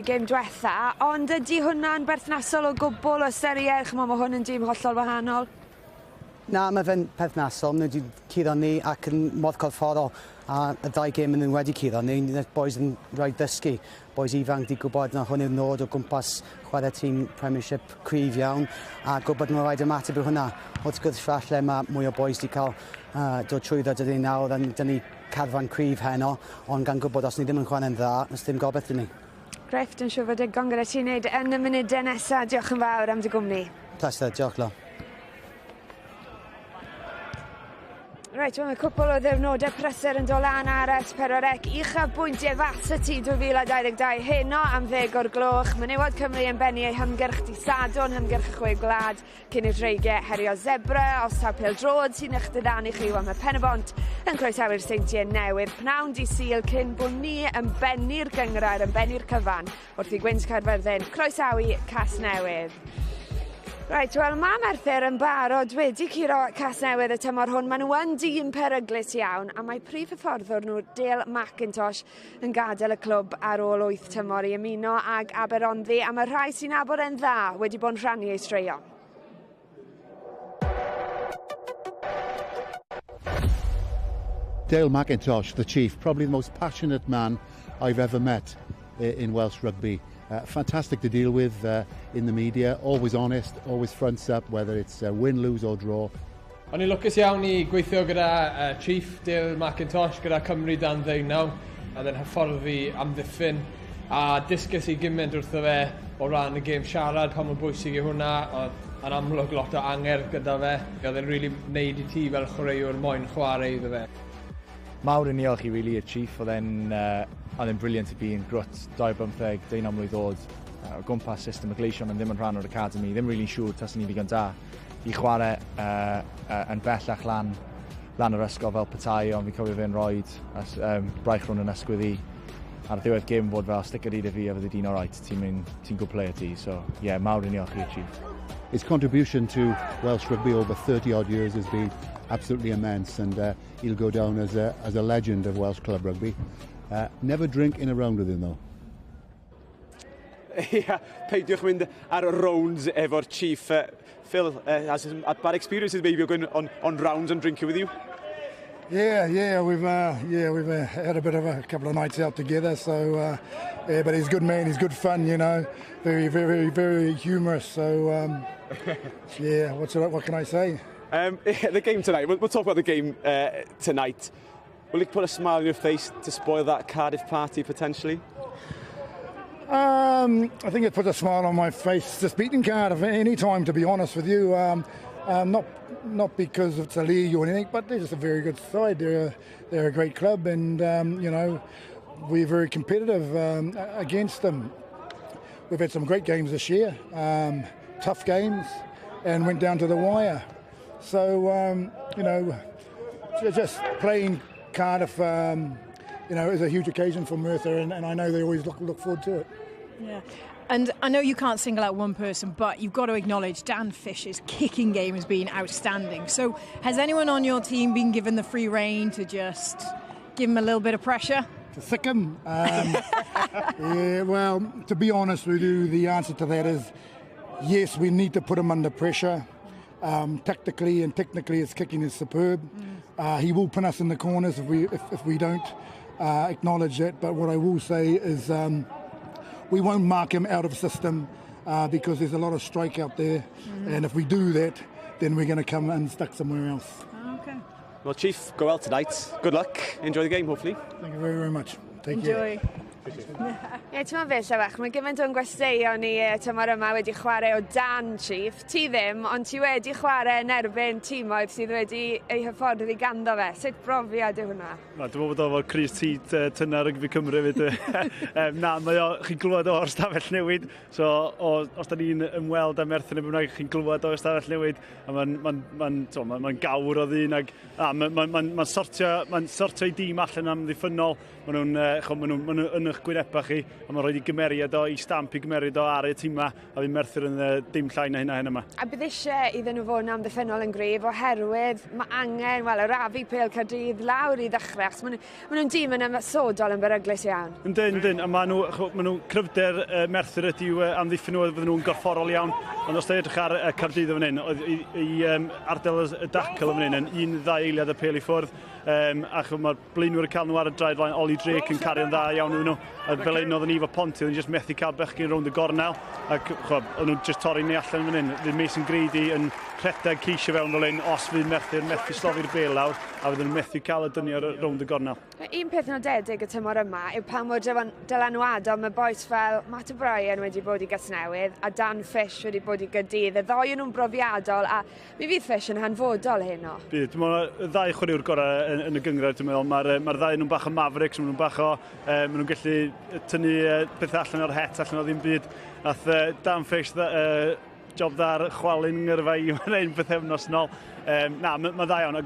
Gêm diwetha, ond ydy hwnna'n berthnasol o gwbl o ystyried, ch'mo' ma' hwn yn dîm hollol wahanol? Na, mae fe'n perthnasol, nhw wedi curo ni ac yn modd corfforol, a y ddau gêm yn wedi curo ni, ni'n boys yn rhaid dysgu. Boys ifanc wedi gwybod na hwn yw'r nod o gwmpas chwarae tîm Premiership cryf iawn, a gwybod nhw'n rhaid ymateb i hwnna. Wrth gwrs falle mae mwy o boys wedi cael dod trwyddo dydy nawr, dyn ni cadfan cryf heno, ond gan gwybod os ni ddim yn chwarae'n dda, os ddim gobeith i ni. Grefft, yn siŵr fod digon gyda ti'n neud yn y munudau nesaf. Diolch yn fawr am dy gwmni. Pleser, diolch lo. Reit, mae cwpl o ddiwrnodau prysur yn dod lan ar S4C. Uchafbwyntiau fas y tŷ 2022 heno am 10 o'r gloch. Menywod Cymru yn bennu eu hymgyrch dydd Sadwrn, hymgyrch y chwe gwlad, cyn i'r dreigiau herio zebra, os taw pêl-drod sy'n eich dydanu chi am y Pen-y-bont yn croesawu'r seintiau newydd. Pnawn di Sul cyn bod ni yn bennu'r gyngrair, yn bennu'r cyfan wrth i Gwynt Caerfyrddin croesawu Casnewydd. Reit, wel mae Merthyr yn barod wedi curo Casnewydd y tymor hwn. Maen nhw yn dîm peryglus iawn, a mae prif hyfforddwr nhw, Dale McIntosh, yn gadael y clwb ar ôl 8 tymor i ymuno ag Aberonddu, a mae rhai sy'n nabod e'n dda wedi bod yn rhannu ei straeon. Dale McIntosh, the chief, probably the most passionate man I've ever met in Welsh rugby. Fantastic to deal with in the media, always honest, always fronts up, whether it's win, lose or draw. O'n i'n lwcus iawn i gweithio gyda Chief Dale McIntosh, gyda Cymru dan ddeunaw, a dyn hyfforddi amddiffyn, a disgus i gymaint wrtho fe o ran y gêm siarad pan mor bwysig i hwnna, yn amlwg lot o anger gyda fe. Oedd e'n rili wneud i ti fel chwaraewr moyn chwarae iddo fe. Mawr yn diolch i rili y Chief, oedd e'n briliant i fi yn grwt 12 mlwydd oed o gwmpas system y gleision yn ddim yn rhan o'r academy, ddim rili'n siŵr tas ni'n ddigon da i chwarae yn bellach lan yr ysgol fel petai, ond fi'n cofio fe'n roed braich rhwng yn ysgwydd i ar ddiwedd gêm fod fel sticker i fi a fyddi di'n alright, ti'n good player ti, so yeah, mawr yn diolch i'r Chief. His contribution to Welsh rugby over 30 odd years has been absolutely immense, and he'll go down as a legend of Welsh club rugby. Never drink in a round with him though. Yeah, peidiwch mynd ar rounds efo'r Chief. Phil, has bad experiences maybe going on rounds and drinking with you? Yeah, we've had a bit of a couple of nights out together. So, yeah, but he's a good man. He's good fun, you know. Very, very, very humorous. So, yeah, what can I say? The game tonight. We'll talk about the game tonight. Will it put a smile on your face to spoil that Cardiff party potentially? I think it puts a smile on my face just beating Cardiff any time, to be honest with you. Not because it's a league or anything, but they're just a very good side. They're a great club, and you know, we're very competitive against them. We've had some great games this year, tough games, and went down to the wire. So you know, just playing Cardiff, you know, is a huge occasion for Merthyr, and I know they always look forward to it. Yeah. And I know you can't single out one person, but you've got to acknowledge Dan Fish's kicking game has been outstanding. So has anyone on your team been given the free rein to just give him a little bit of pressure? To thick him? Yeah, well, to be honest with you, the answer to that is yes, we need to put him under pressure. Tactically and technically his kicking is superb. He will pin us in the corners if we don't acknowledge that. But what I will say is we won't mark him out of system because there's a lot of strike out there. And if we do that, then we're going to come unstuck somewhere else. Okay. Well, Chief, go well tonight. Good luck. Enjoy the game, hopefully. Thank you very, very much. Take care. Enjoy. Ie, ti'n meddwl Llefach, mae gymaint o'n gwesteion ni tymor yma wedi chwarae o dan Chief. Ti ddim, ond ti wedi chwarae yn erbyn tîmoedd sydd wedi ei hyfforddi ganddo fe. Sut brofiad yw hwnna? Dwi'n meddwl bod o'r Crys Tyd tynna Rygbi Cymru fyd. Na, chi'n glywed o'r stafell newid. So, os da ni'n ymweld â Merthyr neu bynnag, chi'n glywed o'r stafell newid. A mae'n gawr o ddyn. Mae'n sortio ei dîm allan am ddiffynol. Maen nhw'n yn eich gwynebau chi, a mae'n rhoi i gymeriad o, i stamp i gymeriad o ar y tîm yma, a fi'n Merthyr yn dim llai na hynna yma. A bydd eisiau iddyn nhw fod yn amddiffynol yn gryf oherwydd mae angen, wel, y rafu pêl Caerdydd lawr i ddechrau, achos maen nhw'n dîm yn ymysodol yn beryglus iawn. Yndyn, a maen nhw cryfder Merthyr ydi amddiffyn nhw, fydden nhw'n gorfforol iawn, ond os da edrych ar Caerdydd fan hyn, oedd i ardal y dacl fan hyn yn 1-2 eiliad y pêl i ffwrdd, ac mae'r blaenwyr yn cael nhw ar y draed flaen, Oli Drake yn cario'n dda iawn nhw, a fel un oedd yn ifo Ponty, oedd yn just methu cael bechgyn rownd y gornel, ac oedd nhw'n just torri ni allan fan hyn. Fydd Mason Grady yn rhedeg ceisio fewn fel un, os fydd Merthyr methu slofi'r bêl lawr, a fydd nhw'n methu cael y dynion rownd y gornel. Un peth nodedig y tymor yma yw pan mor dylanwadol mae boes fel Matt O'Brien wedi bod i Casnewydd a Dan Fish wedi bod i Caerdydd. Y ddoi nhw'n brofiadol a mi fydd Fish yn hanfodol heno. Bydd, mae'r ddau chwaraewr gorau yn y gyngred, dwi'n meddwl. Mae'r ddau nhw'n bach o mavericks, maen nhw'n gallu tynnu peth allan o'r het, allan o ddim byd. Ath Dan Fish job dda'r chwalyn ngyrfa i ein bythefnos nôl. Mae ddau iawn.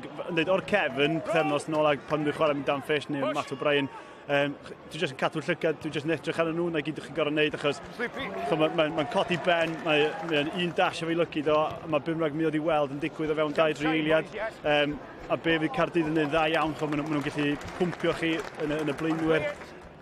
O'r cefn, bythefnos nôl, ac pan dwi'n chwarae med Dan Fish neu Matt O'Brien, dwi'n jyst yn cadw llygad, dwi'n jyst yn edrych ar nhw, na gyd ych chi'n gorau wneud, achos mae'n codi ben, mae'n un dash o fi lygyd o, a mae bymrag mi oedd i weld yn digwydd o fewn 2-3 eiliad. A be fydd Caerdydd yn dda iawn, maen nhw'n gallu pwmpio chi yn y blaenwyr,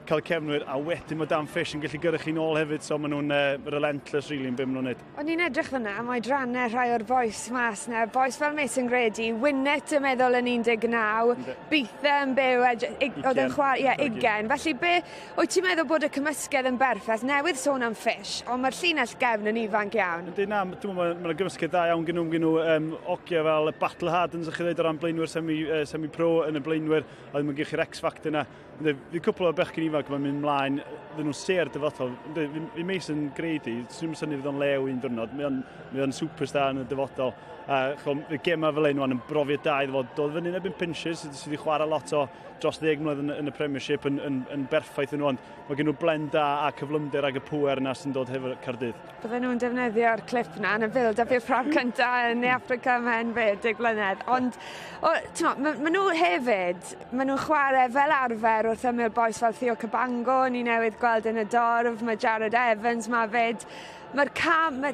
cael y cefnwyr, a wedyn mae Dan Fish yn gallu gyrru chi nôl hefyd, so maen nhw'n relentless really yn be maen nhw'n neud. O'n i'n edrych fyna, mae drannau rhai o'r boes mas na, boes fel Mason Grady, Winnet yn meddwl yn 19, Byth yn byw, oedd yn chwarae, 20. Felly be, wyt ti'n meddwl bod y cymysgedd yn berffaith, newydd sôn am Fish, ond mae'r llinell gefn yn ifanc iawn? Ydy, na, mae'n gymysgedd dda iawn gynnw'n ogia fel y Battle Hardens, ych chi dweud o ran blaenwyr semi-pro yn y blaenwyr, a ddim yn gych i'r X-Factor yna. Fi cwpl o bechgyn ifanc mae'n mynd mlaen, ddyn nhw'n ser dyfodol. Fi Mason Grady, sy'n syni fydd o'n lew un diwrnod, mae o'n superstar yn y dyfodol. Y gema fel un yn brofiad da iddo fo, doedd fyny ebyn pinches, sydd wedi chwarae lot o dros 10 mlynedd yn y Premiership yn berffaith yn nhw, ond mae gen nhw blend da a cyflymder ag y pŵer yna sy'n dod hefo Caerdydd. Bydden nhw'n defnyddio'r clip na yn y build up i'r prawf cyntaf yn Africa mewn 10 blynedd. Ond maen nhw hefyd, maen nhw'n chwarae fel arfer wrth ymwyl boes fel Theo Cabango, ni newydd gweld yn y dorf, mae Jared Evans ma fyd. Mae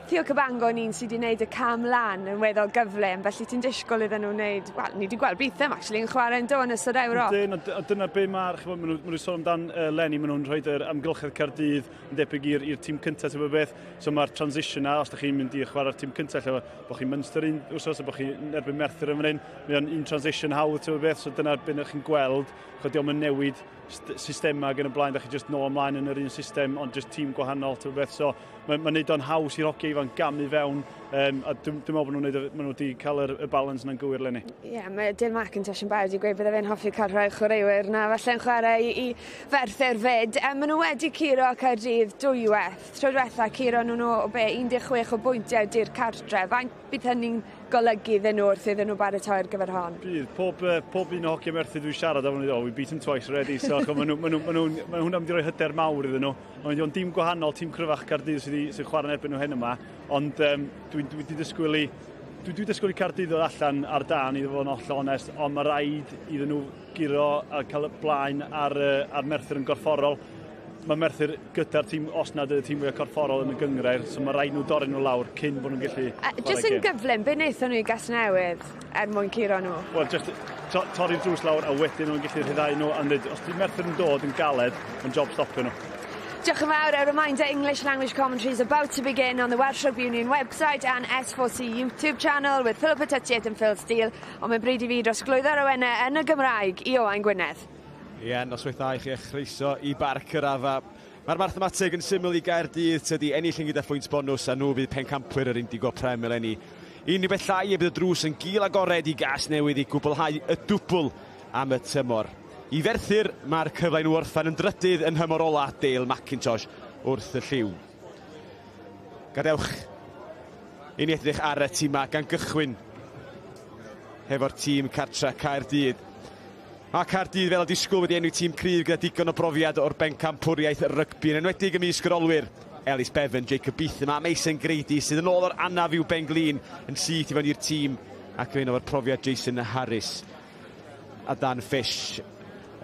Theo Cabango ni'n sydd wedi gwneud y cam lan yn weddol gyflym, felly ti'n disgwyl iddyn nhw'n gwneud, wel, ni wedi gweld Byth actually yn chwarae'n do yn ystod Ewrop. Dyna be maen nhw'n sôn amdan Lenny, maen nhw'n rhoi'r amgylchedd Caerdydd yn debyg i'r tîm cyntaf sy'n beth. So mae'r transition na, os da chi'n mynd i chwarae'r tîm cyntaf, lle bod chi'n Munster un wsos, a bod chi'n erbyn Merthyr yn fan hyn, mae'n un transition hawdd sy'n beth, so dyna beth chi'n gweld, chod diolch yn newid systema gan y blaen, da chi just nôl ymlaen yn yr un system, ond just tîm gwahanol, so mae'n neud o'n haws i'r hoci ifan gamu fewn, a dwi'n meddwl bod nhw wedi cael y balans yna'n gywir lenni. Ie, mae Dale McIntosh yn barod i gweud bydde fe'n hoffi cael rhoi chwaraewyr na, falle'n chwarae i Merthyr fyd. Maen nhw wedi curo Caerdydd dwywaith. Tro diwetha curo nhw o 16 o bwyntiau di'r cartre. Faint bydd hynny'n golygu iddyn nhw wrth iddyn nhw baratoi ar gyfer hon? Bydd, pob un o hoci Merthyr dwi'n siarad a we beat them twice already, so mae hwnna'n mynd i roi hyder mawr iddyn nhw. Ond dim gwahanol, tîm cryfach Caerdydd sy'n chwarae'n erbyn nhw hyn yma, ond dwi'n disgwyl i Caerdydd ddod allan ar dan iddo fo'n holl onest, ond mae rhaid iddyn nhw giro a cael y blaen ar Merthyr yn gorfforol. Mae Merthyr gyda'r tîm, os nad y tîm fwy corfforol yn y gyngreir, so mae rhaid nhw dorri nhw lawr cyn bod nhw'n gallu... Jyst yn gyflym, be wnaethon nhw i Casnewydd mwyn curo nhw? Wel, jyst torri'r drws lawr a wedyn nhw'n gallu rhyddhau nhw, ond os di Merthyr yn dod yn galed, mae'n job stopio nhw. Diolch yn fawr. A reminder, English language commentary is about to begin on the Welsh Rugby Union website and S4C YouTube channel with Philip Atutiet and Phil Steele. Ond mae'n bryd i fi dros glwyddo'r awennau yn y Gymraeg i Owain Gwynedd. Ie, noswaith dda i chi chreiso i barc yr afa. Mae'r mathemateg yn syml i Gaerdydd, tydi ennill yn gyda phwynt bonws a nhw fydd pencampwyr yr Indigo Prem eleni. Unrhyw beth llai y bydd y drws yn gil agored i Casnewydd i gwblhau y dwbl am y tymor. I Merthyr, mae'r cyflaen orffan yn drydydd yn hymor ola Dale McIntosh wrth y lliw. Gadewch i ni edrych ar y tîm gan gychwyn hefo'r tîm cartra Caerdydd. Mae Caerdydd fel y disgwyl wedi enw tîm cryf gyda digon o brofiad o'r bencampwriaeth rygbi yn enwedig ymysg yr olwyr. Ellis Bevan, Jacob Byth, Mason Grady sydd yn ôl o'r anaf i'w Ben Glyn yn syth i fewn i'r tîm ac yn un o'r profiad Jason Harris a Dan Fish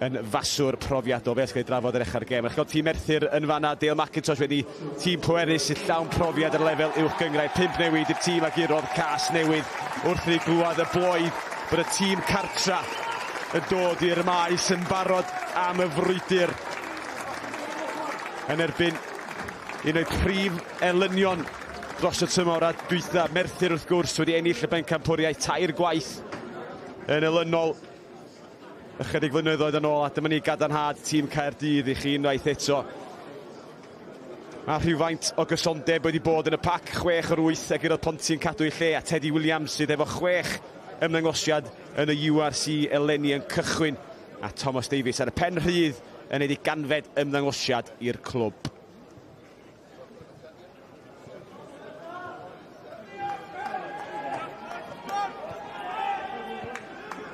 yn faswr profiadol. Beth gael drafod ar eich gêm. Ych gweld tîm Merthyr yn fanna, Dale McIntosh wedi tîm pwerus sy'n llawn profiad ar lefel uwch gyngrair. 5 newid i'r tîm ag urodd Casnewydd wrth i glwad y bloedd bod y tîm cartra yn dod i'r maes yn barod am y frwydr. Yn erbyn un o'i prif elynion dros y tymor a dwytha. Merthyr wrth gwrs wedi ennill y bencampwriaeth 3 gwaith yn elynol ychydig flynyddoedd yn ôl, a dyma ni gadarnhad tîm Caerdydd i chi unwaith eto. A rhywfaint o gysondeb wedi bod yn y pac, 6 o'r 8 ag i'r Ponti'n cadw i lle, a Teddy Williams sydd efo 6 ymddangosiad yn y URC eleni yn cychwyn, a Thomas Davies ar y pen rhydd yn ei ganfed ymddangosiad i'r clwb.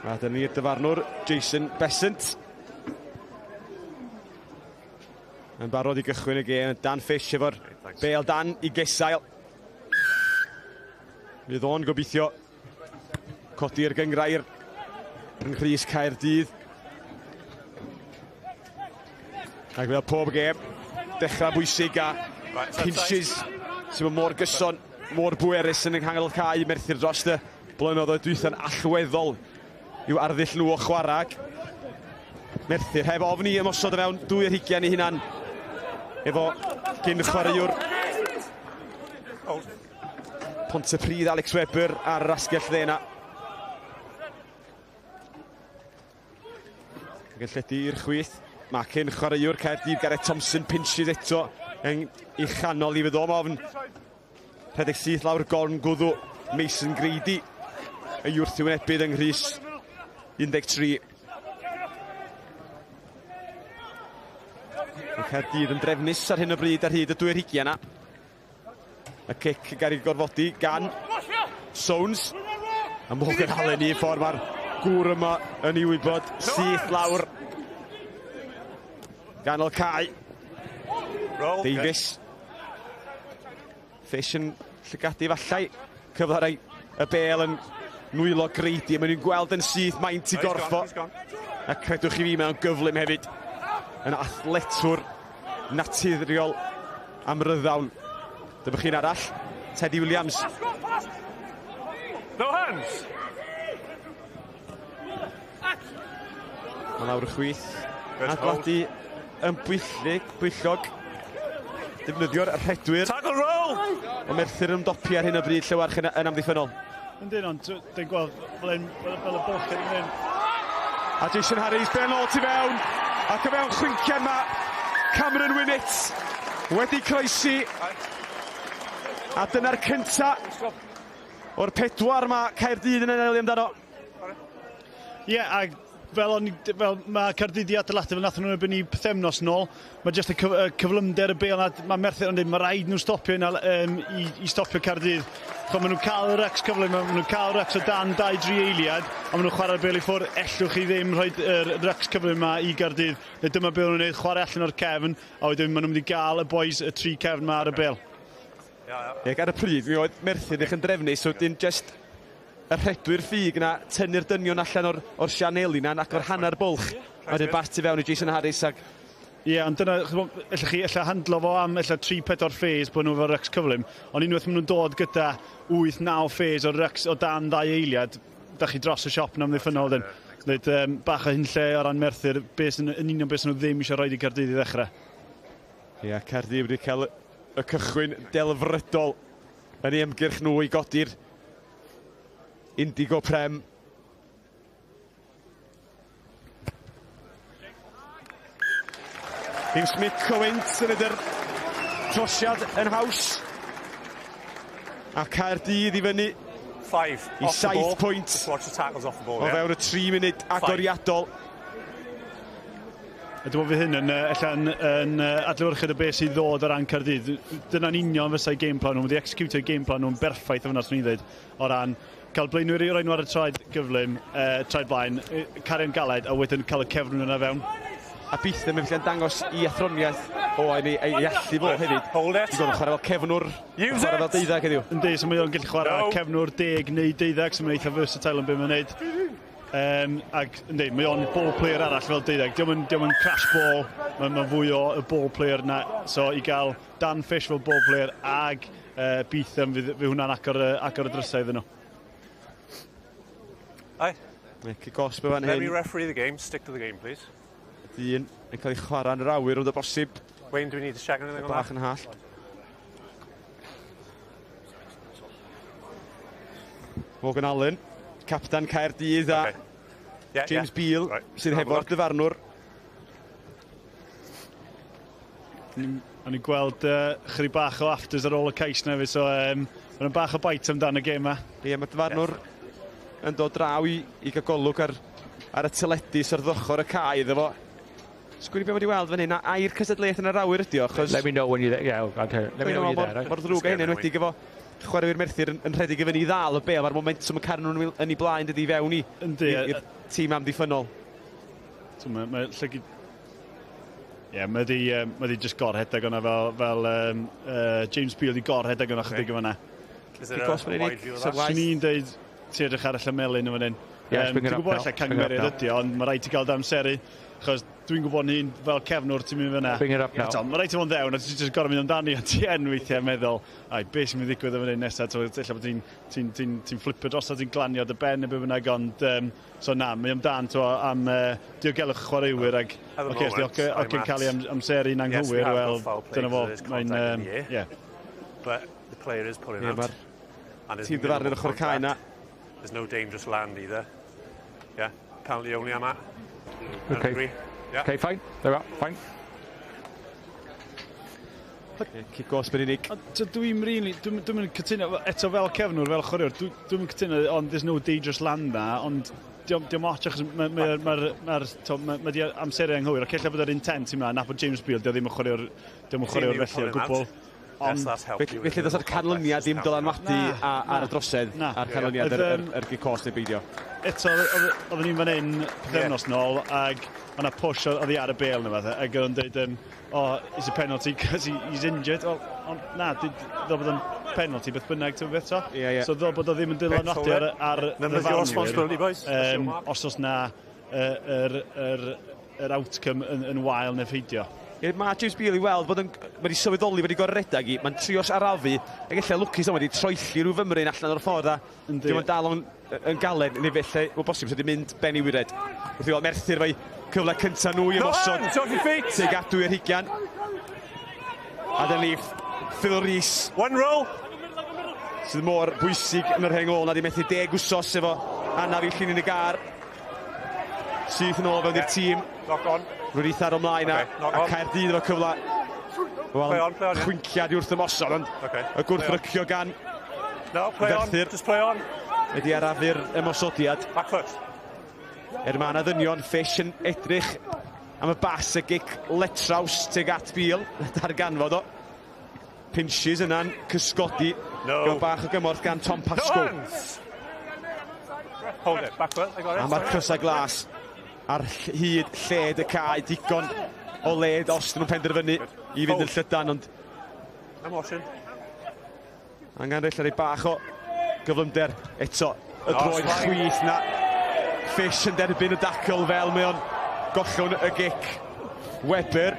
A dyna ni'r dyfarnwr, Jason Besant. Yn barod i gychwyn y gêm, Dan Fish efo'r bêl Dan i gesail. Fydd o'n gobeithio codi'r gyngrair yng Nghrys Caerdydd. Ac fel pob gêm, dechrau bwysig a pinches sy'n mor gyson, mor bwerus yn ynghanol cae Merthyr dros y blynyddoedd dwytha'n allweddol i'w arddull nhw o chwarag. Merthyr heb ofni ymosod o fewn 2-20 i hunan efo gyn chwaraewr Pontypridd Alex Webber ar yr asgell ddena. Gelledi i'r chwith. Mae cyn chwaraewr Caerdydd Gareth Thompson pinches eto yn ei chanol i fydd o'm ofn. Rhedeg syth lawr gorn gwddw Mason Grady y wrthwynebydd yng Nghrys 13. Caerdydd yn drefnus ar hyn o bryd ar hyd y 2-20 yna. Y cic gael ei gorfodi gan Sones. A Morgan Allen i ffordd mae'r gŵr yma yn ei wybod. Syth lawr ganol cae. Davies. Fish yn llygadu fallai. Cyflwyr y bêl yn nwylo Grady. Mae'n nhw'n gweld yn syth maint i gorffo. A credwch i fi mewn gyflym hefyd. Yn athletwr naturiol am ryddawn. Dybych chi'n arall. Teddy Williams. No hands! Mae lawr y chwith. Adladu yn bwyllog. Defnyddio'r rhedwyr. Tackle roll! O Merthyr yn dopi ar hyn o bryd llewarch yn amddiffynol. Yndyn, ond dwi'n gweld fel y bwch yn hyn. A Jason Harris ben ôl tu fewn. Ac o fewn chwincian ma Cameron Winnett wedi croesi. A dyna'r cynta o'r 4 ma Caerdydd yn ennill amdano. Ie, a fel mae Caerdydd i adeiladu fel nath nhw'n erbyn i pythefnos nôl, mae jyst y cyflymder y bêl, mae Merthyr yn dweud, mae rhaid nhw stopio i stopio Caerdydd. Maen nhw'n cael yr ex cyfle, maen nhw'n cael yr ex o dan 2-3 eiliad, a maen nhw'n chwarae'r bêl i ffwrdd. Ellwch chi ddim rhoi yr ex cyfle yma i Caerdydd. Dyma bêl nhw'n gwneud, chwarae allan o'r cefn, a wedyn maen nhw'n mynd i gael y boys y 3 cefn yma ar y bêl. Ie, ar y pryd, mi oedd Merthyr eich yn drefnus, so dyn just y rhedwyr ffug na tynnu'r dynion allan o'r sianeli na ac o'r hanner bwlch. A wedyn barti fewn i Jason Harris ag... Ie, ond dyna, ellwch chi handlo fo am 3-4 ffês bod nhw efo'r rex cyflym, ond unwaith maen nhw'n dod gyda 8-9 ffês o'r rex o dan 2 eiliad, da chi dros y siop yn amddiffynol dyn. Bach o hyn lle o ran Merthyr, yn union beth nhw ddim eisiau rhoi i Caerdydd i ddechrau. Ie, Caerdydd wedi cael y cychwyn delfrydol yn ei ymgyrch nhw i godi'r Indigo Prem. Tim Smith Cowent yn ydy'r trosiad yn haws. A Caerdydd i fyny 5 i 7 pwynt o fewn y 3 munud agoriadol. A dwi'n meddwl fydd hyn yn adlewyrchu y beth sydd ddod ar ran Caerdydd. Dyna'n union fysau gameplan nhw. Wedi executio'r gameplan nhw'n berffaith o fyna swn i'n dweud. O ran cael blaenwyr i roi nhw ar y traed gyflym, traed blaen, carion galed, a wedyn cael y cefn yna fewn. A byth ddim yn felly'n dangos i athroniaeth o ei allu fo hefyd. Hold it. Dwi'n gwybod chwarae fel cefnwr, chwarae fel 12 heddiw. Yndi, so mae o'n gallu chwarae cefnwr 10 neu 12, so mae'n eitha versatile yn beth mae'n neud. Ac ynddi, mae o'n ball player arall fel deuddeg. Diolch yn crash ball, mae'n fwy o y ball player na. So i gael Dan Fish fel ball player ag Beetham, fydd hwnna'n agor y drysau iddyn nhw. Aye. Kick off fan hyn. Let me referee the game, stick to the game, please. Dyn yn cael ei chwarae yn yr awyr ond y bosib. Wayne, do we need to check anything on that? Bach yn hall. Morgan Allen, captain Caerdydd a James Byw sydd hefo'r dyfarnwr. O'n i'n gweld chyri bach o afters ar ôl y cais na fi, so mae'n bach o bait amdan y gêm yma. Ie, mae dyfarnwr yn dod draw i gael golwg ar y teledu sy'r ddochr y cae iddo fo. Sgwini be wedi weld fan hyn, air cysadlaeth yn yr awyr ydi o, achos... Let me know when you're there, yeah, let me know when you're there. Mae'r ddrwg a hyn wedi gyfo chwaraewyr Merthyr yn rhedeg i fyny i ddal y be, mae'r momentum yn cario nhw'n yn ei blaen dydi fewn i'r tîm amddiffynol. Mae wedi just gorhedeg o'na fel James Byw wedi gorhedeg o'na chydig o'na. Swn i'n dweud ti edrych ar y llamelyn o'n hyn. Dwi'n gwybod lle cangymeriad ydi o, ond mae rhaid i gael damseru. Achos dwi'n gwybod ni'n fel cefnwr ti'n mynd fyna. Bring it up now. Mae rhaid i fod yn ddewn, a ti'n just gorau mynd amdani, a ti yn weithiau meddwl, beth sy'n mynd ddigwydd yn hyn nesaf, ella bod ti'n flipio dros, a ti'n glanio dy ben, neu be bynnag, ond so na, mae amdan am diogelwch chwaraewyr, ag ac yn cael ei amseru yn anghywir, wel, dyna fo, mae'n, ie. But the player is pulling out. Tîm dyfarnu'r ochr cae na. There's no dangerous land either. Yeah, apparently only am at. Okay. Yeah. Okay, fine. They're up, fine. Kick off yn unig. Dwi'n cytuno, eto fel cefnwr, fel chwaraewr, dwi'n cytuno, ond there's no dangerous land na, ond diolch ots achos mae amseru anghywir, ac ella bod yr intent yma, na bod James Byw, ddim yn chwaraewr felly o gwbl. Felly ddos yr canlyniad ddim dylanwadu ar y drosedd, ar canlyniad yr gicos neu beidio. Eto, oedden ni'n fan hyn pythefnos nôl, ag o'na push oedd hi ar y bel neu fath, ag o'n dweud, is a penalty because he's injured. Na, ddod bod yn penalty beth bynnag ti'n beth to. So ddod bod o ddim yn dylanwadu ar y ddyfarnwyr, os oes na yr outcome yn wael neu ffeidio. Mae James Byw i weld bod wedi sylweddoli wedi gorredag i, mae'n trios arafu, ac eich lwcus o'n wedi troelli rhyw fymryn allan o'r ffordd a dwi'n dal yn galen, neu felly, o bosib, sydd wedi mynd ben i wired. Wrth i weld Merthyr fe'i cyfle cynta nhw i ymosod, sy'n gadw i'r higian. A dyn ni, Phil Rees. One roll! Sydd mor bwysig yn yr heng ôl, na di methu 10 wsos efo Anna fi llun yn y gar. Sydd yn ôl fewn i'r tîm. Lock on. Rwy'n eitha ar ymlaen a Caerdydd efo cyfle. Wel, chwynciad i wrth ymosod, ond y gwrthrycio gan Merthyr. Just play on. Wedi arafu'r ymosodiad. Back foot. Mae yna ddynion, Fish yn edrych am y bas y gic letraws teg at Byw. Darganfod o. Pinches yna'n cysgodi. Gael bach o gymorth gan Tom Pascoe. Hold it, back foot. A mae'r crysau glas ar hyd lled y cae, digon o led os nhw'n penderfynu i fynd yn llydan, ond... Emotion. Angen reill ar ei bach o gyflymder eto. Y droed chwith na. Fish yn derbyn y dacl fel mae o'n gollwn y gic. Webber,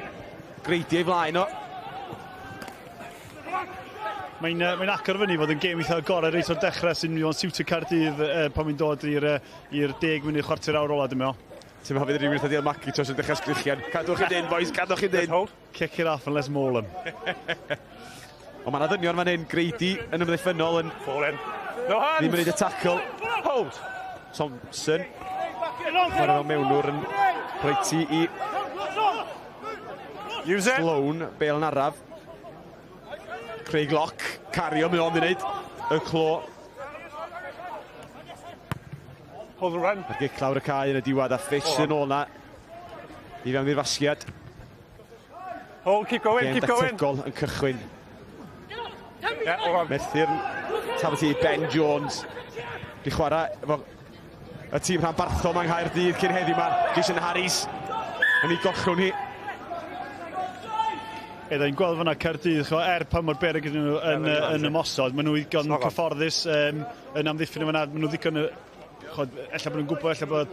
greidio i flaen o. Mae'n acor fyny fod yn gêm eitha gorau reit o'r dechrau sy'n mynd o'n siwtio Caerdydd pan mae'n dod i'r 10 munud chwarter awr ola, dwi'n meddwl. Ti'n meddwl fydd rhywun eitha diol Maci tos yn dechrau sgrichian. Cadwch chi dyn, boys, cadwch chi dyn. Kick it off and let's maul them. O, mae'na ddynion fan hyn, Grady yn ymddiffynol yn... Fall in. No hands! Ddim yn neud y tackle. Hold! Thompson. Mae'r fel mewnwr yn rhaid i... Use it! Sloan, bel yn araf. Craig Lock, cario mae o'n wneud. Y clo. Hold the run. Mae'r gic lawr y cae yn y diwad a Fish yn ôl na. I fewn i'r fasgiad. Hold, keep going, keep going. Tactegol yn cychwyn. Merthyr tafod i Ben Jones. Di chwarae efo y tîm Rhanbarthol yng Nghaerdydd cyn heddiw yma. Jason Harris yn ei gollwn hi. Edda'n gweld fyna Caerdydd, pan mor beryg ydyn nhw yn ymosod, maen nhw ddigon cyfforddus yn amddiffyn yma, maen nhw ddigon ella bod nhw'n gwybod,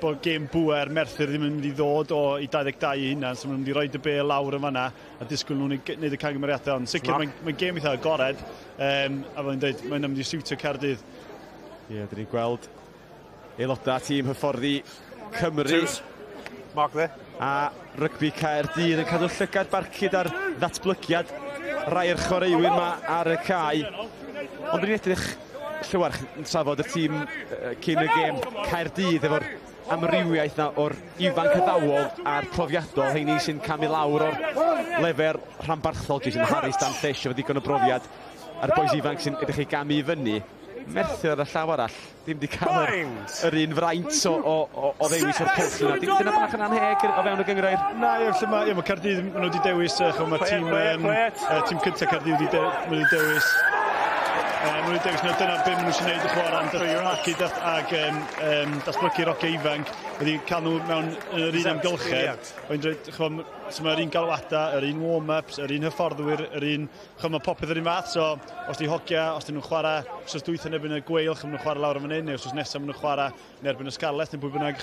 bod gêm bwer Merthyr ddim yn mynd i ddod i 22 i hynna, so maen nhw'n mynd i roi y bel lawr yn fanna a disgwyl nhw'n gwneud y camgymeriadau. Ond sicr, mae'n gêm eitha agored, a fel yn dweud, mae'n mynd i siwtio Caerdydd. Ie, dyn ni'n gweld aelodau tîm hyfforddi Cymru. Mark there. A Rygbi Caerdydd yn cadw llygad barcud ar ddatblygiad rhai'r chwaraewyr yma ar y cae. Ond dyn ni'n edrych llywarch yn trafod y tîm cyn y gêm Caerdydd efo'r amrywiaeth na o'r ifanc addawol a'r profiadol, heini sy'n camu lawr o'r lefer rhanbarthol, Jason Harris, Dan Fish, efo digon o brofiad, a'r boes ifanc sy'n edrych i gamu i fyny. Merthyr ar y llaw arall, ddim wedi cael yr un fraint o ddewis o'r pwll yna. Dyna bach yn anheg o fewn y gyngrair? Na, mae Caerdydd, maen nhw wedi dewis, mae tîm cyntaf Caerdydd wedi dewis. Maen nhw wedi dewis, dyna beth maen nhw sy'n gwneud y chwarae ac datblygu'r oce ifanc. Wedi cael nhw mewn yr un amgylchedd. So mae'r un galwada, yr un warm-ups, yr un hyfforddwyr, mae popeth yr un fath. So, os di hogia, os di nhw'n chwarae, os dwyth yn erbyn y gweilch, maen nhw'n chwarae lawr am yn un, neu os nesaf maen nhw'n chwarae yn erbyn y scarlet, neu pwy bynnag,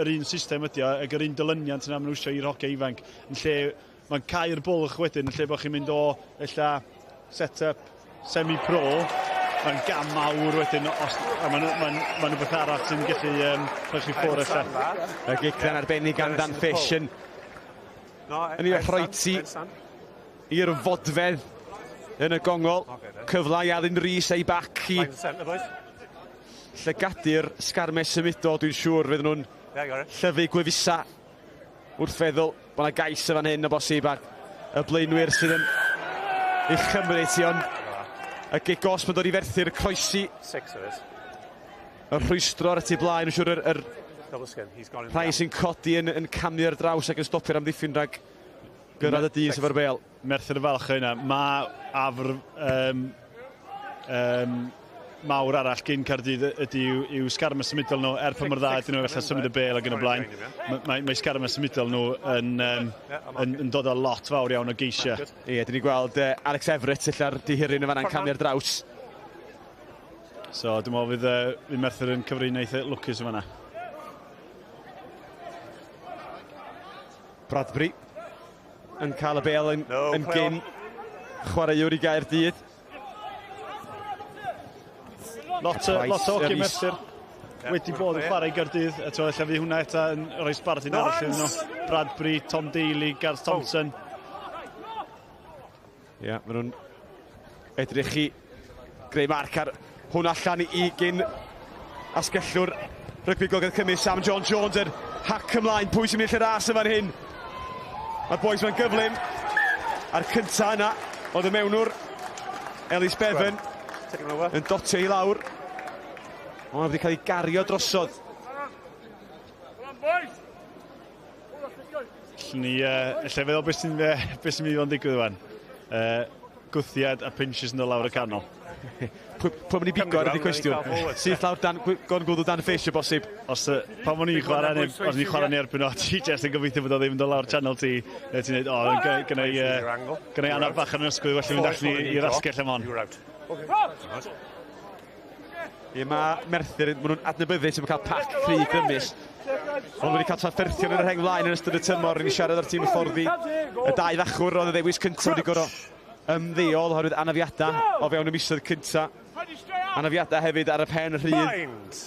yr un system ydi o, ac yr un dylyniant yna maen nhw eisiau i'r hogia ifanc. Yn lle, mae'n cael bwlch wedyn, yn lle bod chi'n mynd o, ella, set-up semi-pro, mae'n gam mawr wedyn, a mae'n rhywbeth arall sy'n gallu rhoi chi ffwrdd allan. Y giglen arbennig gan Dan Fish yn ei rhoeti i'r fodfedd yn y gongol. Cyfla i Alun Rhys ei bac i llygadu'r sgarmes symudol, dwi'n siŵr fydd nhw'n llyfu gwefusa wrth feddwl bod yna gais y fan hyn o bosib ac y blaenwyr sydd yn ei chymryd y gigos mae'n dod i Merthyr croesi y rhwystro ar y tu blaen. Yn siŵr yr rhai sy'n codi yn camu'r draws ac yn stopio'r amddiffyn rhag gyrraedd y dydd efo'r bel. Merthyr y falch yna. Mae afr mawr arall gyn Caerdydd yw sgarmes symudol nhw pa mor dda ydyn nhw gallu symud y bel ac yn y blaen. Mae sgarmes symudol nhw yn dod â lot fawr iawn o geisiau. Ie, dyn ni gweld Alex Everett allar dihiryn y fanna'n camu'r draws. So, dwi'n meddwl fydd Merthyr yn cyfrin eitha lwcus yn fanna. Bradbury yn cael y bel yn gyn chwaraewr i Gaerdydd. Lot o hoci Merthyr wedi bod yn chwarae i Gaerdydd. Ella fydd hwnna eto yn rhoi sbartyn arall iddyn nhw. Bradbury, Tom Daly, Gareth Thompson. Ie, maen nhw'n edrych i greu marc ar hwn allan i gyn asgellwr rygbi Gogledd Cymru Sam John Jones yn hac ymlaen. Pwy sy'n mynd i'r ras yma'n hyn? Mae'r boes ma'n gyflym a'r cynta yna oedd y mewnwr Ellis Bevan yn dotio i lawr. Ond wedi cael ei gario drosodd. Ni lle feddwl beth sy'n mynd i fod yn digwydd ywan. Gwthiad a pinches yn dod lawr y canol. Pwy mynd i bigor ydi cwestiwn? Syth lawr gwddw Dan Fish o bosib. Pan o'n i'n chwarae ni erbyn o, ti jes yn gobeithio bod o ddim yn dod lawr channel ti. Ti'n dweud, gynnau anaf bach yn ysgwydd, felly mynd allan i'r asgell am on. Mae Merthyr, maen nhw'n adnabyddus yn cael pac cry grymus. Ond wedi cael trafferthion yn yr heng flaen yn ystod y tymor. Yn ei siarad ar tîm hyfforddi. Y dau ddachwr oedd y ddewis cyntaf wedi gorau ymddeol oherwydd anafiadau o fewn y misoedd cyntaf. Anafiadau hefyd ar y pen y rhydd.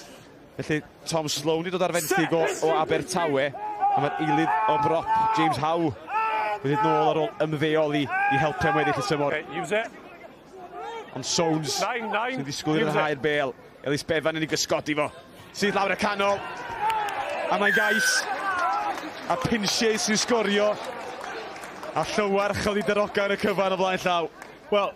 Felly Tom Sloan wedi dod ar fentig o Abertawe. A mae'r eilydd o brop James Howe wedi dod nôl ar ôl ymddeol i helpu am weddill y tymor. Ond Soanes sy'n disgwyl i'r rhai'r bel. Ellis Bevan yn ei gysgodi fo. Sydd lawr y canol. A mae'n gais. A Pinsier sy'n sgorio. A Llywarch oedd i daroga yn y cyfan o blaen llaw. Wel,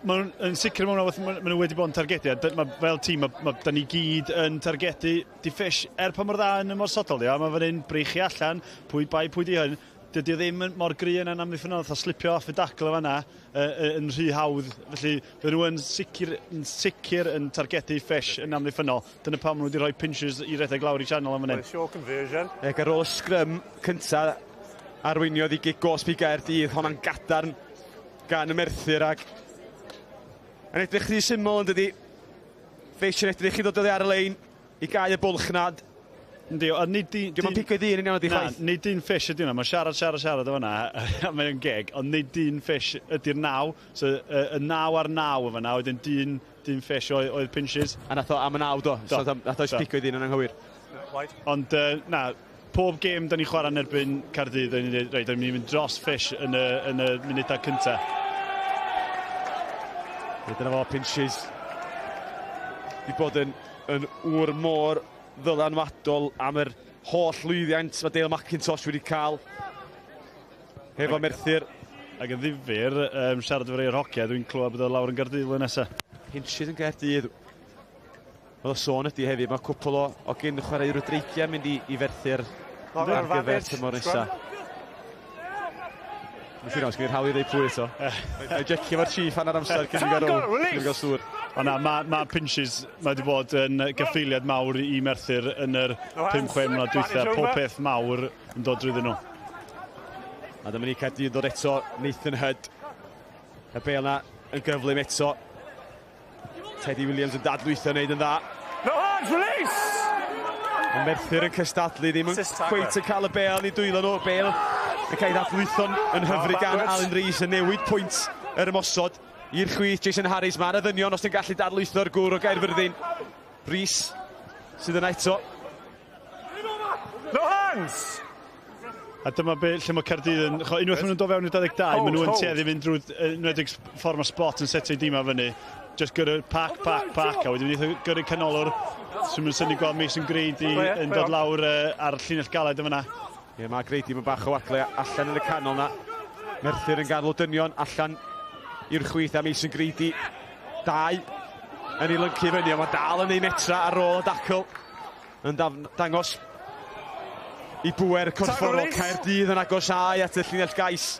yn sicr mewn maen nhw wedi bod yn targedu. Fel tîm, da ni gyd yn targedu di Fish. Pa mor dda yn y morsodol, mae fan hyn breichu allan, pwy bai, pwy di hyn. Dydy o ddim mor gry yn amddiffynol, oedd slipio off y dacl o fanna yn rhy hawdd. Felly, fe nhw yn sicr yn targedu Fish yn amddiffynol. Dyna pam nhw wedi rhoi pinches i redeg lawr i channel am hynny. Ac ar ôl y sgrym cyntaf arweiniodd i gigos i Gaerdydd, honna'n gadarn gan y Merthyr ag yn edrych rhy syml yn dydi. Fish yn edrych i ddod oddi ar y lein. i gau y bwlch na. Yndi, ond nid un... Dwi'n mynd pigo dyn yn iawn ydi chwaith. Nid un fish ydy hwnna, mae'n siarad o hwnna, a mae'n geg, ond nid un fish ydy'r naw, so y naw ar naw o fanna, wedyn dyn fish oedd pinches. A nath o am y naw do, so nath o pigo dyn yn anghywir. Ond, na, pob gêm da ni'n chwarae yn erbyn Caerdydd, da ni'n dweud, da ni'n mynd dros fish yn y munudau cynta. Dyna fo, pinches. Di bod yn ŵr môr ddylanwadol am yr holl lwyddiant mae Dale McIntosh wedi cael hefo Merthyr. Ac yn ddifur, siarad efo'r eir hocia, dwi'n clywed bod o lawr yn Gaerdydd yn nesaf. Pinches yn Caerdydd. Oedd o sôn ydi hefyd, mae cwpl o gyn chwarae Rwydreigiau mynd i Ferthyr ar gyfer tymor nesaf. Dwi'n siŵr os gyda'r hawl i ddweud pwy eto. Mae'n jecio fo'r chief hanner amser cyn i gael sŵr. Mae Pinches, mae wedi bod yn gyffeiliad mawr i Merthyr yn yr 5-6 mlynedd dwytha. Pob peth mawr yn dod drwyddyn nhw. A dyma ni Caerdydd yn dod eto, Nathan Hood. Y bel na yn gyflym eto. Teddy Williams yn dadlwytho yn neud yn dda. No hands, release! Mae Merthyr yn cystadlu, ddim yn cweit yn cael y bel ni dwylo nhw. Bel yn cael ei dadlwytho'n yn hyfryd gan Alan Rees yn newid pwynt yr ymosod. I'r chwith Jason Harris, mae'n y ddynion os ti'n gallu dadlwytho'r gŵr o Gaerfyrddin. Rees sydd yna eto. No hands! A dyma lle mae Caerdydd yn... Unwaith maen nhw'n dod fewn i 22, maen nhw'n tueddu fynd drwy unwedig ffordd mae spot yn setio i dima fyny. Just gyrru pac, a wedyn mynd gyrru canolor. Sy'n mynd syni gweld Mason Grady yn dod lawr ar llinell galed yma. Ie, mae Grady yn bach o wagle allan yn y canol na. Merthyr yn gadw dynion allan i'r chwith a Mason Grady. 2 yn ei lyncu fyny, ond mae dal yn ei metra ar ôl y dacl. Yn dangos i bwer corfforol Caerdydd yn agosau at y llinell gais.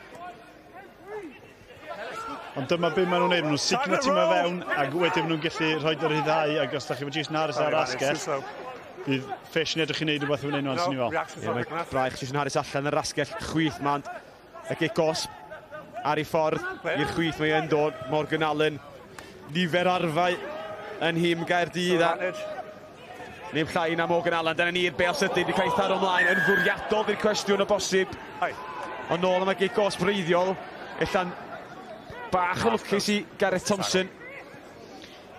Ond dyma beth maen nhw'n neud, maen nhw'n signo tîm o fewn, ac wedyn maen nhw'n gallu rhoi yr hyddhau, ac os da chi fod Jason Harris ar asgell, bydd Fish yn edrych i wneud rhywbeth yn enw sy'n i fel. Mae braich Jason Harris allan yr asgell chwith ma'n y gigos ar ei ffordd i'r chwith mae yn dod. Morgan Allen, nifer arfau yn hym Gaerdydd a neb llai na Morgan Allen. Dyna ni'r bel sydyn wedi cael ei tharo ymlaen yn fwriadol fydd cwestiwn o bosib. Ond nôl am y gigos breiddiol, ella'n bach o lwcus i Gareth Thompson.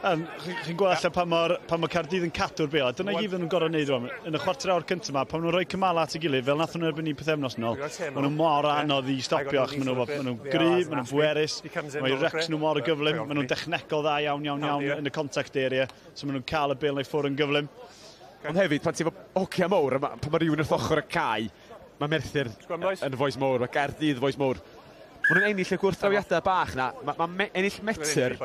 Chi'n gweld allan pan mae Caerdydd yn cadw'r bel. Dyna i gyd nhw'n gorau wneud rwan. Yn y chwarter awr cyntaf yma, pan nhw'n rhoi cymal at ei gilydd, fel nath nhw'n erbyn i pethefnos nôl, maen nhw'n mor anodd i stopio. Maen nhw'n gry, maen nhw'n fwerus, mae'u recs nhw'n mor y gyflym, maen nhw'n dechnegol dda iawn yn y contact area, so maen nhw'n cael y bel neu ffwr yn gyflym. Ond hefyd, pan ti'n fod ocia mowr, pan mae rhywun wrth ochr y cae, mae Merthyr yn foes mowr, mae Caerdydd foes mowr. Maen nhw'n ennill y gwrthdrawiadau bach na, mae ennill Merthyr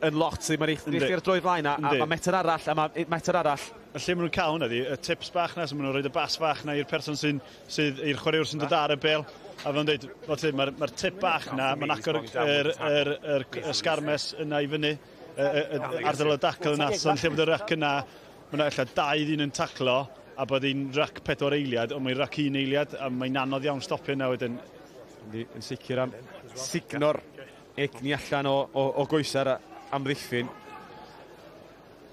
yn lot, mae'n eich droi flaen a mae metr arall, a mae metr arall. Y lle maen nhw'n cael hwnna di, y tips bach na, so maen nhw'n rhoi y bas bach na i'r person sydd i'r chwaraewr sy'n dod ar y bel. A fe'n dweud, mae'r tip bach na, mae'n agor yr sgarmes yna i fyny, ardal y dacl yna, so'n lle bod y rac yna, mae'n eich 2 ddyn yn taclo, a bod hi'n rac 4 eiliad, ond mae'n rac 1 eiliad, a mae'n anodd iawn stopio yna wedyn. Yn sicr am signo'r egni allan o goesau'r amddiffyn.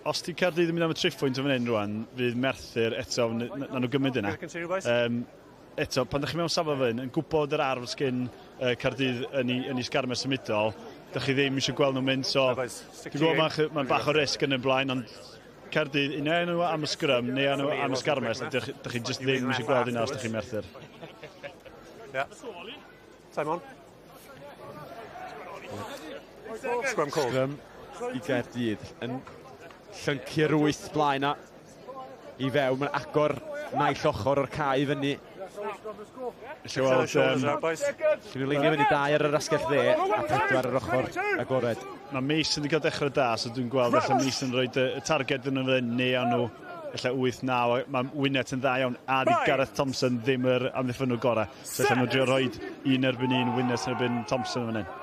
Os ti Caerdydd yn mynd am y triffwynt o fan hyn rwan, fydd Merthyr eto, na nhw gymryd yna. Eto, pan ydych chi mewn safle fan hyn, yn gwybod yr arf sgyn Caerdydd yn ei sgarmes ymudol, ydych chi ddim eisiau gweld nhw'n mynd, so dwi'n gwybod mae'n bach o risg yn y blaen, ond Caerdydd, neu nhw am y sgrym, neu nhw am y sgarmes, ydych chi just ddim eisiau gweld yna os ydych chi Merthyr. Simon. Scrum i Gaerdydd yn llyncu'r 8 blaen na i fewn, mae'n agor naill ochr o'r cae fyny. Llyn nhw leini fyny 2 ar yr asgell dde a 4 ar yr ochr agored. Mae Mason wedi cael dechrau da, so dwi'n gweld allan Mason rhoi y targed yn y neu a nhw allan 8-9. Mae Wynnet yn dda iawn a di Gareth Thompson ddim yr amddiffynw gorau. So allan nhw'n drio rhoi 1 erbyn 1 Wynnet yn erbyn Thompson yn fan hyn.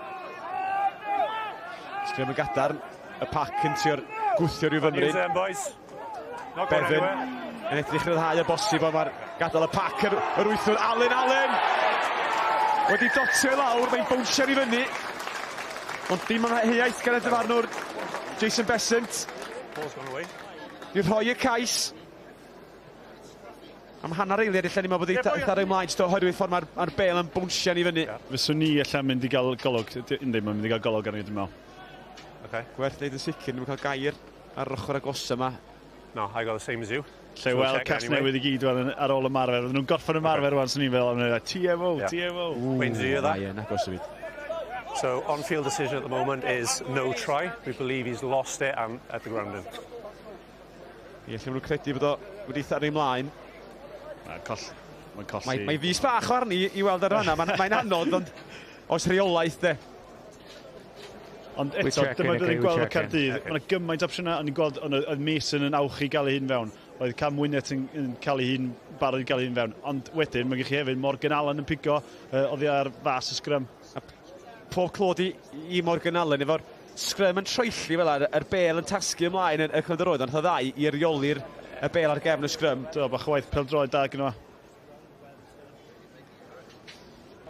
Sgrym y gadarn, y pac yn tio'r gwthio rhyw fymryd. Bevan yn edrych ryddhau y bosib, ond mae'r gadael y pac yr wythwr. Allen! Wedi dotio i lawr, mae'n bownsio i fyny. Ond dim yn heiaeth gan y dyfarnwr Jason Besant. Dwi'n rhoi y cais. Am hanner eiliad lle ni meddwl bod eitha rhaid ymlaen sto oherwydd ffordd mae'r bel yn bwnsio ni fyny. Fyswn ni allan mynd i gael golwg. Ynddi, mae'n mynd i gael golwg arni, dwi'n meddwl. Gwerth neud yn sicr, ni'n cael gair ar yr ochr agosa yma. No, I got the same as you. Lle weld Casnewydd i gyd ar ôl ymarfer. Oedden nhw'n gorffen ymarfer wan sy'n ni'n fel, TMO, TMO. Wayne's ear that. Ie, agos y byd. So, on-field decision at the moment is no try. We believe he's lost it and at the grounding. Ie, lle maen nhw'n credu bod o wedi eitha rhaid ymlaen. Mae'n colli. Mae'n fus bach o arni i weld ar hwnna. Mae'n anodd, ond oes rheolaeth de. Ond eto, dyma bydd yn gweld o Caerdydd. Mae'n gymaint opsiynau, ond ni'n gweld oedd Mason yn awch i gael ei hun fewn. Oedd Cam Wynnet yn cael ei hun, barod i gael ei hun fewn. Ond wedyn, mae gen chi hefyd Morgan Allen yn pigo oddi ar fas y sgrym. Pob clod i Morgan Allen efo'r sgrym yn troelli fel yr bel yn tasgu ymlaen y cyfnod yr oed, ond ddau i reoli'r bel ar gefn y sgrym. Do, bach waith pêl-droed da gyda.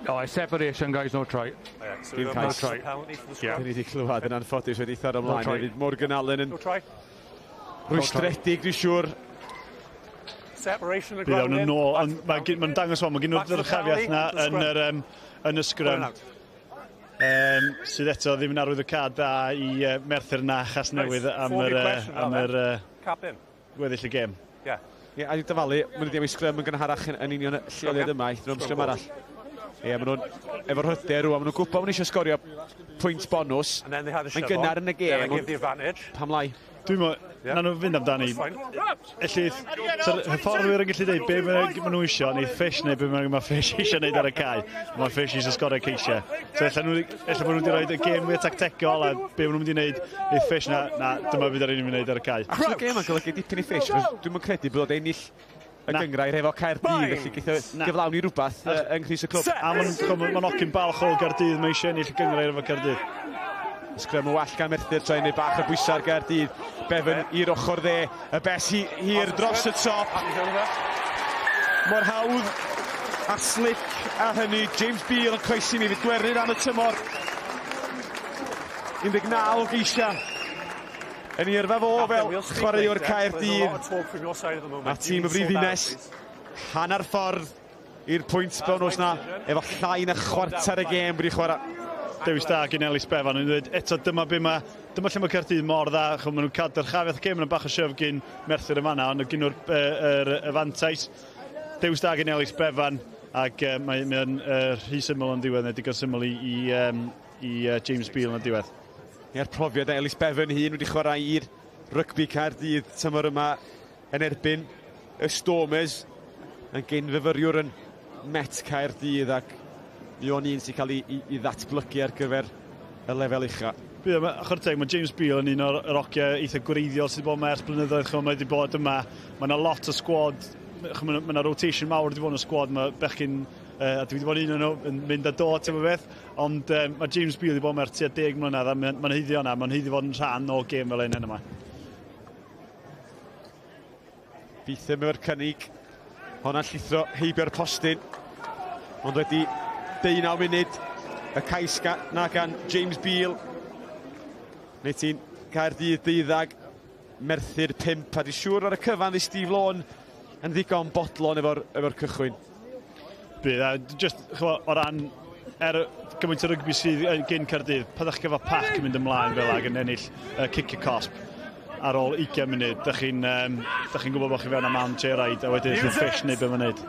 No, separation, guys, no try. So we've got a penalty for the scrum. Dyn ni wedi clywed yn anffodus wedi eitha ymlaen. Morgan Allen yn rwystredig, dwi'n siŵr. Separation y Bydd ground yn ôl, mae'n dangos o'n, mae gen nhw'r ddyrchafiaeth na yn y sgrym. Sydd eto ddim yn arwydd y cad da i Merthyr na Casnewydd am yr gweddill y gêm. Ie, a dwi'n dyfalu, mae'n wedi am ei sgrym yn gynharach yn union y lleoliad yma, eithaf nhw'n sgrym arall. Ie, maen nhw'n efo'r hyder rwan, maen nhw'n gwybod maen nhw eisiau sgorio pwynt bonus. Mae'n gynnar yn y gêm, pam lai. Dwi'n meddwl, na nhw fynd amdani. Felly, hyfforddwyr yn gallu dweud be maen nhw eisiau, neu fish neu be mae fish eisiau wneud ar y cae. Mae fish eisiau sgorio ceisiau. So, ella maen nhw wedi rhoi y gêm mwy tactegol, a be maen nhw wedi wneud i'r fish na dyma fydd ar un i'n wneud ar y cae. Achos y gêm yn golygu dipyn i fish, dwi'n yn credu bod o'n ennill y gyngrair efo Caerdydd, felly geithio gyflawni rhywbeth yng Nghrys y clwb. A mae'n ocyn balch o Caerdydd, mae eisiau ennill y gyngrair efo Caerdydd. Sgrym yn well gan Merthyr, tra'n neud bach o bwysau ar Caerdydd. Bevan i'r ochr dde, y bes hir dros y top. Mor hawdd a slick a hynny. James Beale yn croesi mi, fydd gwernyr am y tymor. 19 geisia. Yn yrfa fo fel chwaraewr Caerdydd. A tîm y brifddinas, hanner ffordd i'r pwynt bonus na, efo llai na chwarter y gêm wedi chwarae. Dewis da gen Ellis Bevan yn dweud, eto dyma lle mae Caerdydd mor dda, chwn maen nhw'n cael dyrchafiaeth y gêm yn bach o sef gen Merthyr y fanna, ond gen nhw'r fantais. Dewis da gen Ellis Bevan, ac mae'n rhy syml yn diwedd, neu digon syml i James Beale yn diwedd. Ia'r profiad Ellis Bevan hun wedi chwarae i'r rygbi Caerdydd tymor yma yn erbyn y Stormers yn gynfyfyriwr yn Met Caerdydd ac mi o'n un sy'n cael ei ddatblygu ar gyfer y lefel ucha. Bydd, achor teg, mae James Beale yn un o'r rociau eitha gwreiddiol sydd wedi bod yma ers blynyddoedd, mae wedi bod yma. Mae yna lot o sgwad, mae yna rotation mawr wedi bod yn y sgwad, mae bechgyn, a dwi wedi bod un o'n nhw yn mynd a dod ti'n beth, ond mae James Beale wedi bod yma ers tua 10 mlynedd, a mae'n heiddi o'na, mae'n heiddi fod yn rhan o gêm fel un yma. Beitham efo'r cynnig, hwnna'n llithro heibio'r postyn, ond wedi 19 munud y cais na gan James Beale. Neu ti'n Caerdydd 12, Merthyr 5, a di siŵr ar y cyfan ddi Steve Lawn yn ddigon bodlon efo'r cychwyn. Bydd, just o ran gymaint o rygbi sydd gen Caerdydd, paddach gyfa pac yn mynd ymlaen fel ag yn ennill cicio cosp ar ôl 20 munud. Dach chi'n gwybod bod chi fewn am man Gerard, a wedyn chi'n fish neu beth mae'n neud.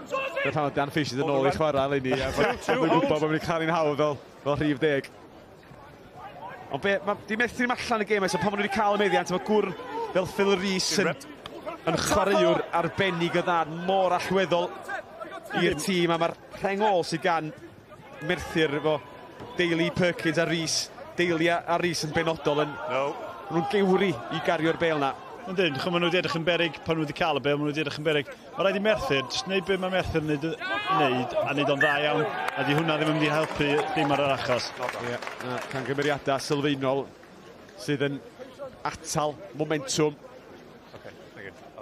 Bydd pan Dan Fish yn ôl i chwarae leni, a dwi'n gwybod bod mae'n cael ein hawdd fel rhif 10. Ond di methu allan y gêm, so pan maen nhw wedi cael y meddiant, mae gwr fel Phil Rees yn chwaraewr arbennig o dda, mor allweddol i'r tîm, a mae'r rhengol sydd gan Merthyr efo Daly, Perkins a Rees, Daly a Rees yn benodol yn nhw'n gewri i gario'r bel na. Yndyn, maen nhw wedi edrych yn berig pan nhw wedi cael y bel, maen nhw wedi edrych yn berig. Mae rhaid i Merthyr, jyst wneud beth mae Merthyr yn wneud, a wneud o'n dda iawn, a di hwnna ddim yn mynd i helpu dim ar yr achos. Camgymeriadau sylfaenol sydd yn atal momentum.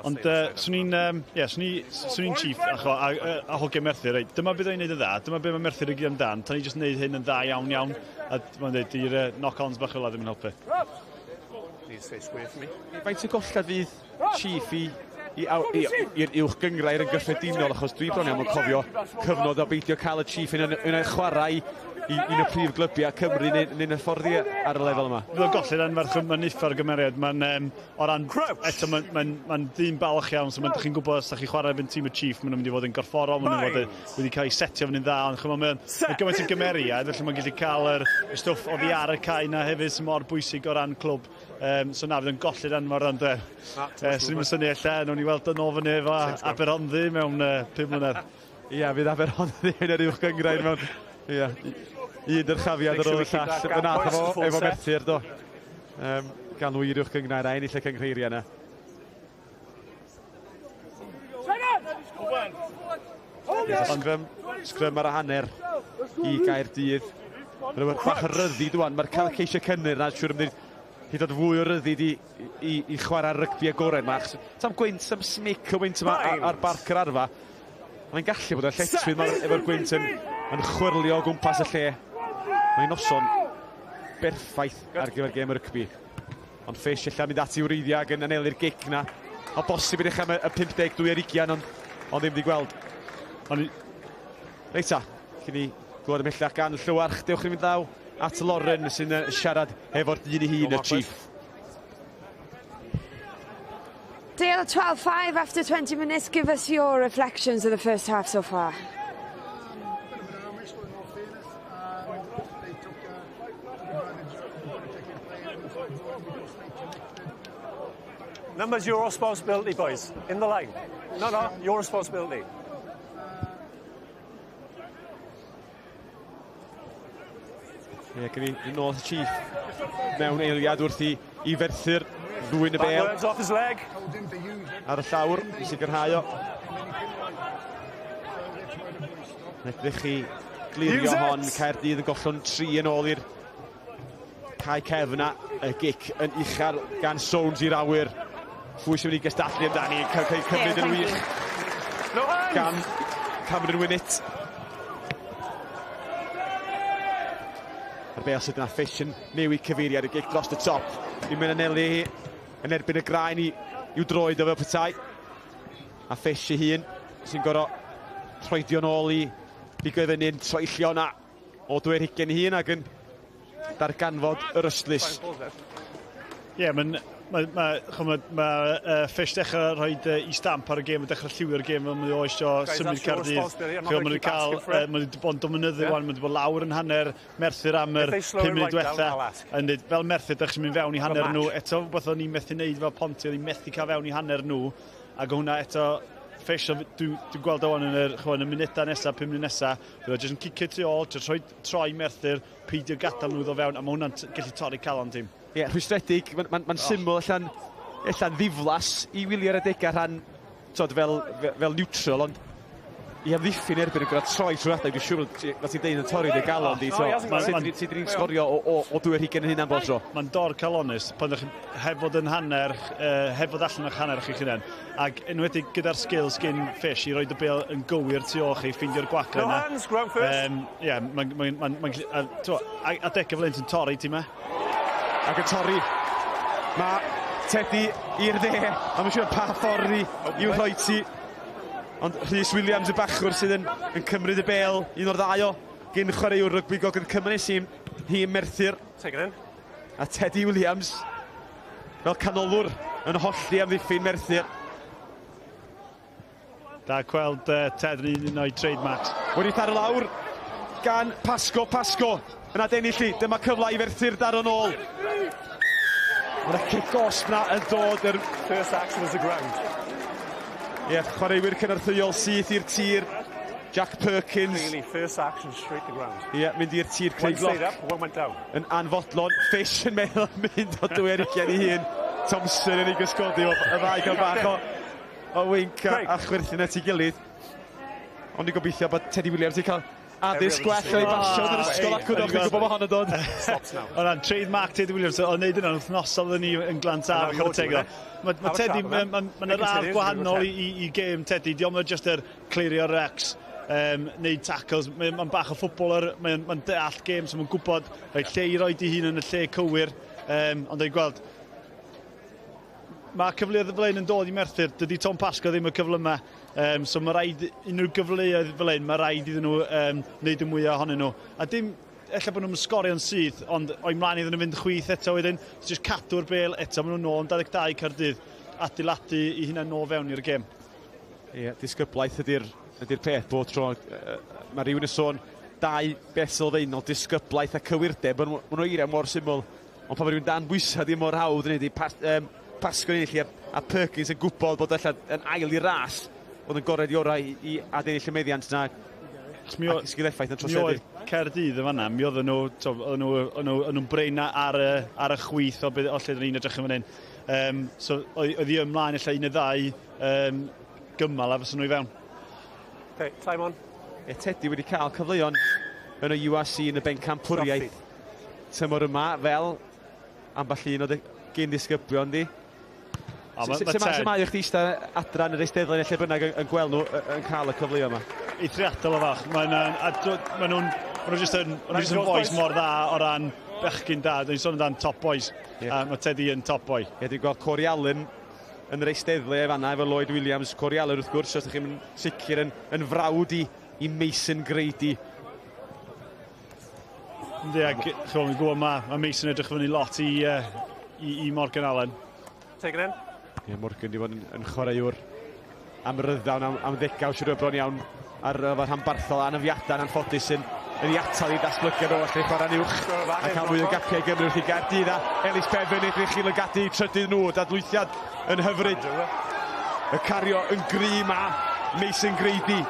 Ond swn i'n chief a hogia Merthyr, dyma beth o'n wneud yn dda, dyma beth mae Merthyr yn gyd amdan, tan ni jyst wneud hyn yn dda iawn, a mae'n dweud, i'r knock-ons bach fel ddim yn helpu. it's weird for me. Faint y gollad fydd Chief i'r uwch gyngrair yn gyffredinol, achos dwi bron iawn yn cofio cyfnod o beidio cael y Chief yn y chwarae un o prif glybiau Cymru neu'n hyfforddi ar y lefel yma. Fydd o golled anferth mae'n eitha'r gymeriad. O ran, eto, mae'n ddyn balch iawn, so chi'n gwybod os ydych chi'n chwarae efo'n tîm y Chief, maen nhw'n mynd i fod yn gorfforol, maen nhw'n wedi cael ei setio fyny'n dda, ond mae'n gymaint yn gymeriad, felly mae'n gallu cael y stwff o ddi ar y cae na hefyd sy'n mor bwysig o ran clwb. So na, fydd yn golled anfer, ond sy'n ni'n syni lle, nhw'n i weld yn ofyn efo Aberhonddu mewn 5 mlynedd. Ia, fydd Aberhonddu yn yr uwch gyngrair mewn, un dyrchafiad ar ôl y llall. Fe nath efo Merthyr, do. Gan nhw i'r uwch gyngrair a ennill y cyngreirio yna. Ond sgrym ar y hanner i Caerdydd. Mae'n bach o ryddid dwi'n. Mae'r cael ceisio cynnyr na, siwr ymwneud hyd oed fwy o ryddid i chwarae rygbi agored. Tam gwynt, am smic o wynt yma ar barc yr arfa. Mae'n gallu bod yn lletwydd efo'r gwynt yn chwyrlio o gwmpas y lle. Mae'n noson berffaith ar gyfer gêm y rygbi. Ond Fish allan mynd ati wreiddiau ac yn anelu'r gic na. O bosib i ddechrau y 52 ar 20, ond ddim wedi gweld. Reita, cyn i glwad ymhellach gan Llywarch. Dewch i mynd ddaw at Lauren sy'n siarad efo'r dyn i hun, y Chief. Dale, 12-5 after 20 minutes. Give us your reflections of the first half so far. Numbers your responsibility, boys. In the line. No, your responsibility. Ie, gen i nôl y Chief mewn eiliad wrth i Merthyr ddwyn y bel off his leg. Ar y llawr i sicrhau o. Edrych i glirio hon, Caerdydd yn gollon 3 yn ôl i'r cae cefna, y gic yn uchel gan Sones i'r awyr. Fwys yn mynd i gystallu amdani, cael cymryd yn wych gan Cameron Winnett. Ar bel sydd yna Fish yn newid cyfeiri ar y gic dros y top. I'n mynd anelu yn erbyn y graen i'w droed o fel petai. A Fish ei hun sy'n gorau troedio nôl i bigo i fyny'n troellio na o dwy'r hugen ei hun ac yn darganfod yr ystlys. Ie, mae Fish dechrau rhoi i stamp ar y gêm, dechrau lliwio'r gêm, mae nhw oes o symud Caerdydd. Mae nhw cael, mae nhw wedi bod yn dominyddu wan, mae nhw wedi bod lawr yn hanner Merthyr am yr 5 munud diwetha. Fel Merthyr, dechrau mynd fewn i hanner nhw. Eto, beth o'n i'n methu wneud fel Ponti, o'n i'n methu cael fewn i hanner nhw. Ac hwnna eto, Fish, dwi'n gweld o'n yn y munudau nesaf, 5 munud nesaf. Dwi'n jyst yn cicio tu ôl, jyst troi Merthyr, peidio gadael nhw ddo fewn, a mae hwnna'n gallu torri calon tîm. Ie, rhwystredig, mae'n syml allan ddiflas i wylio'r adegau rhan fel neutral, ond i amddiffyn erbyn yn gwrdd troi trwy adeg, dwi'n siŵr bod ti'n deud yn torri dy galon di. Sut ni'n sgorio o dwy'r hugen yn hynna'n bod tro? Mae'n dor calonus, pan ydych chi heb fod yn hanner, heb fod allan o'ch hanner eich hunan. Ac enwedig gyda'r skills gyn Fish i roed y bel yn gywir tu ôl chi, ffeindio'r gwacla yna. Ie, adegau fel un sy'n torri ti yma. Ac yn torri. Mae Teddy i'r dde, a mae'n siŵr pa ffordd i'w rhoi ti. Ond Rhys Williams y bachwr sydd yn cymryd y bel, un o'r ddau o gyn chwaraewr rygbi gogyn Cymru sy'n hi Merthyr. A Teddy Williams fel canolwr yn holli amddiffyn Merthyr. Da gweld Ted yn un o'i trademarks. Wedi tar y lawr gan Pasco yn adennill i. Dyma cyfle i Merthyr daro nôl. Mae'n kick-off na yn dod yr first action is the ground. Ie, chwaraewyr cynorthwyol syth i'r tir. Jack Perkins. Really, first action straight to ground. Ie, mynd i'r tir Craiglock. Yn anfodlon. Fish yn meddwl mynd o dwy'r ugen ei hun. Thompson yn ei gysgodi o y ddau gael bach o wink a chwerthin at ei gilydd. Ond ni'n gobeithio bod Teddy Williams i cael addysg gwell o'i basio yn yr ysgol ac wna'n gwybod bod hon yn dod. O'n trademark Teddy Williams, o'n neud yna'n wythnosol yn ni yn glantaf. Mae Teddy, mae'n yr ardd gwahanol i gêm Teddy, diolch yn just yr clirio'r recs, neud tackles, mae'n bach o ffwtboler, mae'n deall gêm, so mae'n gwybod lle i roed i hun yn y lle cywir, ond dwi'n gweld Mae cyfleoedd fel un yn dod I Merthyr, dydy Tom Pasco ddim y cyfle yma. So mae rhaid, unrhyw gyfleoedd fel un, mae rhaid iddyn nhw wneud y mwyaf ohonyn nhw. A dim, ella bod nhw'n sgorio'n syth, ond o'i mlaen iddyn nhw fynd chwith eto wedyn, jyst cadw'r bêl eto, maen nhw'n nôl yn 22 Caerdydd, adeiladu I hynna nôl fewn i'r gêm. Ie, disgyblaeth ydy'r peth bod tro. Mae rhywun yn sôn 2 beth sylfaenol, disgyblaeth a cywirdeb. Maen nhw eiriau mor syml. Ond pan mae rhywun dan bwysau ddim mor hawdd yn ei Pasco yn ei a Perkins yn gwybod bod allan yn ail I ras. Oedd yn gored I orau I adeill y meddiant na. Mi oedd Caerdydd yn fanna, mi oedd nhw'n breina ar y chwith o lle dyn ni'n edrych yn fan hyn. So oedd I ymlaen illa 1-2 gymal a fysa nhw I fewn. OK, Simon. Teddy wedi cael cyfleon yn y URC yn y bencampwriaeth tymor yma fel amball un oedd gen disgyblion di. Sut mae chdi eistedd adran yr eisteddau lle bynnag yn gweld nhw yn cael y cyfleo yma? Eithriadol o fach. Maen nhw'n jyst yn boes mor dda o ran bechgyn da. Dwi'n sôn amdan top boys. Mae Teddy yn top boy. Dwi'n gweld Corey Allen yn yr eisteddau fanna efo Lloyd Williams. Corey Allen wrth gwrs, os ydych chi'n sicr yn frawd I Mason Grady. Chi'n gwybod mae Mason edrych fyny lot I Morgan Allen. Take it in. Morgan wedi bod yn chwaraewr am ryddawn am ddegawd siwr o bron iawn ar rhanbarthol anafiadau'n anffodus yn ei atal I datblygiad o allu chwarae'n uwch a cael mwy o gapiau Gymru wrth I Gaerdydd a Elis Bevan ei ddechrau lygadu trydydd nhw dadlwythiad yn hyfryd y cario yn grim a Mason Grady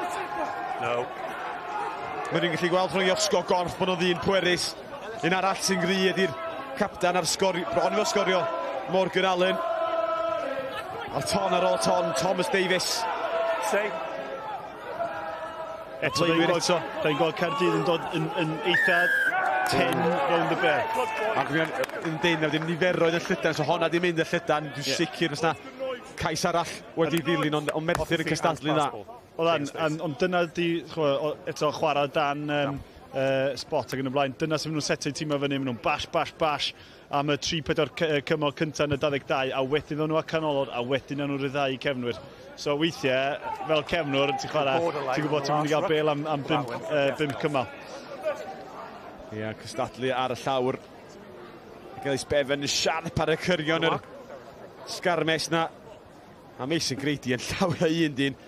Mae'n gallu gweld rhwng I osgo gorff bod nhw ddyn pwerus un arall sy'n gri ydy'r capdan ar bron o sgorio Morgan Allen a ton ar ôl ton, Thomas Davies. Eto, da'n gweld Caerdydd yn dod yn eitha ten rownd y beth. Ac yn deunaw, dim niferoedd yn Llydan, so honna di mynd y Llydan. Dwi'n sicr os na cais arall wedi ddilyn, ond Merthyr yn cystadlu na. Ond dyna di, eto chwarae dan spot ac yn y blaen. Dyna sy'n nhw'n setio'u tîm o fyny, nhw'n bash am y 3-4 cymal cyntaf yn y 22 a wedyn nhw a canolod a wedyn nhw ryddau I cefnwyr. So weithiau, fel cefnwr, ti'n chwarae, ti'n gwybod ti'n mynd I gael bêl am 5 cymal. Ie, cystadlu ar y llawr. Elis Bevan yn siarp ar y cyrion yr sgarmes na. A Mason Grady yn llawer I un dyn.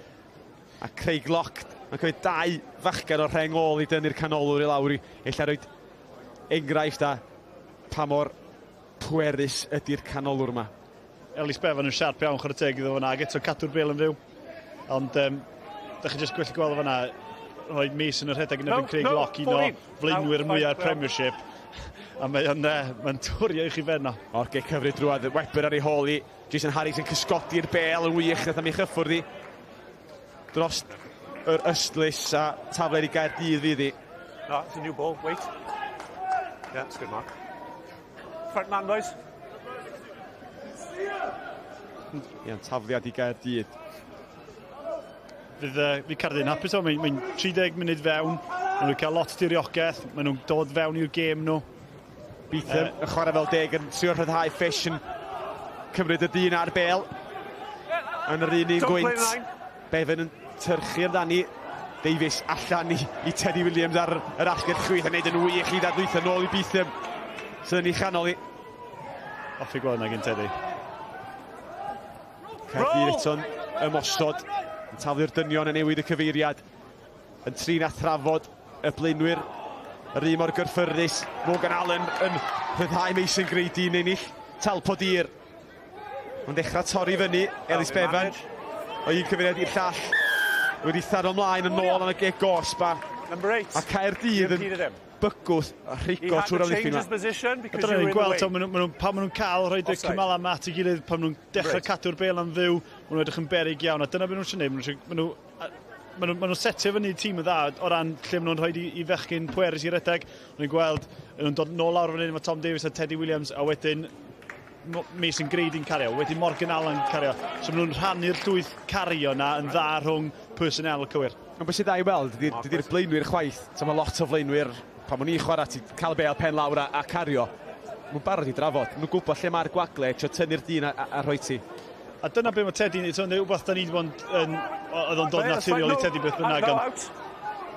A Craig Locht yn cael 2 fachgen o'r rheng ôl I dynnu'r canolwr I lawr I ella roed enghraifft a pa mor pwerus ydy'r canolwr yma. Elis Bevan yn siarp iawn chwarae teg iddo fanna, ac eto cadw'r bêl yn fyw. Ond da chi jyst gwell gweld fanna, rhoi Mason yr rhedeg yn erbyn Craig Loch un o flaenwyr mwyaf Premiership. A mae'n twrio I chi fenno. Orge cyfryd drwad, Webber ar ei hôl I. Jason Harris yn cysgodi'r bêl yn wych, nath am ei chyffwrdd I. Dros yr ystlys a tafler I Gaerdydd fydd I. No, it's a new ball, wait. Yeah, it's a good mark. Front man, boys. Ia'n tafliad I Gaerdydd. Fydd Caerdydd yn hapus o, mae'n 30 munud fewn, maen nhw'n cael lot o diriogaeth, maen nhw'n dod fewn i'w gêm nhw. Beetham yn chwarae fel deg yn trio rhyddhau Fish yn cymryd y dyn ar bêl. Yn yr un gwynt. Bevan yn tyrchu amdani. Davies allan I Teddy Williams ar yr allgell chwith yn neud yn wych I dadlwytho nôl I Beetham. Sy'n ni chanol I. Off I gweld na gen Teddy. Caerdydd eto'n ymosod. Yn taflu'r dynion yn newid y cyfeiriad. Yn trin a thrafod y blaenwyr. Yr un mor gyrffyrddus. Morgan Allen yn rhyddhau Mason Grady yn ennill. Talpo dir. Mae'n dechrau torri fyny. Elis Bevan. O un cyfeiriad i'r llall. Wedi tharo ymlaen yn ôl am y geg gosb a Caerdydd yn bygwth a rhigo trwy'r amddiffyn yma. Dyna ni'n gweld pan maen nhw'n cael rhoid y cymal am at I gilydd, pan maen nhw'n dechrau cadw'r bêl am fyw, maen nhw'n edrych yn berig iawn, a dyna beth nhw'n siarad, maen nhw'n setio fyny tîm y dda o ran lle maen nhw'n rhoi I fechgyn pwerus I redeg. Maen nhw'n gweld, nhw'n dod nôl lawr fan hyn efo Tom Davies a Teddy Williams, a wedyn Mason Grady'n cario, wedyn Morgan Allen cario. So maen nhw'n rhannu'r llwyth cario na yn dda rhwng personnel cywir. Ond beth sydd dda I weld, dydy'r blaenwyr chwaith, mae lot o flaenwyr, pan ma'n I chwarae, ti cael y bêl pen lawr a cario. Mae'n barod I drafod. Nhw'n gwybod lle mae'r gwagle, trio tynnu'r dyn a rhoi ti. A dyna be mae Teddy'n neud, ond rhywbeth da ni wedi bod oedd o'n dod naturiol I Teddy beth bynnag.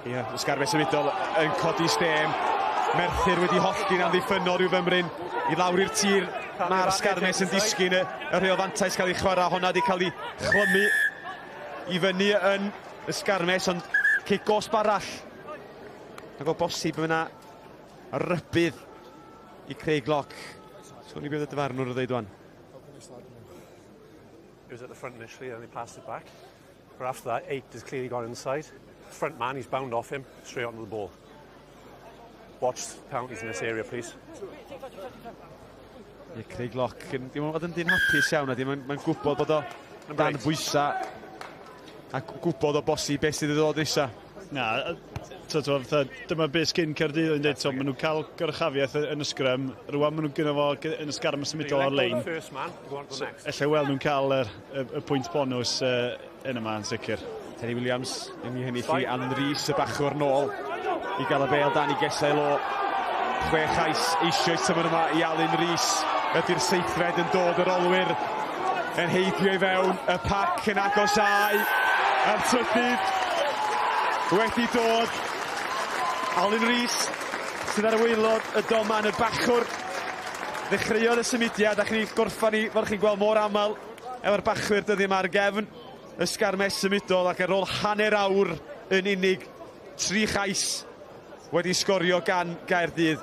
Ie, ysgarfau symudol yn codi stêm. Merthyr wedi hollti'n amddiffynol rhyw fymryn I lawr i'r tir. Mae'r sgarmes yn disgyn y rheol fantais cael ei chwarae. Honna wedi cael ei chlymu I fyny yn y sgarmes, ond cei gosb arall. Ac o bosib yna rybydd I creu gloc. Swn I beth y dyfarnwr o ddeud wan. He was at the front initially and he passed it back. But after that, 8 has clearly gone inside. The front man, he's bound off him, straight onto the ball. Watch penalties in this area, please. Ie, creu gloc. Dim ond fod yn dyn hapus iawn, mae'n gwybod bod o dan bwysa a gwybod o bosib beth sydd wedi dod nesa. Na, dyma beth sgyn Caerdydd yn dweud, maen nhw'n cael gyrchafiaeth yn y sgrym, rwan maen nhw'n gyda fo yn y sgarm y symudol o'r lein. Ella wel nhw'n cael y pwynt bonus yn yma yn sicr. Terry Williams yn ei hennill I Alan Rhys y bachwr nôl I gael y bel dan I gesail o 6 ais eisoes tymor yma I Alan Rhys. Ydy'r seithfed yn dod yr olwyr yn heibio I fewn y pac yn agosau. A'r trydydd wedi dod Alan Rhys sydd ar y waelod y doman y bachwr ddechreuodd y symudiad ac ni'n gorffan I fel chi'n gweld mor aml efo'r bachwyr dyddi yma ar gefn ysgarmes symudol ac ar ôl hanner awr yn unig 3 chais wedi sgorio gan Caerdydd.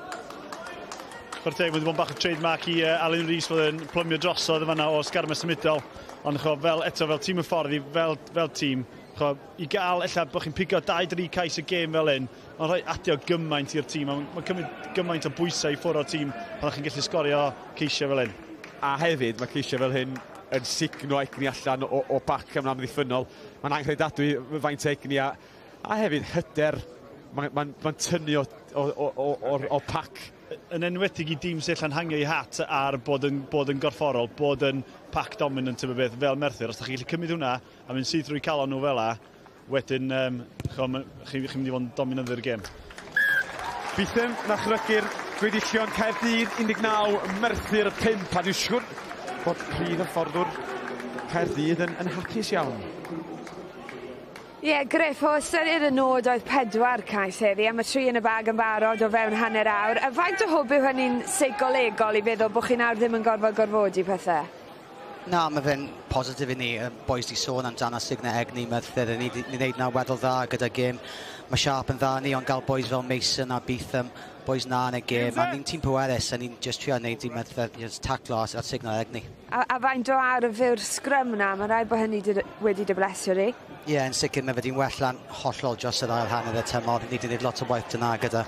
Wedi bod yn bach o trademark I Alan Rhys fod yn plymio drosodd y fanna o sgarmes symudol ond fel tîm y ffordd fel tîm I gael ella bod chi'n pigo 2-3 cais y gêm fel hyn mae'n rhoi adio gymaint i'r tîm mae'n cymryd gymaint o bwysau I ffwrdd o'r tîm pan chi'n gallu sgorio ceisio fel hyn a hefyd mae ceisio fel hyn yn signo egni allan o bac am amddiffynol mae'n anghredadwy faint egni a hefyd hyder mae'n tynnu o pac yn enwedig I dîm sy'n hangio I hat ar bod yn gorfforol, bod yn pac dominant y beth fel Merthyr. Os da chi'n gallu cymryd hwnna a mynd sydd drwy calon nhw fel la, wedyn chi'n mynd I fod yn dominant i'r gêm. Bythym na chrygu'r gwedillion Caerdydd 19, Merthyr 5, a dwi'n siŵr bod prif y fforddwr Caerdydd yn hapus iawn. Ie, Griff, o ystyried y nod oedd 4 cais heddi, am y 3 yn y bag yn barod o fewn hanner awr. A faint o hwb yw hynny'n seicolegol I feddwl bod chi'n awr ddim yn gorfodi pethau? Na, mae fe'n positif I ni. Boes di sôn amdano signa egni Merthyr. Ni wneud na weddol dda gyda gêm. Mae siarp yn dda ni, ond gael boes fel Mason a Bytham, boes na yn y gêm. A ni'n tîm pwerus, a ni'n just trio wneud I Merthyr, just taclo ar signa egni. A faint o awr y fyw'r sgrym na, mae rhaid bod hynny wedi dyblesio di? Ie, yn sicr mae wedi'n wella'n hollol dros yr ail hanner y tymor. Ni wedi gwneud lot o waith yna gyda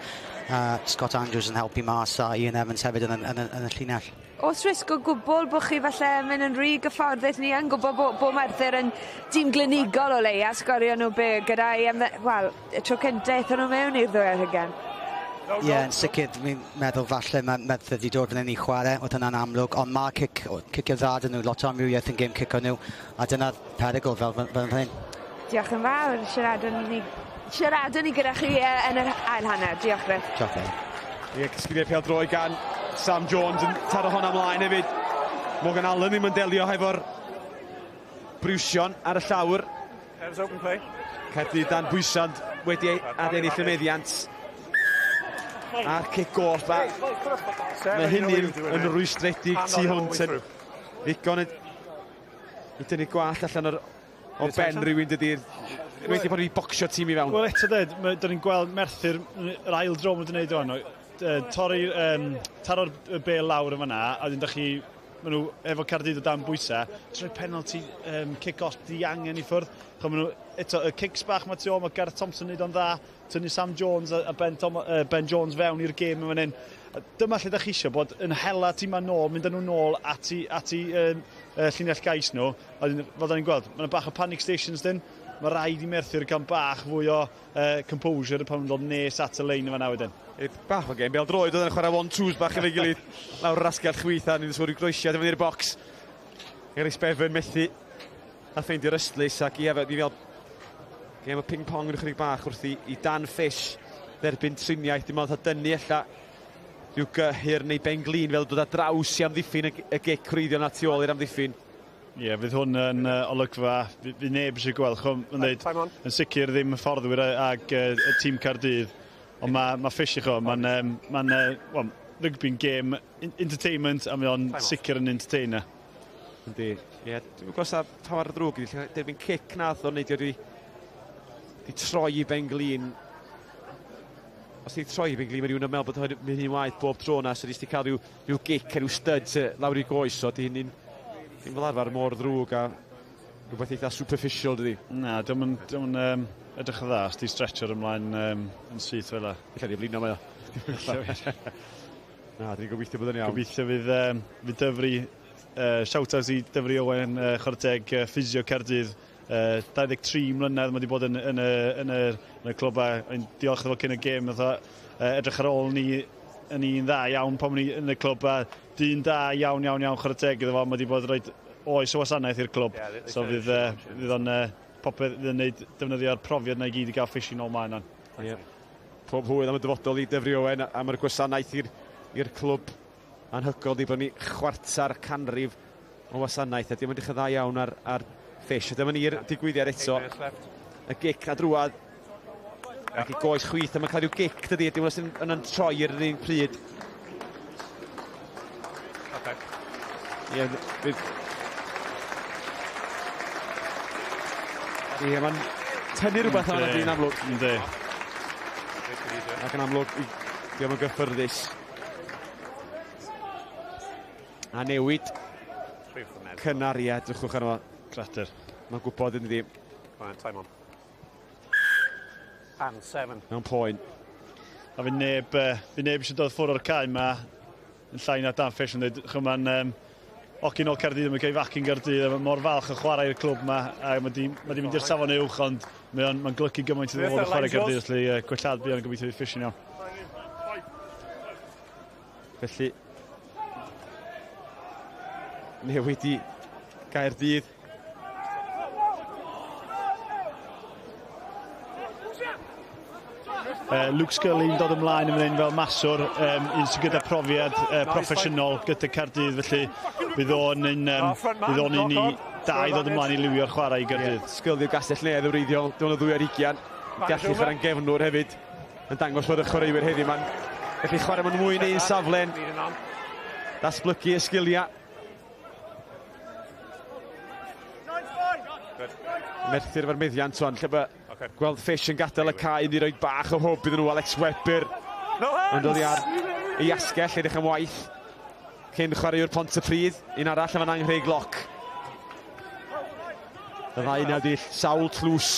Scott Andrews yn helpu mas a Ian Evans hefyd yn y llinell. Oes risg o gwbl bod chi falle mynd yn rhy gyfforddus ni yn gwybod bod Merthyr yn dîm glinigol o leia sgorio nhw be gyda y tro cyntaf eithon nhw mewn i'r ddwy arhygen. Ie, yn sicr, dwi'n meddwl falle mae Merthyr wedi dod fan hyn I chwarae, oedd hynna'n amlwg, ond mae cicio dda dyn nhw, lot o amrywiaeth yn gêm cico nhw, a dyna'r perygl fel fan hyn. Diolch yn fawr, siaradwn ni gyda chi yn yr ail hanner, diolch Griff. Diolch. Ie, cysgriau pêl droi gan Sam Jones yn taro honna ymlaen hefyd. Morgan Allen ddim yn delio hefo'r briwsion ar y llawr. There's open play. Caerdydd dan bwysand wedi adennill y meddiant. A'r cic off mae hynny yn rwystredig tu hwnt yn ddigon I dynnu gwall allan o ben rhywun dydy'r wedi bod I bocsio tîm I fewn. Wel eto da ni'n gweld Merthyr yr ail dro mae'n gwneud o'n taro'r bel lawr yn fanna a dyn da chi maen nhw efo Caerdydd o dan bwysa trwy penalty kick-off di angen I ffwrdd maen nhw eto y kicks bach mae tu ôl mae Gareth Thompson wneud o'n dda tynnu Sam Jones a Ben Jones fewn i'r gêm yn fan hyn dyma lle da chi eisiau bod yn hela tîm a nôl mynd â nhw nôl ati llinell gais nhw a fel da ni'n gweld mae'n bach o panic stations dyn mae rhaid I Merthyr gan bach fwy o composure pan mae'n dod nes at y lein yma wedyn. Bach o gêm bel droed oedd yn chwarae 1-2s bach efo'i gilydd lawr rasgell chwyth a ni'n sgwrdd I groesiad efo i'r bocs. Eris Bevan methu a ffeindi'r ystlys ac I efo ni fel gêm o ping-pong yn ychydig bach wrth I Dan Fish dderbyn triniaeth dim ond dynnu ella rhyw gyhyr neu benglin fel dod â draws i amddiffyn y gic wreiddiol na tu ôl i'r amddiffyn. Ie, fydd hwn yn olygfa, fi neb eisiau gweld, yn sicr ddim y fforddwyr ag y tîm Caerdydd, ond mae fish i cho, mae'n rygbi'n game entertainment a mae o'n sicr yn entertainer. Yndi, ie, dwi'n gwybod pa mor ddrwg i derbyn cic nath o'n neidio di troi i benglin. Os di troi i benglin, mae rhywun yn meddwl bod hyn yn waith bob tro na, so di sti cael rhyw gic a rhyw studs lawr i goes, so di hynny'n fel arfer mor ddrwg a rhywbeth eitha superficial, dydi? Na, dwi'n edrych o dda, os di stretcher ymlaen yn syth fel la. Illa di blino mae o. Na, dwi'n gobeithio bod yn iawn. Gobeithio fydd dyfri, shout-out i Dyfri Owen, chwaraeteg ffisio Caerdydd. 23 mlynedd mae wedi bod yn y clwb a diolch iddo cyn y gêm. Edrych ar ôl ni yn un dda iawn pan ni yn y clwb a dyn da iawn chwaraeteg iddo fo. Mae wedi bod roed oes o wasanaeth i'r clwb. So fydd o'n popeth yn gwneud defnyddio'r profiad na i gyd i gael fishing ôl maen o'n. Pob hwyl am y dyfodol i Dyfri Owen a mae'r gwasanaeth i'r clwb anhygol di bod ni chwarter canrif o wasanaeth a dim yn edrych yn dda iawn ar fish. Dyma ni'r digwyddiad eto. Y gic na drwad. Ac i goes chwith a mae'n cael rhyw gic dydi. Dim ond yn troi i'r un pryd. Ie, mae'n tynnu rhywbeth o'n yn amlwg. Ynddi. Ac yn amlwg, diolch yn gyffyrddus. A newid cynariad, drwchwch arno fo. Crater. Mae'n gwybod yn ddim. Time on. And 7. Mewn poen. A fi neb eisiau dod ffwrdd o'r cae yma yn llai na Dan Fish yn dweud, mae'n ocyn ôl Caerdydd, mae'n cael ei fac yn Caerdydd, mae'n mor falch o chwarae i'r clwb yma, a mae di mynd i'r safon uwch, ond mae'n glygu gymaint iddo fod o chwarae Caerdydd, felly gwellad bu yn gobeithio i Fish yn iawn. Felly, newid i Caerdydd. Luke Scully'n dod ymlaen yn mynd fel maswr, un sy'n gyda profiad proffesiynol gyda Caerdydd, felly bydd o'n un i da i ddod ymlaen i liwio'r chwarae i Caerdydd. Scully o gastell nedd o wreiddiol, dwi'n o 2 ar 20. Gallu chwarae'n gefnwr hefyd, yn dangos bod y chwaraewyr heddiw ma'n gallu chwarae mewn mwy neu un saflen. Datblygu y sgiliau. Merthyr efo'r meddiant o'n lle gweld Fish yn gadael y cae, ni roi bach o hwb iddyn nhw. Alex Webber yn dod i ar ei asgell, edrych am waith cyn chwaraewr Pontypridd, un arall efo'n anghreig loc. Y ddau nawdill sawl tlws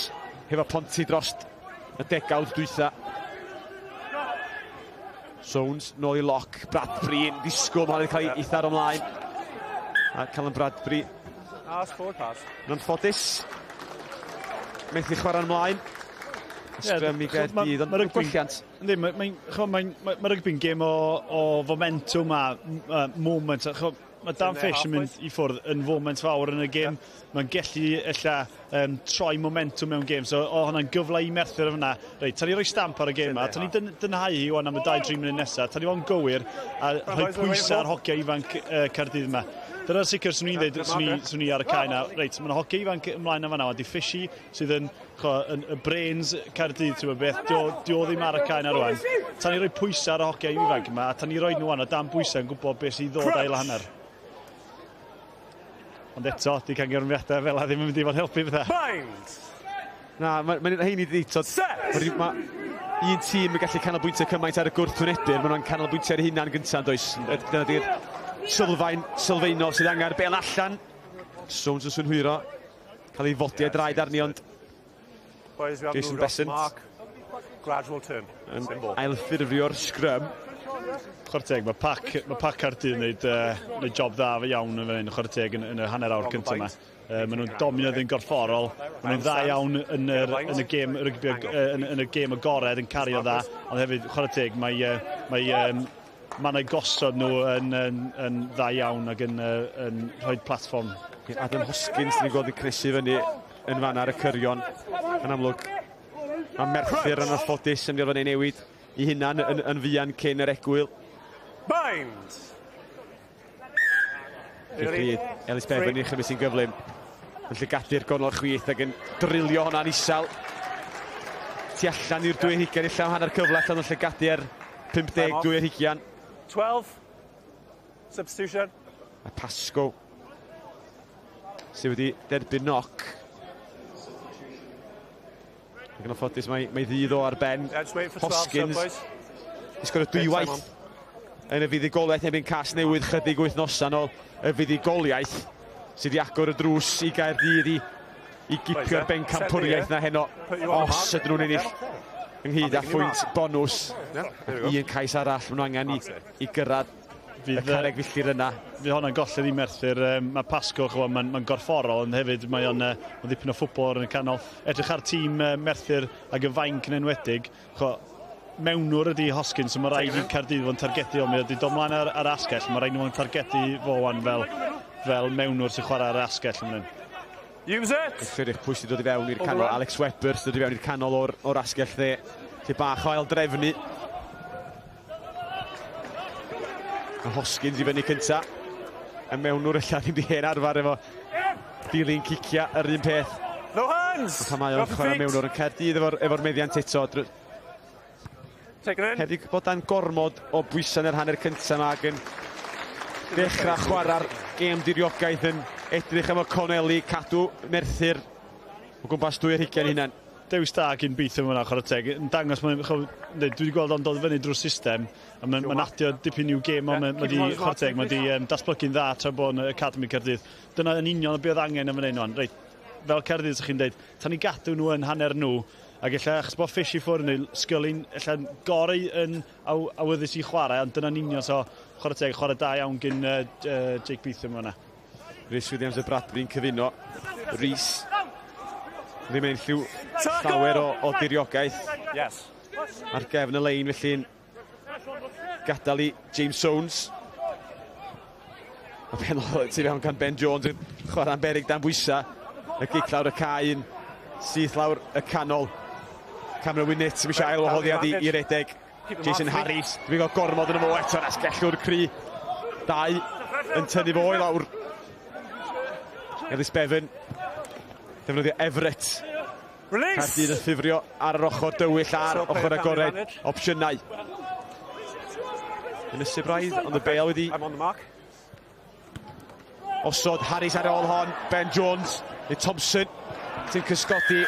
hefo Ponty drost y degawd dwytha. Sones nôl i loc, Bradbury yn disgwyl, mae'n cael ei eithar ymlaen. A Callum Bradbury yn anffodus. Methu chwarae'n ymlaen. Ysgrym i Gaerdydd, ond gwylliant. Mae rygbi'n gêm o fomentum a moment. Mae Dan Fish yn mynd i ffwrdd yn foment fawr yn y gêm. Mae'n gallu troi momentum mewn gêm. So o hwnna'n gyfle i Merthyr yna. Reit, tan ni roi stamp ar y gêm yma. Tan ni dynhau hi wan am y 2-3 munud nesaf. Tan ni fo'n gywir a rhoi pwysau ar hogia ifanc Caerdydd yma. Dyna'n sicr swn i'n dweud, swn i ar y cae yna. Reit, mae'n hoci ifanc ymlaen am fanna. Di Fishy sydd yn y brains Caerdydd, ti'n beth, dio ddim ar y cae yna rwan. Tan ni roi pwysau ar y hogia ifanc yma, a tan ni roi nhw wan o dan bwysau yn gwybod beth sydd ddod ail hanner. Ond eto, di cangyframiadau fel a ddim yn mynd i fod helpu bethau. Na, mae'n heini ddeud, mae un tîm yn gallu canolbwyntio cymaint ar y gwrthwynebydd, maen nhw'n canolbwyntio ar hynna'n gyntaf, does? Dyna di'r sylfaenol sydd angen bel allan. Sones yn swynhwyro. Cael ei fodiau draed arni, ond Jason Besant yn ailffurfio'r sgrym. Chwaraeteg, mae Pac Caerdydd yn gwneud job dda fe iawn yn chwaraeteg yn y hanner awr cyntaf yma. Maen nhw'n dominydd yn gorfforol. Maen nhw'n dda iawn yn y gêm agored yn cario dda. Ond hefyd, chwaraeteg, mae'n ei gosod nhw yn dda iawn ac yn rhoi platfform. Adam Hoskins, ni'n gweld i cresu fyny yn fan ar y cyrion. Yn amlwg, mae Merthyr yn anffodus yn gorfod ei newid i hynna'n yn fuan cyn yr egwyl. Bind! Elis Bevan i chymys sy'n gyflym. Yn llygadu'r gornol chwith ac yn drilio hwnna'n isel. Tu allan i'r 2 i llawn hanner cyfle allan o'n llygadu'r 50 2 12. Substitution. A Pasco sydd wedi derbyn knock. Ac yn ffodus mae ddydd o ar ben. Hoskins. Isgor y dwywaith yn y fuddigoliaeth nebyn Casnewydd chydig wythnosan ôl y fuddigoliaeth sydd wedi agor y drws i Caerdydd i gipio'r bencampwriaeth na heno os ydyn nhw'n ennill ynghyd â phwynt bonws. Un cais arall maen nhw angen i gyrraedd y carreg filltir yna. Fydd hwnna'n golled i Merthyr. Mae Pasco, mae'n gorfforol, ond hefyd mae o'n ddipyn o ffwbol yn y canol. Edrych ar tîm Merthyr ac y fainc yn enwedig. Mewnwr ydi Hoskins, so mae rhaid i Caerdydd fo'n targedu o. Mae wedi dod mlaen ar asgell, mae rhaid i fo'n targedu fo wan fel mewnwr sy'n chwarae ar asgell yn mynd. Use it! Llyrich pwy sydd dod i fewn i'r canol. Alex Webber sydd dod i fewn i'r canol o'r asgell dde. Lle bach o ail drefnu. A Hoskins i fyny cynta. A mewnwr allan i hen arfer efo dilyn cicia yr un peth. No hands! Pan mae o'n chwarae mewnwr yn Caerdydd efo'r meddiant eto. Hefyd bod da'n gormod o bwysa yn yr hanner cynta yma ac yn dechrau chwarae'r gêm diriogaeth yn edrych am y Connelly, cadw Merthyr o gwmpas 2 hunan. Dewis da gyn beithio hwnna, chwarae teg. Yn dangos, dwi wedi gweld o'n dod fyny drwy'r system, a mae'n adio dipyn i'w gêm, ond mae wedi datblygu'n dda tra bod yn Academy Caerdydd. Dyna yn union o beth angen yn fan hyn o'n. Reit, fel Caerdydd, sy'ch chi'n dweud, tan ni gadw nhw yn hanner nhw, ac ella achos bod Fish i ffwrdd nhw, Sgylin ella gorau yn awyddus i chwarae, ond dyna'n union so chwarae teg, chwarae da iawn gyn Jake Beetham hwnna. Rhys Williams y Bradbury'n cyfuno. Rhys ddim yn lliw llawer o diriogaeth. Ar gefn y lein felly'n gadael i James Soanes. A penol tu fewn gan Ben Jones yn chwarae'n berig dan bwysa. Y gic lawr y cae yn syth lawr y canol. Cameron Winnett sy'n eisiau ail wahoddiad i redeg. Jason Harris, dwi'n gael gormod yn y fo eto, asgellwr cry. Dau yn tynnu fo i lawr. Elis Bevan, defnyddio Everett. Caerdydd yn ffifrio ar yr ochr dywyll a'r ochr agored opsiynau. Yn ysib braidd, ond y Bale wedi osod Harris ar ôl hon. Ben Jones, neu Thompson sy'n cysgodi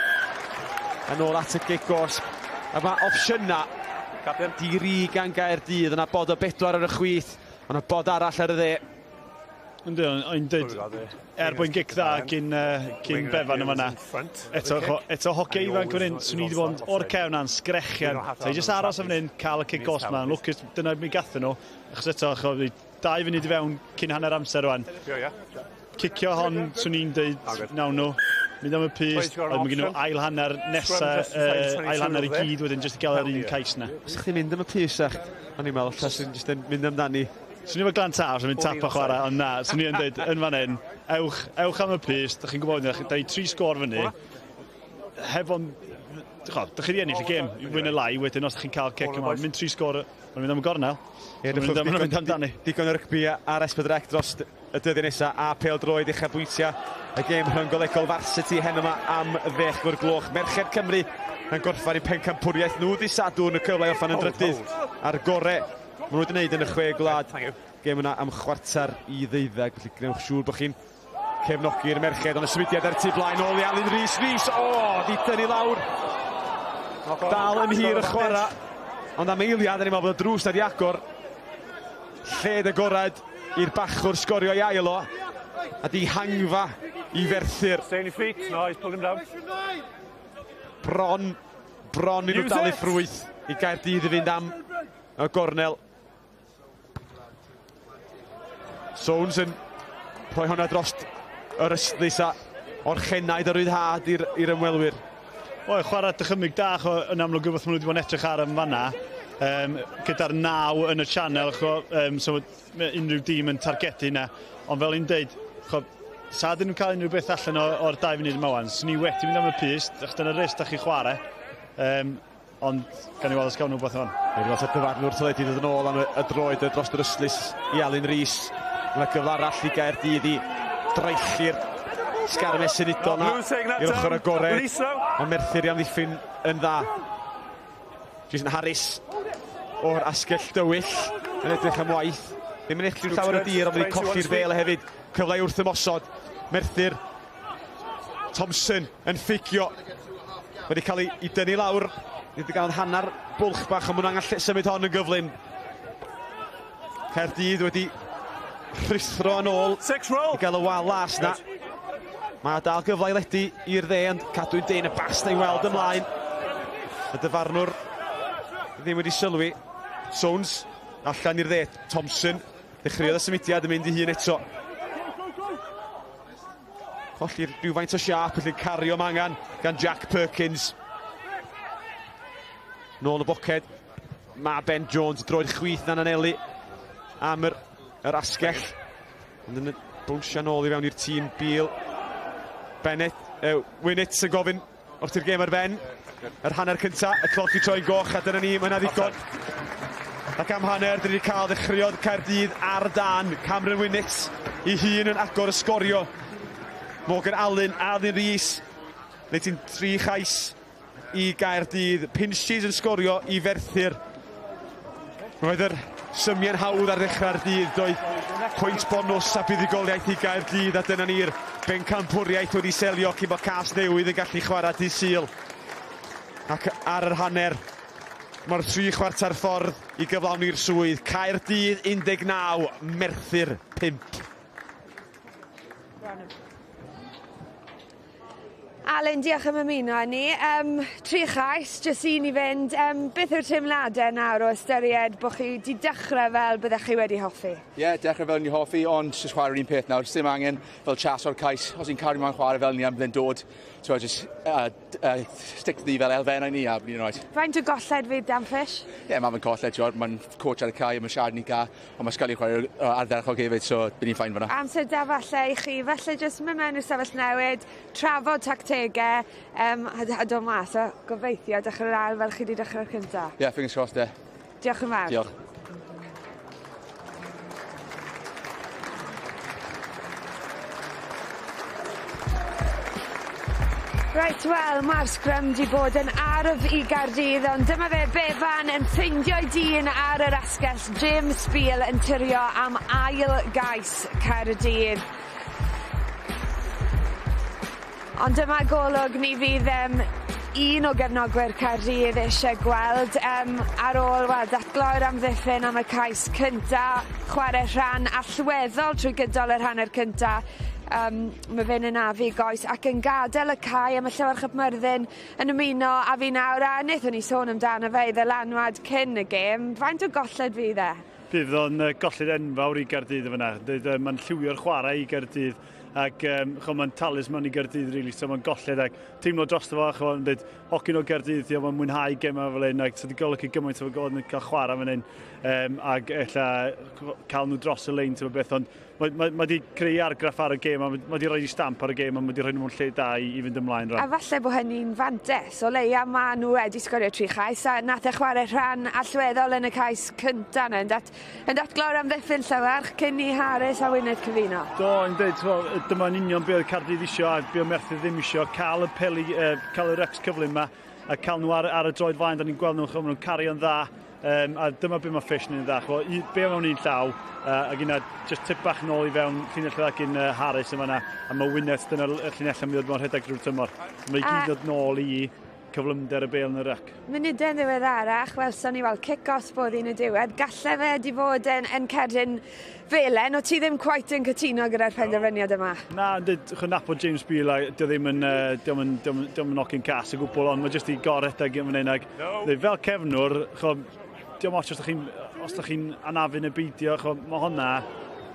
yn ôl at y gigos. A mae opsiynau diri gan Gaerdydd. Yna bod o 4 ar y chwith, ond y bod arall ar y dde. Ynddi, o'n dweud, boi'n gic dda gyn Bevan yma na. Eto hoci ifanc fan hyn, swn i wedi bod o'r cefn na'n sgrechian. Ta i jyst aros fan hyn, cael y cic os ma'n lwcus, dyna mi gatho nhw. Achos eto, dau fynd i fewn cyn hanner amser rwan. Cicio hon, swn i'n dweud, nawn nhw. Mynd am y pys, oedd mae gen nhw ail hanner nesa, ail hanner i gyd wedyn, jyst i gael yr un cais na. Os ydych chi'n mynd am y pys, o'n i'n meddwl, tas yn jyst yn mynd amdani. Swn i'n mynd glan taf, swn i'n tap o chwarae, ond na, swn i'n dweud yn fan hyn, ewch am y pys, da chi'n gwybod, da ni 3 sgôr fyny, hefo'n, da chi wedi ennill y gêm, i wyn y lai, wedyn os da chi'n cael cic yma, mynd 3 sgôr, mae'n mynd am y gornel, mae'n mynd amdani. Digon o rygbi ar S4C dros y dyddiau nesaf, a pêl-droed uchelbwyntio y gêm rhyngolegol varsity hen yma am 10 o'r gloch. Merched Cymru yn gorffan i pencampwriaeth nhw di sadw yn y cyfle offan yn drydydd ar gore. Maen nhw wedi wneud yn y 6 gwlad. Gêm yna am chwarter i 12, felly gnewch siŵr bod chi'n cefnogi'r merched, ond y symudiad ar tu blaen ôl i Alun Rhys. Di dynnu lawr. Dal yn hir y chwarae, ond am eiliad yn ei meddwl bod y drws na di agor. Lled agorad i'r bachwr sgorio i ail o, a di hangfa i Merthyr. Stay on your feet. No, he's pulled him down. Bron i nhw dal i ffrwyth i Gaerdydd i fynd am y gornel. Soanes yn rhoi hwnna drost yr ystlys a orchenaid a ryddhad i'r ymwelwyr. Chwarae dychymig da yn amlwg wrth maen nhw wedi bod yn edrych ar yn fanna. Gyda'r 9 yn y channel, so unrhyw dîm yn targedu yna. Ond fel i'n deud, sa dyn nhw'n cael unrhyw beth allan o'r 2 funud yma wan. Swn i wedi mynd am y pys, dyna'r rest da chi chwarae. ond gan i weld os gawn nhw beth hon. Wedi weld y dyfarnwr teledu dod yn ôl am y droed dros yr yslys i Alun Rhys. Mae'n gyfle arall i Caerdydd i dreichu'r sgarmes unigol na i'r ochr agored. Mae Merthyr i amddiffyn yn dda. Jason Harris o'r asgell dywyll yn edrych am waith. Ddim yn elltu'r llawer o dir, ond wedi colli'r fel hefyd. Cyfle wrth ymosod. Merthyr. Thompson yn ffigio. Wedi cael ei dynnu lawr. Wedi gael hanner bwlch bach, ond mwyn angen symud hon yn gyflym. Caerdydd wedi rhithro yn ôl. I gael y wal las na. Mae dal gyfle i ledu i'r dde, ond cadw'n deun y bast ei weld ymlaen. Y dyfarnwr ddim wedi sylwi. Sones allan i'r dde. Thompson. Dechreuodd y symudiad yn mynd i hun eto. Colli'r rhywfaint o siap, felly cario mangan gan Jack Perkins. Nôl y boced. Mae Ben Jones droed chwith na'n anelu am yr asgell. Ond yn y bwnsio nôl i fewn i'r tîm Beal. Winnett yn gofyn wrth i'r gêm ar ben. Yr hanner cynta, y cloc i troi'n goch, a dyna ni, mae'n ddigon. Ac am hanner, dyn ni wedi cael ddechreuodd Caerdydd ar dan. Cameron Winnett i hun yn agor y sgorio. Morgan Allen Rhys. Nid ti'n 3 chais i Gaerdydd. Pinches yn sgorio i Merthyr. Roedd yr symiau'n hawdd ar ddechrau'r dydd. Doedd pwynt bonus a buddigoliaeth i Gaerdydd. A dyna ni'r bencampwriaeth wedi selio cyn bod Casnewydd yn gallu chwarae dydd Sul. Ac ar yr hanner, mae'r 3 chwarter ffordd i gyflawni'r swydd. Caerdydd 19, Merthyr 5. Alan, diolch am ymuno â ni. 3 chais, jyst un i fynd. Beth yw'r teimladau nawr o ystyried bod chi wedi dechrau fel byddech chi wedi hoffi? Ie, dechrau fel ni hoffi, ond jyst chwarae'r un peth nawr. Dim angen fel chas o'r cais. Os ni'n cario ma'n chwarae fel ni am blyn dod, so just stick to the fel elfennau ni a blyn yn oed. Faint o golled fydd Dan Fish? Ie, mae'n colled, mae'n coach ar y cae, mae'n siarad ni ga, ond mae'n sgali'n chwarae ardderchog hefyd, so bydd ni'n ffain fyna. Amser da falle i chi, falle jyst mynd mewn i'r sefyll newid, trafod tactegau, a dod mas, o gobeithio dechrau'r ail fel chi wedi dechrau'r cyntaf. Ie, fingers crossed, de. Diolch yn fawr. Diolch. Right, wel, mae'r sgrym wedi bod yn arf i Gaerdydd, ond dyma fe Befan yn ffeindio'i dyn ar yr asgell. James Beal yn tirio am ail gais Caerdydd. Ond dyma golwg ni fydd un o gefnogwyr Caerdydd eisiau gweld ar ôl datglo'r amddiffyn am y cais cynta, chwarae rhan allweddol trwy gydol yr hanner cynta. Mae fe'n ynafu goes ac yn gadael y cae am y Llywelch Myrddin yn ymuno a fi nawr a wnaethon ni sôn amdano fe i ddylanwad cyn y gêm. Faint o golled fydd e? Bydd o'n golled enfawr i Gaerdydd fyna. Mae'n lliwio'r chwarae i Gaerdydd ac mae'n talisman i Gaerdydd rili, so mae'n golled ac teimlo drosto fo, yn dweud hocyn o Gaerdydd, mae'n mwynhau gemau fel un ac so di golygu gymaint o god yn cael chwarae fan hyn ac ella cael nhw dros y lein beth, ond mae wedi creu argraff ar y gêm, mae wedi rhoi stamp ar y gêm a mae wedi rhoi nhw mewn lle da i fynd ymlaen. A falle bod hynny'n fantes, o leia mae nhw wedi sgorio 3 chais a nath e chwarae rhan allweddol yn y cais cynta yna, yn datglor am ddiffyn Llywelch cyn i Harris a Wynedd cyfuno. Do, yn dweud, dyma'n union beth Caerdydd isio a beth Merthyr ddim isio, cael y peli, cael y recs cyflym yma a cael nhw ar y droed flaen, da ni'n gweld nhw'n cario'n dda. A dyma beth mae Fish yn dda. Be mewn un llaw, ac yna just tip bach nôl i fewn llinell ac yn Harris yma yna, a mae Wynedd dyna'r llinell yn mynd mor rhedeg drwy'r tymor. Mae gyd ddod nôl i cyflymder y bel yn y rec. Munudau'n ddiweddarach, welson ni cip-off bod hi'n y diwedd. Galle fe wedi bod yn cerdyn felen, o ti ddim cweit yn cytuno gyda'r penderfyniad yma? Na, chynapod James Beal, dio ddim yn ocyn cas o gwbl, ond mae jyst i gorredig yn fan hyn. Fel cefnwr, diolch os ydych chi'n anafu'n y beidio, mae hwnna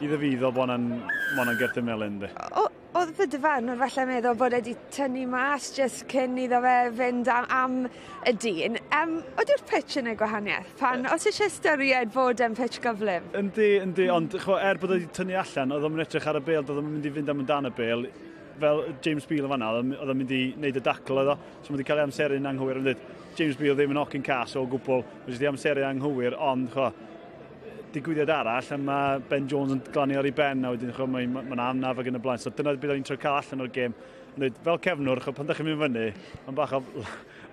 i ddefyddo bod hwnna'n gert y melyn. Oedd fy dyfarnwr falle meddwl bod wedi tynnu mas jyst cyn iddo fe fynd am y dyn. Ydy'r pitch yn ei gwahaniaeth? Os eisiau ystyried fod yn pitch gyflym? Yndi, ond bod wedi tynnu allan, oedd o'n edrych ar y bel, oedd o'n mynd i fynd am y dan y bel. fel James Beal yn fanna, oedd yn mynd i wneud y dacl oedd o, so mae wedi cael ei amseru'n anghywir yn dweud. James Beal ddim yn ocyn cas o gwbl, wedi amseru anghywir, ond digwyddiad arall, a mae Ben Jones yn glanio ar ei ben, a wedyn mae'n anaf ac yn y blaen. So dyna bydd ni'n troi cael allan o'r gêm. Fel cefnwr, pan ydych chi'n mynd fyny, mae'n bach o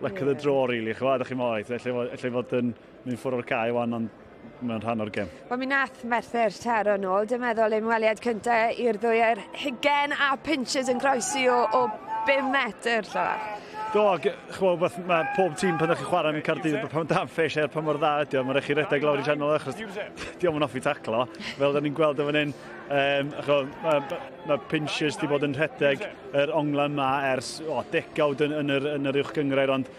luck of the draw, really. Ydych chi'n moedd, allai fod yn mynd ffwrdd o'r cae wan, ond mae'n rhan o'r gêm. Wel, mi nath Merthyr taro nôl. Dwi'n meddwl ymweliad cyntaf i'r ddwy ar hugen a pinches yn croesi o 5 metr. Do, mae pob tîm pan ydych chi'n chwarae yn Caerdydd, pan dan fish pan mor dda ydi o, mae'n rhaid chi redeg lawr i channel achos di o'n offi taclo. Fel da ni'n gweld yn fan hyn, mae pinches di bod yn rhedeg yr ongla yma ers degawd yn yr uwch gyngreir, ond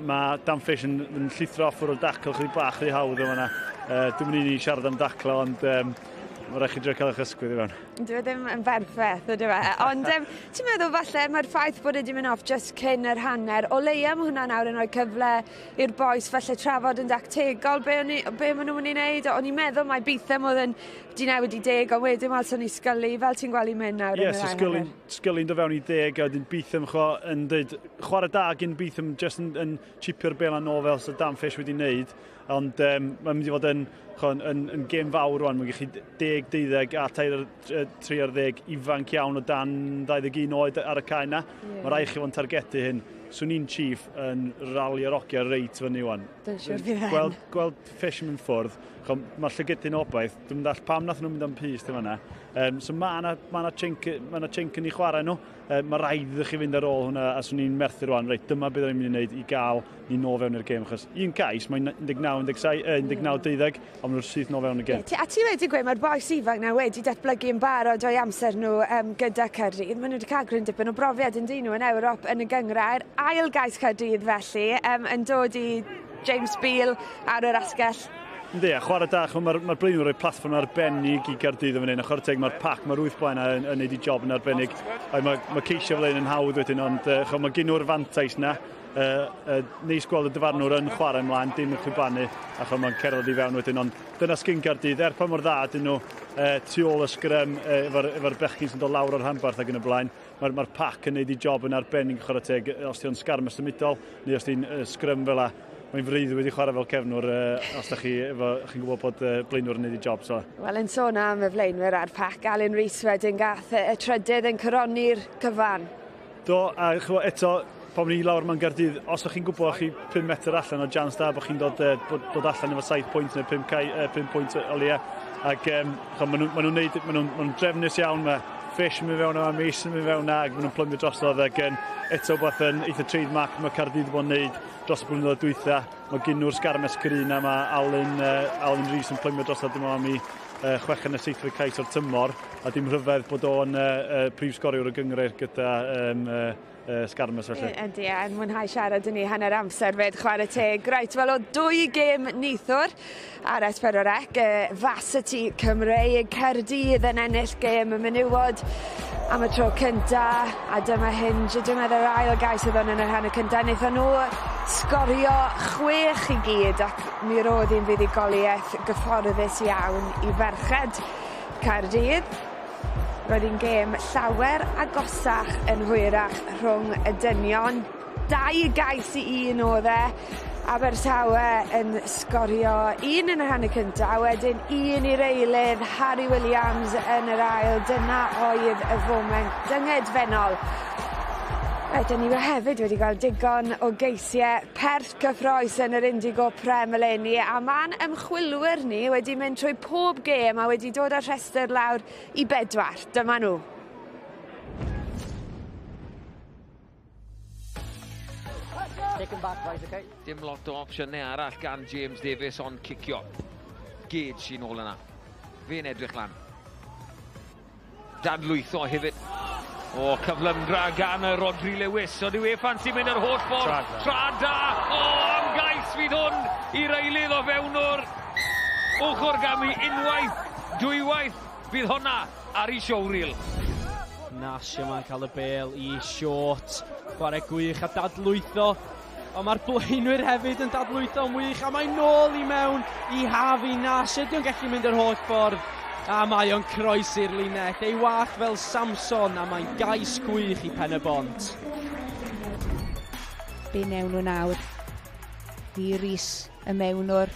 mae Dan Fish yn llithro off o'r dacl chydig bach rhy hawdd o fanna. Dwi'n mynd i siarad am daclo, ond mae'n rhaid chi drio cael eich ysgwydd i fewn. Dwi ddim yn berffaith, ydw e. Ond ti'n meddwl falle mae'r ffaith bod wedi mynd off just cyn yr hanner, o leia mae hwnna nawr yn rhoi cyfle i'r boes falle trafod yn dactegol, be maen nhw'n mynd i wneud? O'n i'n meddwl mae Beetham oedd yn di newid i 10, ond wedyn wel sy'n ei sgyllu, fel ti'n gweld i mynd nawr yn yr hanner. Sgyllu'n do fewn i 10, a wedyn Beetham yn dweud, chwarae da gyn Beetham just yn chipio'r bel a nofel sy'n Dan Fish wedi wneud, ond mae'n mynd i fod yn gêm fawr rwan, mae'n gallu 10, 12 a 3 ifanc iawn o dan 21 oed ar y cae yna. Mae rai chi fo'n targedu hyn. Swn i'n chief yn ralio'r ogia reit fyny wan. Gweld Fish yn mynd ffwrdd, mae'r llygydyn obaith, dwi'n mynd all pam nath nhw'n mynd am pys dim yna. So mae yna chink yn ei chwarae nhw. Mae rhaid iddo chi fynd ar ôl hwnna, a swn i'n Merthyr rwan, reit, dyma beth o'n i'n mynd i wneud i gael ni no fewn i'r gêm, achos un cais, mae'n 19-12, ond nhw'n syth no fewn i'r gêm. A ti wedi gweud, mae'r boes ifanc na wedi datblygu yn barod o'i amser nhw gyda Caerdydd. Maen nhw wedi cael gryn dipyn o brofiad yn dyn nhw yn Ewrop yn y gyngrair. Ail gais Caerdydd felly, yn dod i James Beal ar yr asgell. Ynddi, a chwarae da, mae'r blin yn rhoi platfform arbennig i Caerdydd yn fan hyn, a chwarae teg mae'r pac, mae'r 8 blaen yn neud i job yn arbennig. Mae ceisio fel un yn hawdd wedyn, ond mae gen nhw'r fantais na. Neis gweld y dyfarnwr yn chwarae ymlaen, dim yn chwibanu, a mae'n cerdded i fewn wedyn, ond dyna sgyn Caerdydd, pa mor dda dyn nhw tu ôl y sgrym efo'r bechgyn sy'n dod lawr o'r hanbarth ac yn y blaen. Mae'r pac yn neud i job yn arbennig chwarae teg, os ti'n sgarmas ymudol, neu os ti'n sgrym fel la. Mae'n freudd wedi chwarae fel cefnwr os chi'n gwybod bod blaenwr yn neud i job. Wel, yn sôn am y blaenwyr ar pac, Alun Rhys wedyn gath y trydydd yn cyroni'r cyfan. Do, a eto, pan ni'n lawr mewn Caerdydd, os chi'n gwybod chi 5 metr allan o jans da bod chi'n dod allan efo 7 pwynt neu 5 pwynt o leia. Ac maen nhw'n drefnus iawn, mae Fish yn mynd fewn yma, Mason yn mynd fewn yna, ac maen nhw'n plymio drosodd, ac eto beth yn eitha trademark mae Caerdydd wedi bod yn wneud dros y blynyddoedd dwytha. Mae gen nhw'r sgarmes Carina, mae Alun Rhys yn plymio drosodd dim am i 6 cais o'r tymor, a dim rhyfedd bod o'n prif sgoriwr y gyngreir gyda sgarmes felly. Ydy, yn mwynhau siarad yn ni hanner amser fed chwarae teg. Reit, wel o 2 gêm nithwr ar S4C, Varsity Cymru, Caerdydd yn ennill gêm y menywod am y tro cynta, a dyma hyn, dwi'n meddwl yr ail gais oedd yn yr hanner cynta, wnaethon nhw sgorio 6 i gyd, ac mi roedd hi'n fuddugoliaeth gyfforddus iawn i ferched Caerdydd. Roedd hi'n gêm llawer agosach yn hwyrach rhwng y dynion. 2 gais i 1 oedd e. Abertawe yn sgorio 1 yn yr hanner cyntaf, wedyn 1 i'r eilydd, Harry Williams yn yr ail. Dyna oedd y foment dyngedfennol. Rydyn ni hefyd wedi cael digon o geisiau perth cyffroes yn yr Indigo Prem eleni, a ma'n ymchwilwyr ni wedi mynd trwy pob gêm a wedi dod ar rhestr lawr i 4. Dyma nhw. Dim lot o opsiynau arall gan James Davies ond cicio. Gage sy'n ôl yna. Fe'n edrych lan. Dadlwytho hefyd. Cyflymdra gan Rodri Lewis. Dyw e ffansi mynd yr holl ffordd. Trada! Am gais fydd hwn i'r eilydd o fewnwr. Ochr gam i unwaith, dwywaith fydd hwnna ar ei siowril. Nash yma'n cael y bel i short. Chwarae gwych a dadlwytho. Ond mae'r blaenwyr hefyd yn dadlwytho mwych, a mae'n nôl i mewn i Hafi Nash. Ydy o'n gallu mynd yr holl ffordd. A mae o'n croes i'r linell. Ei wallt fel Samson a mae'n gais gwych i pen y bont. Be newn nhw nawr? Di Rhys y mewnwr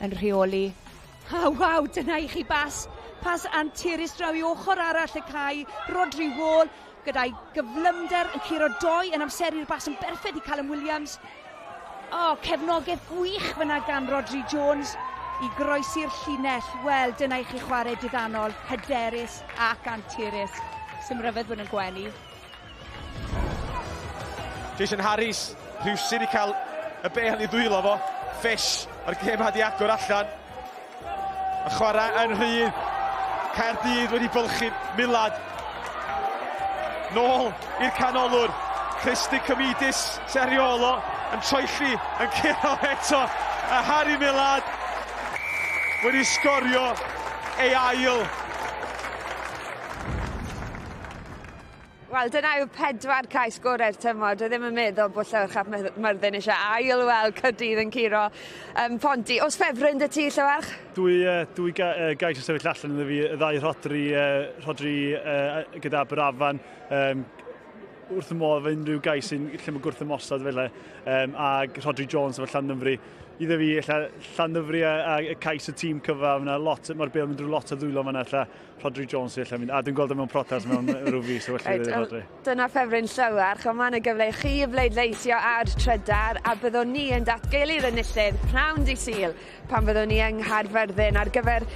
yn rheoli. Waw, dyna i chi bas. Pas anturus draw i ochr arall y cae. Rodri Wall gyda'i gyflymder yn curo 2 yn amseru'r bas yn berffed i Callum Williams. Cefnogaeth gwych fyna gan Rodri Jones i groesi'r llinell. Wel, dyna i chi chwarae diddannol, hyderus ac anturus. Sym ryfedd bod yn gwenu. Jason Harris, rhywsyn i cael y bel i ddwylo fo. Fish, o'r gêm had i agor allan. Y chwarae yn rhydd. Caerdydd wedi bylchu Milad. Nôl i'r canolwr. Christy Comidis Seriolo yn troelli, yn curo eto. A Harry Milad wedi sgorio ei ail. Wel, dyna yw 4 cais gorau'r tymor. Dwi ddim yn meddwl bod Llywelch Merthyr eisiau ail wel Caerdydd yn curo Ponti. Os ffefryn dy ti, Llywelch? Dwi gais o sefyll allan iddo fi, y ddau Rodri gyda Brafan. Wrth y modd fe unrhyw gais sy'n lle mae gwrth ymosod fel ag Rodri Jones efo Llandyfri. Iddo fi, Llandyfri a cais y tîm cyfa, mae'r bel yn mynd drwy lot o ddwylo fyna, Rodri Jones a dwi'n gweld mewn protest mewn rhyw fi, so felly Rodri. Dyna ffefryn Llywelch, ond mae'n y gyfle i chi bleidleisio ar trydar, a byddwn ni yn datgelu'r enillydd pnawn di Sul pan byddwn ni yng Nghaerfyrddin ar gyfer,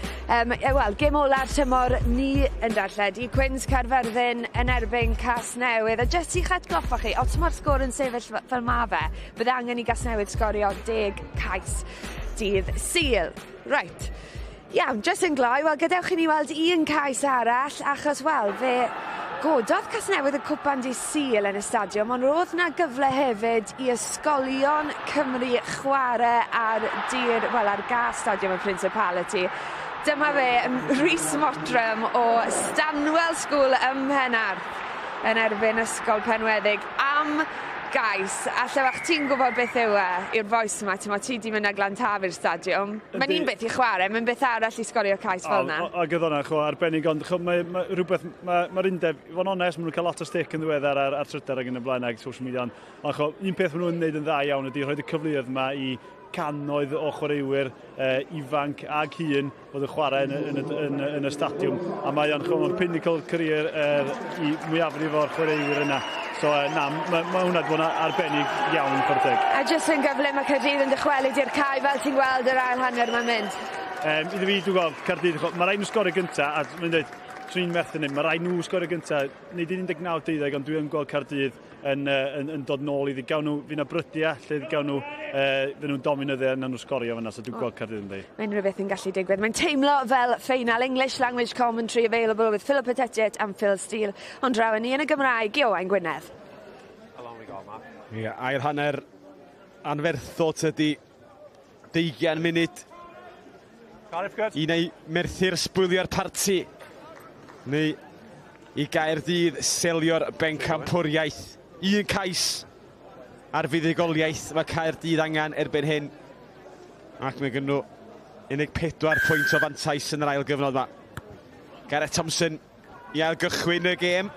gêm ola'r tymor ni yn darlledu. Quins Caerfyrddin yn erbyn Casnewydd, a jyst i'ch atgoffa chi, o tymor sgôr yn sefyll fel ma fe, bydde angen i Casnewydd sgorio 10 cais dydd Sul. Right. Iawn, jyst yn gloi, wel gadewch i ni weld un cais arall, achos fe gododd Casnewydd y cwpan dydd Sul yn y stadiwm, ond roedd na gyfle hefyd i ysgolion Cymru chwarae ar gas stadiwm y Principality. Dyma fe, Rhys Mottram o Stanwell School ym Mhenarth yn erbyn ysgol Penweddig am gais, a Llywelch, ti'n gwybod beth yw i'r boes yma, ti di mynd â Glantaf i'r stadiwm. Mae'n un beth i chwarae, mae'n beth arall i sgorio cais fel yna. A gyda hwnna, arbennig, ond mae'r undeb, fo'n onest, maen nhw'n cael lot o stick yn ddiweddar ar Twitter ac yn y blaen ag social media, ond un peth maen nhw'n gwneud yn dda iawn ydy rhoi'r cyfleoedd yma i cannoedd o chwaraewyr ifanc ag hun fod yn chwarae yn y stadiwm, a mae'n pinnacle career i mwyafrif o'r chwaraewyr yna. So mae hwnna wedi bod arbennig iawn i Caerdydd. A jyst yn gyfle mae Caerdydd yn dychwelyd i'r cae fel ti'n gweld yr ail hanner mae'n mynd. Iddo fi, dwi'n gweld Caerdydd, mae rhaid nhw sgorio gyntaf, a mae'n dweud, swn Merthyr mae rhaid nhw sgorio gyntaf, nid 19-12, ond dwi'n gweld Caerdydd yn dod nôl iddi. Gawn nhw, fi'n abrydia, lle gawn nhw, fy nhw'n dominydde yna nhw sgorio fyna, so dwi'n gweld Caerdydd yn dweud. Mae'n rhywbeth yn gallu digwydd. Mae'n teimlo fel ffeinal English Language Commentary available with Philip Pettit and Phil Steele, ond draw ni yn y Gymraeg, Iowain Gwynedd. Ail hanner anferthol tydi 20 munud i neu Merthyr sbwylio'r parti neu i Gaerdydd selio'r bencampwriaeth. Un cais ar fuddugoliaeth mae Caerdydd angen erbyn hyn, ac mae gen nhw 14 pwynt o fantais yn yr ail gyfnod yma. Gareth Thompson i ail gychwyn y gêm.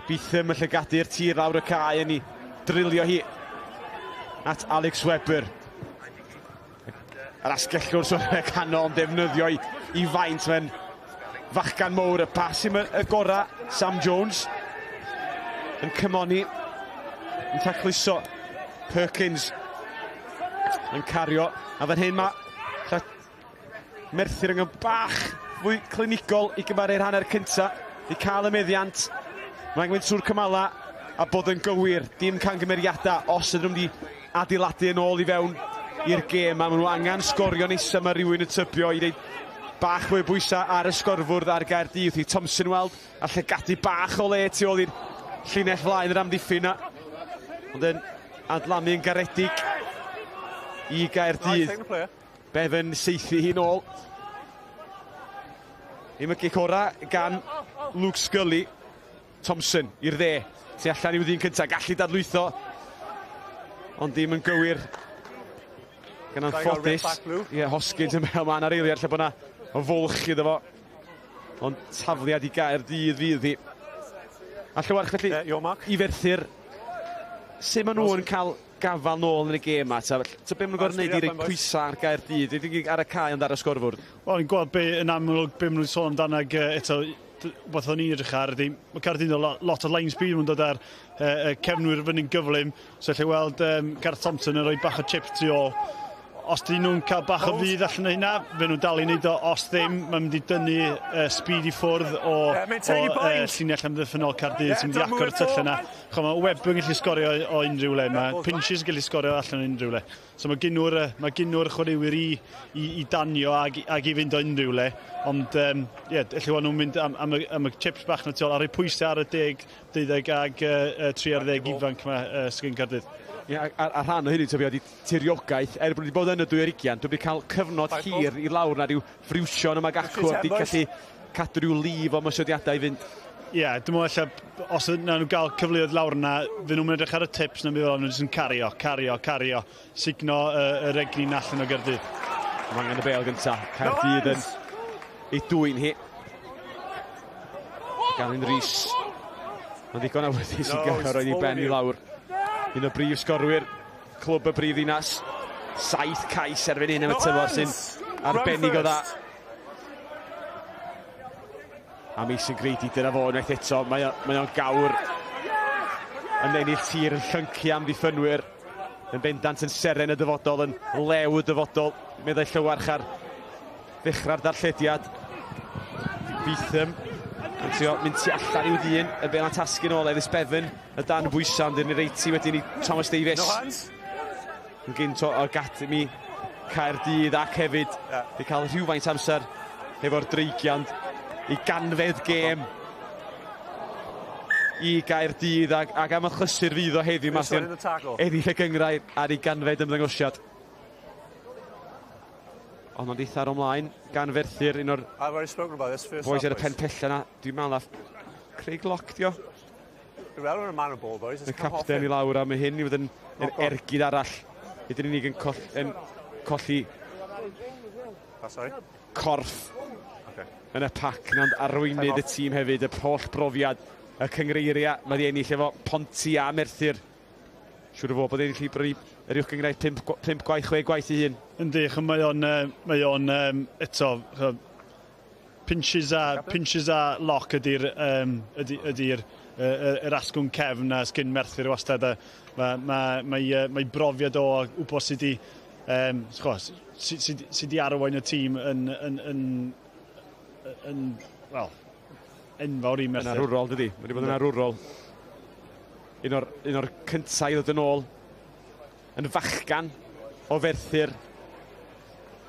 Bithym yn llygadu'r tir lawr y cae yn ei drilio hi at Alex Webber. Yr asgellwr sôn canol yn defnyddio i faint mewn fachgan mowr. Y pas i'm y gora Sam Jones yn cymoni yn tacluso Perkins yn cario, a fan hyn mae Merthyr yn bach fwy clinigol i gymaru'r hanner cynta, i cael y meddiant. Mae'n gwneud trwy'r cymala a bod yn gywir, dim camgymeriadau os ydyn nhw wedi adeiladu yn ôl i fewn i'r gêm, a maen nhw angen sgorio nesaf mae rhywun yn tybio i wneud bach fwy bwysau ar y sgorfwrdd ar Gaerdydd. I Thompson weld a llygadu bach o le tu ôl i'r llinell flaen yr amddiffyn yna, ond yn adlamu yn garedig i Gaerdydd. Bevan seithi hi nôl. Imygu cora gan Luke Scully. Thompson i'r dde, tu allan i'w ddyn cyntaf, gallu dadlwytho, ond dim yn gywir. Gan anffodus, Hoskins yn meddwl ma'n ar eiliad lle bod yna o fwlch iddo fo. Ond tafliad i Caerdydd fydd hi. A Llywarch felly i Merthyr, sut maen nhw'n cael gafal nôl yn y gêm ma? Ta be maen nhw'n gorfod wneud i roi pwysau ar Caerdydd? Ydy ar y cae ond ar y sgorfwrdd? Wel, ni'n gweld yn amlwg be maen nhw'n sôn amdano ag eto beth o'n i'n edrych ar ydy, mae Caerdydd yn lot o line speed yn dod ar cefnwyr fyny'n gyflym, so lle weld Gareth Thompson yn rhoi bach o chip tu ôl. Os dyn nhw'n cael bach o fydd allan o hynna, fe nhw'n dal i wneud o. Os ddim, mae'n mynd i dynnu speed i ffwrdd o llinell amddiffynol Caerdydd sy'n mynd i agor y tyll yna. Mae Webb yn gallu sgorio o unrhyw le, mae Pinches yn gallu sgorio allan o unrhyw le. So mae gynnw'r chwaraewyr i danio ag i fynd o unrhyw le. Ond, ie, felly nhw'n mynd am y chips bach na tu ôl, a rhoi pwysau ar y 10, 12 ag 13 ifanc yma sgyn Caerdydd. A rhan o hynny tyfu oedd tiriogaeth, bod wedi bod yn y 2020, wedi cael cyfnod hir i lawr na rhyw friwsion yma gacw, wedi gallu cadw rhyw lif o mysodiadau i fynd. Ie, dwi'n meddwl lle, os yna nhw gael cyfleoedd lawr yna, fy nhw'n edrych ar y tips na bydd nhw'n jyst yn cario, signo y regni'n allan o Caerdydd. Mae angen y bel gyntaf, Caerdydd yn ei dwy'n hi. Galyn Rhys. Mae'n ddigon awyddus i gael roed i ben i lawr. Un o brif sgorwyr, clwb y brifddinas. 7 cais erbyn hyn am y tymor sy'n arbennig o dda. A Mason Grady dyna fo unwaith eto, mae o'n gawr yn ennill tir yn llyncu am ddiffynwyr. Yn bendant yn seren y dyfodol, yn lew y dyfodol. Meddai Llywarch ar ddechrau'r darllediad. Beetham. Yn trio mynd tu allan i'w ddyn, y ben tasgu'n ôl Ellis Bevan, y dan bwysa, ond yn ei reiti wedyn i Thomas Davies. Yn gynt o Academy Caerdydd ac hefyd. Di cael rhywfaint amser efo'r dreigiand i ganfedd gêm i Caerdydd ac am y chlysur fydd o heddiw Mathion eddill y gyngrau ar ei ganfedd ymddangosiad. Ond ond eitha ar ymlaen gan Merthyr, un o'r boys ar y pen pella na. Dwi'n meddwl na Craig Lock dio. Y capten i lawr am hyn i fod yn ergyd arall. Ydyn ni'n colli corff yn y pac yn arweinydd y tîm hefyd, y holl brofiad, y cyngreiria. Mae di ennill efo Ponti a Merthyr. Siwr o fod bod ennill i brif yr uwch gyngrau 5 gwaith, 6 gwaith i hyn. Yndi, mae o'n eto, pinches a lock ydy'r asgwrn cefn na sgyn Merthyr wastad. Mae brofiad o wybod sydd wedi arwain y tîm yn enfawr i Merthyr. Yn arwrol, dydi? Mae wedi bod yn arwrol. Un o'r cyntaf i ddod yn ôl yn fachgan o Merthyr.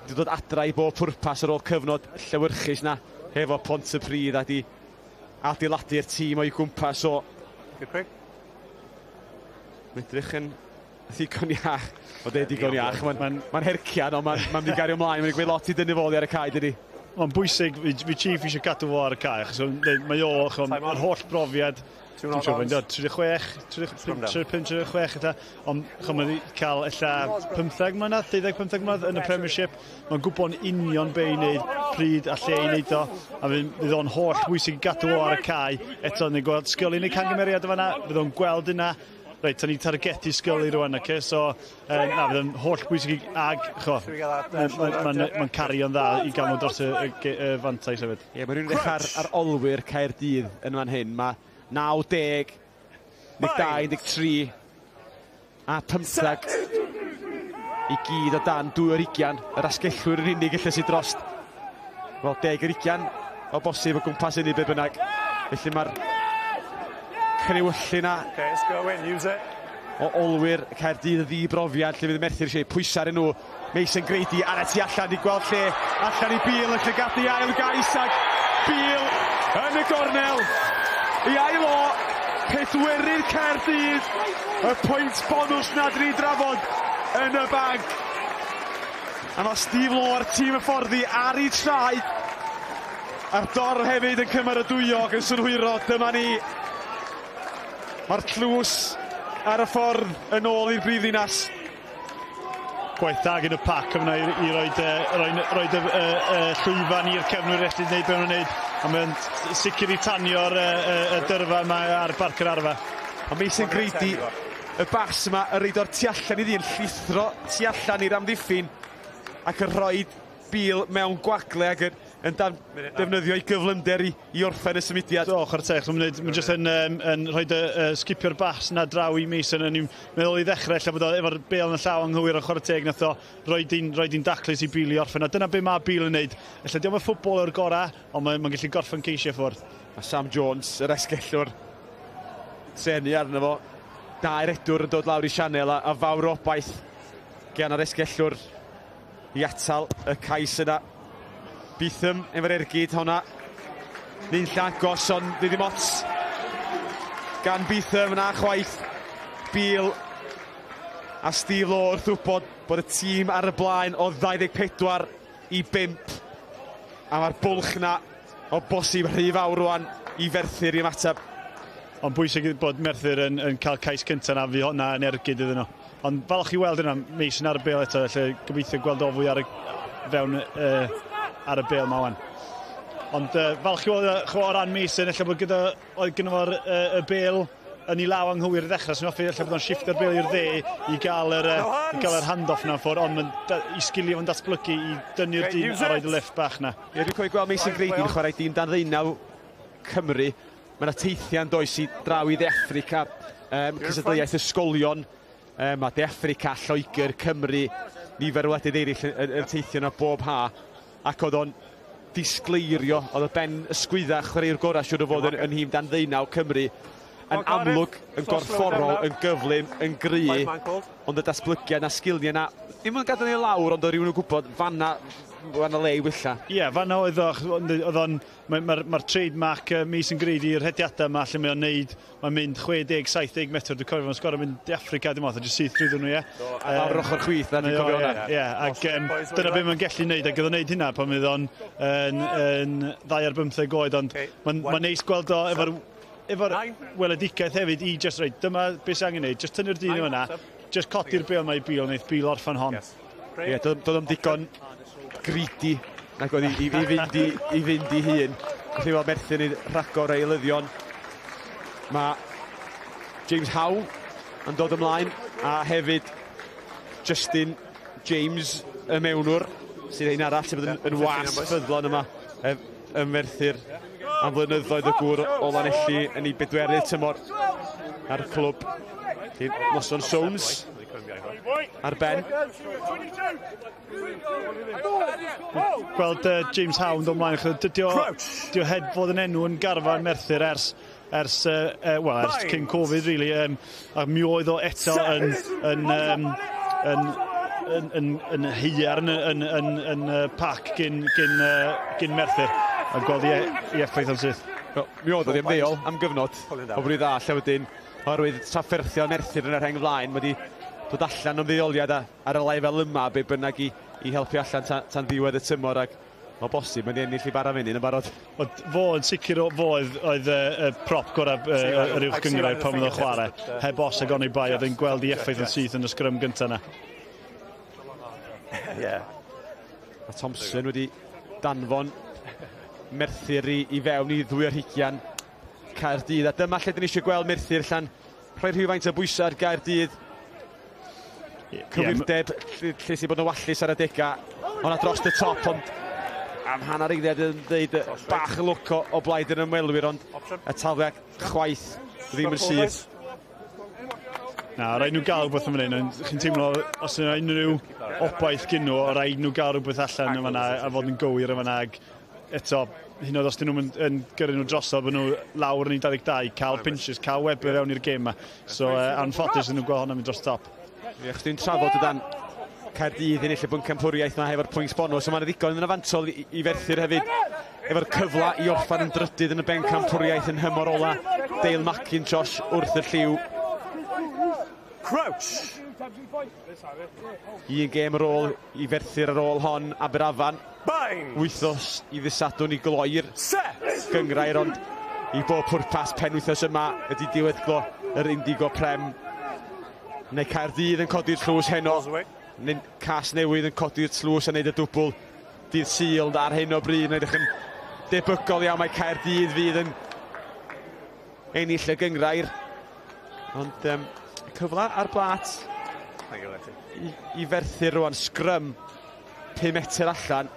Wedi dod adra i bob pwrpas ar ôl cyfnod llewyrchus na hefo Pont y Pridd a di adeiladu'r tîm o'i gwmpas o. Medrych yn ddigon iach. O de digon iach. Mae'n hercian ond mae'n mynd i gario ymlaen. Mae'n gweud lot i dynnu foli ar y cae, dydi? Mae'n bwysig, fi chief eisiau cadw fo ar y cae. Mae o'r holl brofiad. 36, ond mae wedi cael ella 15 mlynedd, 15 mlynedd yn y Premiership. Mae'n gwybod yn union be i wneud, pryd a lle i wneud o, a fydd o'n holl bwysig i gadw o ar y cae. Eto, ni'n gweld sgol i wneud camgymeriad o fanna, fydd o'n gweld yna. Reit, ta ni'n targetu sgol i rwan, so fydd o'n holl bwysig ag, mae'n cario'n dda i gael nhw dros y fantais hefyd. Ie, mae'n rhywun edrych ar olwyr Caerdydd yn fan hyn. Mae 9, 10, 12, 13 a 15 i gyd o dan 2 yr asgellwyr yn unig illa sydd drost. Wel, 10 yr 20 o bosib o gwmpas hynny be bynnag. Felly mae'r cynnywyllun o olwyr Caerdydd y ddibrofiad lle fydd Merthyr eisiau pwysau nhw. Mason Grady ar y tu allan i gweld lle allan i Byw yn llygadu ail gais ag Byw yn y gornel. I ail o, pedwerydd Caerdydd, y pwynt bonus na dyn ni drafod yn y bag. A mae Steve Law ar tîm y fforddi ar ei traed. A'r Dor hefyd yn cymryd y dwyog yn synhwyro, dyma ni. Mae'r tlws ar y ffordd yn ôl i'r brifddinas. gwaith da gen y pac yma i roed y llwyfan i'r cefnwyr ellu wneud be maen nhw'n wneud. A mae'n sicr i tanio'r dyrfa yma ar barc yr arfa. A Mason Grady, y bas yma, yn reid o'r tu allan i ddyn, llithro tu allan i'r amddiffyn ac yn rhoi bil mewn gwagle ac yn defnyddio i gyflymder i orffen y symudiad. Do, chwarae teg, mae'n jyst yn rhoi sgipio'r bas na draw i Mason yn i'w meddwl i ddechrau, lle bod o efo'r bel yn llaw anghywir o chwarae teg, nath o rhoi di'n daclus i bil i orffen. A dyna be mae bil yn neud. Felly diolch yn ffwbol o'r gorau, ond mae'n gallu gorffen ceisio ffwrdd. A Sam Jones, yr esgellwr, senu arno fo. 2 redwr yn dod lawr i sianel a fawr obaith gan yr esgellwr i atal y cais yna. Bytham efo'r ergyd honna. Ni'n llagos, ond di ddim ots gan Bytham yna chwaith. Bil a Steve Law wrth wybod bod y tîm ar y blaen o 24 i 5. A mae'r bwlch yna o bosib rhy fawr rwan i Merthyr i ymateb. Ond bwysig bod Merthyr yn cael cais cyntaf na fi honna yn ergyd iddyn nhw. Ond falch i weld yna, Mason ar y bel eto, lle gobeithio gweld o fwy fewn ar y bel ma wan. Ond falch i weld o ran Mason, lle bod oedd gyda fo'r bel yn ei law anghywir i ddechrau, sy'n offi lle bod o'n shiftio'r bel i'r dde i gael yr handoff na ffwrdd, ond i sgilio fo'n datblygu i dynnu'r dyn a roed y lift bach na. Ie, dwi'n cofio gweld Mason Grady yn chwarae dîm dan ddeunaw Cymru. Mae yna teithiau'n does i draw i De Affrica, cysadleuaeth ysgolion, mae De Affrica, Lloegr, Cymru, nifer o wledydd eraill yn teithio yna bob ha, ac oedd o'n disgleirio, oedd y ben ysgwydda chwarae'r gorau siwr o fod yn hym dan ddeunaw Cymru, yn amlwg, yn gorfforol, yn gyflym, yn gry, ond y datblygiad na sgiliau yna, ddim yn gadael ei lawr, ond oedd rhywun yn gwybod fanna le i wylla. Ie, fanna oedd o'n, mae'r trademark Mason Grady i'r hediadau yma, lle mae'n neud, mae'n mynd 60-70 metr, dwi'n cofio, mae'n sgorau mynd De Affrica, dim ond, jyst syth drwy nhw, ie. A lawr ochr chwith, na, dwi'n cofio hwnna. Ie, ac dyna be mae'n gallu neud, ac oedd o'n neud hynna pan oedd o'n 2 ar 15 oed, ond mae'n neis gweld o efo'r weledigaeth hefyd i just reid, dyma beth sy'n angen neud, just tynnu'r dyn yma, just codi'r bel yma i bil, wneud bil orffan hon. Ie, doedd o'n digon greedy nag oedd i fynd i hun. Felly fel Merthyr yn rhagor eilyddion. Mae James Howe yn dod ymlaen a hefyd Justin James y mewnwr sydd ein arall sydd yn was ffyddlon yma y Merthyr am flynyddoedd y gŵr o Lanelli yn ei 4 tymor ar y clwb. Noson Soames ar ben. Gweld James Howe yn dod ymlaen, dydy o heb fod yn enw yn garfan Merthyr ers cyn Covid, really, a mi oedd o eto yn hyar yn pac gyn Merthyr, a gweld i effaith o'n syth. Mi oedd o ddim ddeol am gyfnod o bryd dda, lle wedyn, oherwydd trafferthio Merthyr yn yr heng flaen, wedi dod allan o'n ddeuoliad ar y lefel yma, be bynnag i helpu allan tan ddiwedd y tymor, ac o bosib, mae'n ennill i bara fyny yn barod. Fo yn sicr oedd y prop gorau yr uwch gyngrau pan oedd o chwarae, heb os ag ond ei bai, oedd yn gweld i effaith yn syth yn y sgrym gyntaf yna. A Thompson wedi danfon Merthyr i fewn i 2 arhigian Caerdydd, a dyma lle dyn ni eisiau gweld Merthyr allan rhoi rhywfaint o bwysau ar Gaerdydd. Cywirdeb lle sy'n bod yn wallus ar y dega, hwnna dros y top, ond am hanner eiliad yn dweud bach y lwc o blaid yn ymwelwyr, ond y tafliad chwaith ddim yn syth. Na, rhaid nhw gael rhywbeth yn fan hyn. Chi'n teimlo, os yna unrhyw obaith gyn nhw, rhaid nhw gael rhywbeth allan yn fan'na a fod yn gywir yn fan'na. Eto, hyn oedd os dyn nhw'n gyrru nhw drosodd, bod nhw lawr yn 22, cael pinches, cael Webber fewn i'r gêm yma. So, anffodus yn nhw gweld hwnna mynd dros top. Ie, chdi'n trafod o dan Caerdydd yn eich bwncampwriaeth yma efo'r pwynt bonus, so mae'n ddigon yn afantol i Merthyr hefyd, efo'r cyfla i orffan yn drydydd yn y bencampwriaeth yn hymor ola. Dale McIntosh wrth y lliw. Crouch! Un gêm ar ôl i Merthyr ar ôl hon, Aberafan. Wythnos i ddisadwn i gloi'r gyngrair, ond i bob pwrpas penwythnos yma ydy diweddglo yr Indigo Prem. Neu Caerdydd yn codi'r llws heno Casnewydd yn codi'r tlws a wneud y dwbl. Dydd Sul ar hyn o bryd yn edrych yn debygol iawn. Mae Caerdydd fydd yn ennill y gyngrair. Ond cyfle ar blat i Merthyr rwan. Sgrym 5 metr allan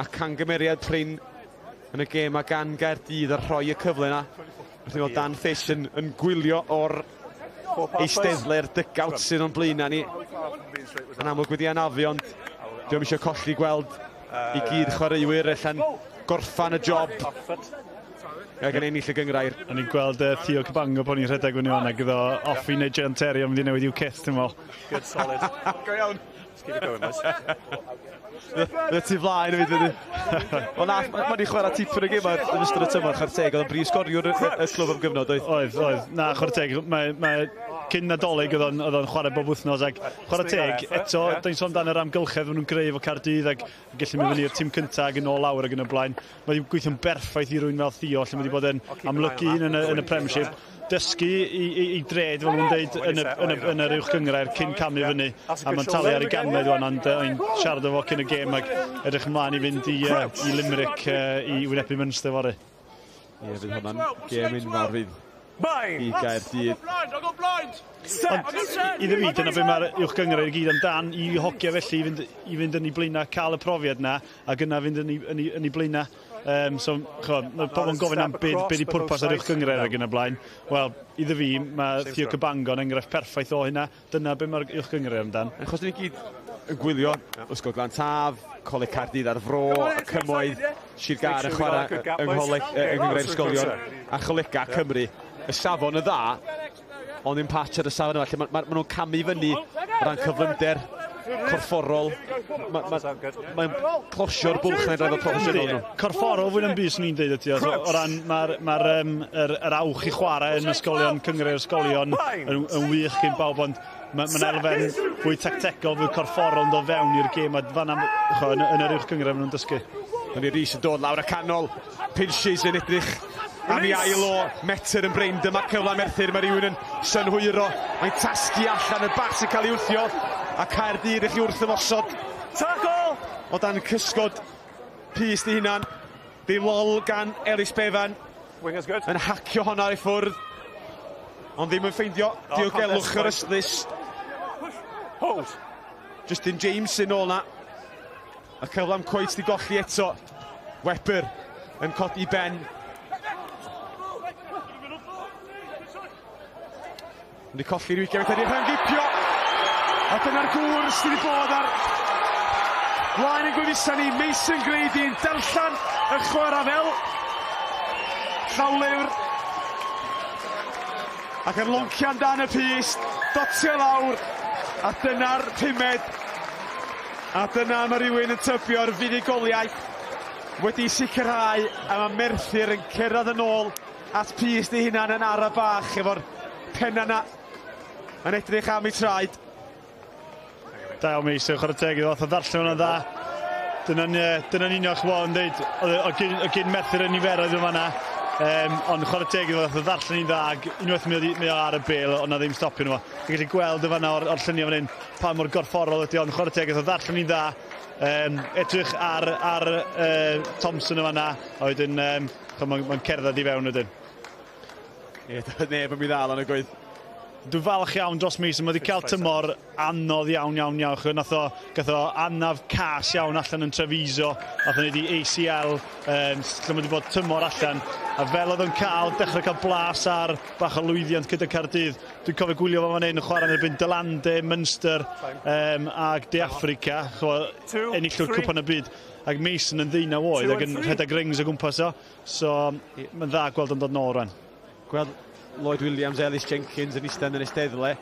a cangymeriad prin yn y gêm a gan Caerdydd ar rhoi y cyfle yna. Rwy'n gweld Dan Fish yn gwylio o'r eisteddle'r dygawt sydd o'n blaenau ni. Yn amlwg wedi anafu, ond dwi'n eisiau colli gweld i gyd chwaraewyr allan gorffan y job ac yn ennill y gyngrair. O'n i'n gweld Theo Cabango bod ni'n rhedeg fyny hwnna gyda off i wneud John Terry ond wedi newid i'w cyst yn fel. Good, solid. Go iawn. Let's keep it going, boys. Fe ti flaen y fyd. Ond mae ni chwarae tipyn o gym yn ystod y tymor, chwarae teg. Oedd yn brif sgoriwr y clwb am gyfnod, oedd? Oedd. Na, chwarae teg. Mae cyn Nadolig oedd o'n chwarae bob wythnos ac chwarae teg, eto, da'n sôn dan yr amgylchedd maen nhw'n greu efo Caerdydd ac gallu mynd fyny i'r tîm cyntaf ac yn ôl lawr ac yn y blaen. Mae wedi gweithio'n berffaith i rwy'n fel Theo, lle mae wedi bod yn amlygu yn y Premiership. Dysgu i dred, fel nhw'n dweud, yn yr uwch gyngrair cyn camu fyny. A mae'n talu ar ei ganmed wan, ond o'n siarad efo cyn y gêm ac edrych ymlaen i fynd i Limerick i wynebu Munster fory. Ie, fydd hwnna'n gêm unfawr fydd i Caerdydd. Ond iddo fi, dyna be mae'r uwch gyngrair i gyd amdan, i hogia felly i fynd yn ei blaenau, cael y profiad na, ac yna fynd yn ei blaenau. So, mae pobl yn gofyn am beth i pwrpas ar uwch gyngrair ac yn y blaen. Wel, iddo fi, mae Theo Cabango yn enghraifft perffaith o hynna. Dyna be mae'r uwch gyngrair amdan. Achos ni gyd yn gwylio, Ysgol Glan Taf, Coleg Caerdydd ar Fro, Cymoedd, Sir Gar yn chwarae yng nghyngreir ysgolion a Cholega Cymru. Y safon y dda, ond yn patch ar y safon yma, lle maen nhw'n camu fyny o ran cyflymder, corfforol. Mae'n closio'r bwlch yn proffesiynol. Corfforol fwy'n am bus ni'n dweud ydy. O ran mae'r awch i chwarae yn ysgolion, cyngreir ysgolion yn wych gyn bawb, ond mae'n elfen fwy tactegol, fwy corfforol yn dod fewn i'r gêm, a fan yn yr uwch gyngrair maen nhw'n dysgu. Yn i Rhys yn dod lawr y canol, Pinches yn edrych am i ail o Merthyr yn brein. Dyma cyfle Merthyr, mae rhywun yn synhwyro. Mae'n tasgu allan y bas yn cael ei wrthio, a Caerdydd eich wrth ymosod. Tackle! O dan cysgod pys di hunan. Ddilol gan Elis Bevan. Yn hacio honna i ffwrdd. Ond ddim yn ffeindio diogelwch yr ystlys. Justin James yn ôl na. A cyfle am coet di golli eto. Webber yn codi ben. Yn di colli Rygbi Byw wedi rhangipio. A dyna'r gŵr sydd wedi bod ar blaen y gwyddisa ni. Mason Grady yn darllan y chwarae fel llawlyfr. Ac yn loncian dan y pys, dotio lawr. A dyna'r pumed. A dyna mae rhywun yn tybio'r fuddugoliaeth wedi sicrhau, a mae Merthyr yn cerdded yn ôl at pys di hunan yn ara bach efo'r penna na yn edrych am ei traed. Da iawn Mason, chwarae teg iddo, oedd ddarllen hwnna'n dda. Dyna'n unio chwa yn dweud, o gyn Merthyr yn niferoedd yn fanna. Ond chwarae teg iddo, oedd ddarllen i'n dda, ac unwaith mi o ar y bel, ond na ddim stopio nhw. Fi'n gallu gweld y fanna o'r lluniau fan hyn, pa mor gorfforol ydy, ond chwarae teg iddo, ddarllen i'n dda. Edrych ar Thompson yn fanna, a wedyn mae'n cerdded i fewn ydyn. Ie, neb yn mi ddal yn y gwydd. Dwi'n falch iawn dros Mason, mae wedi cael tymor anodd iawn. Gath o anaf cas iawn allan yn Treviso, nath o'n wedi ACL, lle mae wedi bod tymor allan. A fel oedd o'n dechrau cael blas ar bach o lwyddiant gyda Caerdydd. Dwi'n cofio gwylio fo fan hyn yn chwarae yn erbyn Dylande, Munster ag De Africa, ennillwr cwpan y byd. Ac Mason yn 19 oed ac yn rhedeg rings o gwmpas o. So, mae'n dda gweld yn dod nôl rwan. Gweld Lloyd Williams, Ellis Jenkins yn eistedd yn eisteddle.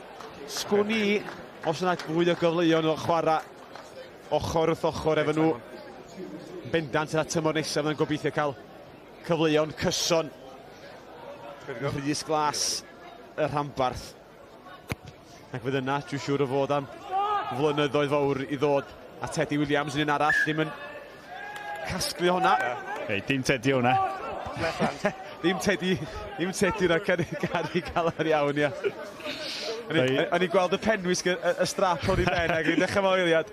Sgwn i, os yna fwy o gyfleoedd o chwarae ochr wrth ochr efo nhw. Bendant yna tymor nesaf yn gobeithio cael cyfleoedd cyson. Rhys glas y rhambarth. Ac fydd yna, dwi'n siŵr o fod am flynyddoedd fawr i ddod. A Teddy Williams yn un arall, ddim yn casglu hwnna. Dim Teddy hwnna. Ddim Teddy na cael ar iawn, ia. O'n i gweld y penwysg y strap o'n i ben ac yn dechrau moeliad.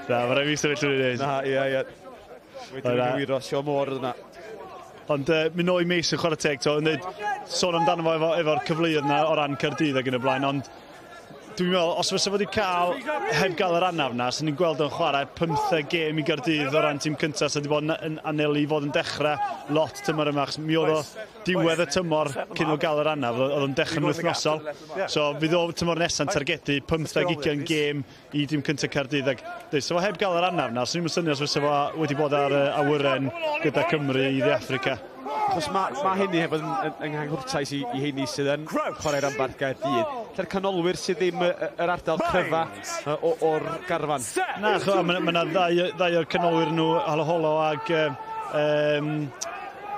Na, mae rhaid fi sefyll yn ei Na, ie. Wedyn yn gywiro, sio môr yna. Ond mynd o'i meis yn chwarae teg, sôn amdano fo efo'r cyfleoedd yna o ran Caerdydd ac yn y blaen, ond dwi'n meddwl, os fysa fod i cael, heb gael yr anaf na, sy'n ni'n gweld yn chwarae 15 gêm i Caerdydd o ran tîm cyntaf, sydd wedi bod yn anelu i fod yn dechrau lot tymor yma, achos mi oedd o diwedd y tymor cyn o gael yr anaf, oedd o'n dechrau'n wythnosol. So fydd o tymor nesau'n targedu 15-20 gêm i tîm cyntaf Caerdydd. So heb gael yr anaf na, sy'n ni'n syniad os fysa fo wedi bod ar awyren gyda Cymru i dde Africa. Achos mae hynny hefyd yn nghangwrtais i hynny sydd yn chwarae'r ambart Caerdydd. Lle'r canolwyr sydd ddim yr ardal cryfa o'r garfan. Na, mae yna ddau o'r canolwyr nhw, Halaholo ag...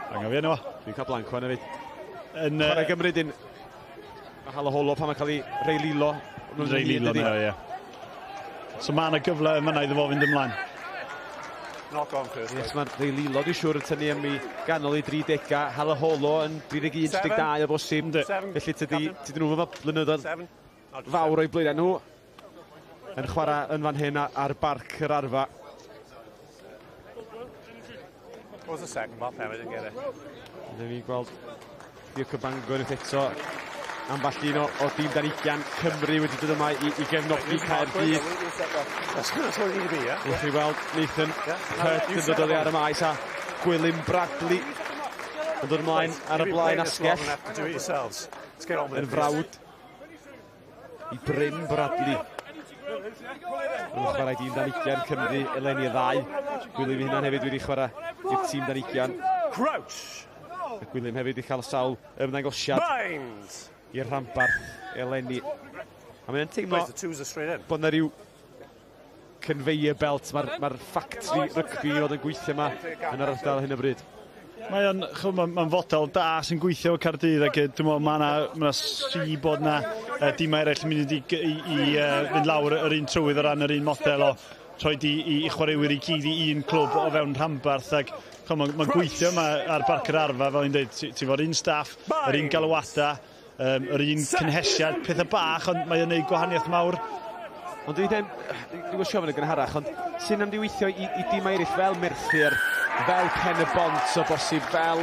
Angen fi enw o. Dwi'n cael blanc fan hefyd. Chwarae gymryd yn Halaholo pan mae'n cael ei reililo. Reililo, ie. So mae yna gyfle yma iddo fo fynd ymlaen. Knock on first. Yes, mae'r reililo, dwi'n siŵr yn tynnu am i ganol i 30, Halaholo yn 31-32 o bosib. Felly tydyn nhw efo blynyddoedd fawr o'i blaenau nhw. Yn chwarae yn fan hyn ar barc yr arfa. What was the second bop? I didn't get it. Dyna ni gweld Diolch y Bangor yn eto. Amball un o dîm danigian Cymru wedi dod yma i gefnogi Caerdydd. That's what it need to be, yeah? Wrth i weld Nathan Hurt yn dod oddi ar y maes a Gwilym Bradley yn dod ymlaen ar y blaen asgell. Yn frawd i Bryn Bradley. Yn chwarae dîm danigian Cymru eleni y ddau. Gwilym hynna'n hefyd wedi chwarae i'r tîm danigian. Crouch! Gwilym hefyd i chael sawl ymddangosiad i'r rhanbarth eleni. A mae'n teimlo bod yna rhyw conveyor belt, mae'r factory rygbi oedd yn gweithio yma yn yr ardal hyn o bryd. Mae'n fodel da sy'n gweithio o Caerdydd ac dwi'n meddwl mae yna si bod yna dim eraill yn mynd i fynd lawr yr un trywydd o ran yr un model o rhoi i chwaraewyr i gyd i un clwb o fewn rhanbarth ac mae'n gweithio yma ar barc yr arfa fel i'n dweud, ti fo'r un staff, yr un galwada, yr un cynhesiad, pethau bach, ond mae'n gwneud gwahaniaeth mawr. Ond dwi'n gwybod yn y gynharach, ond sy'n amdiweithio i dim eraill fel Merthyr, fel Pen y Bont o bosib, fel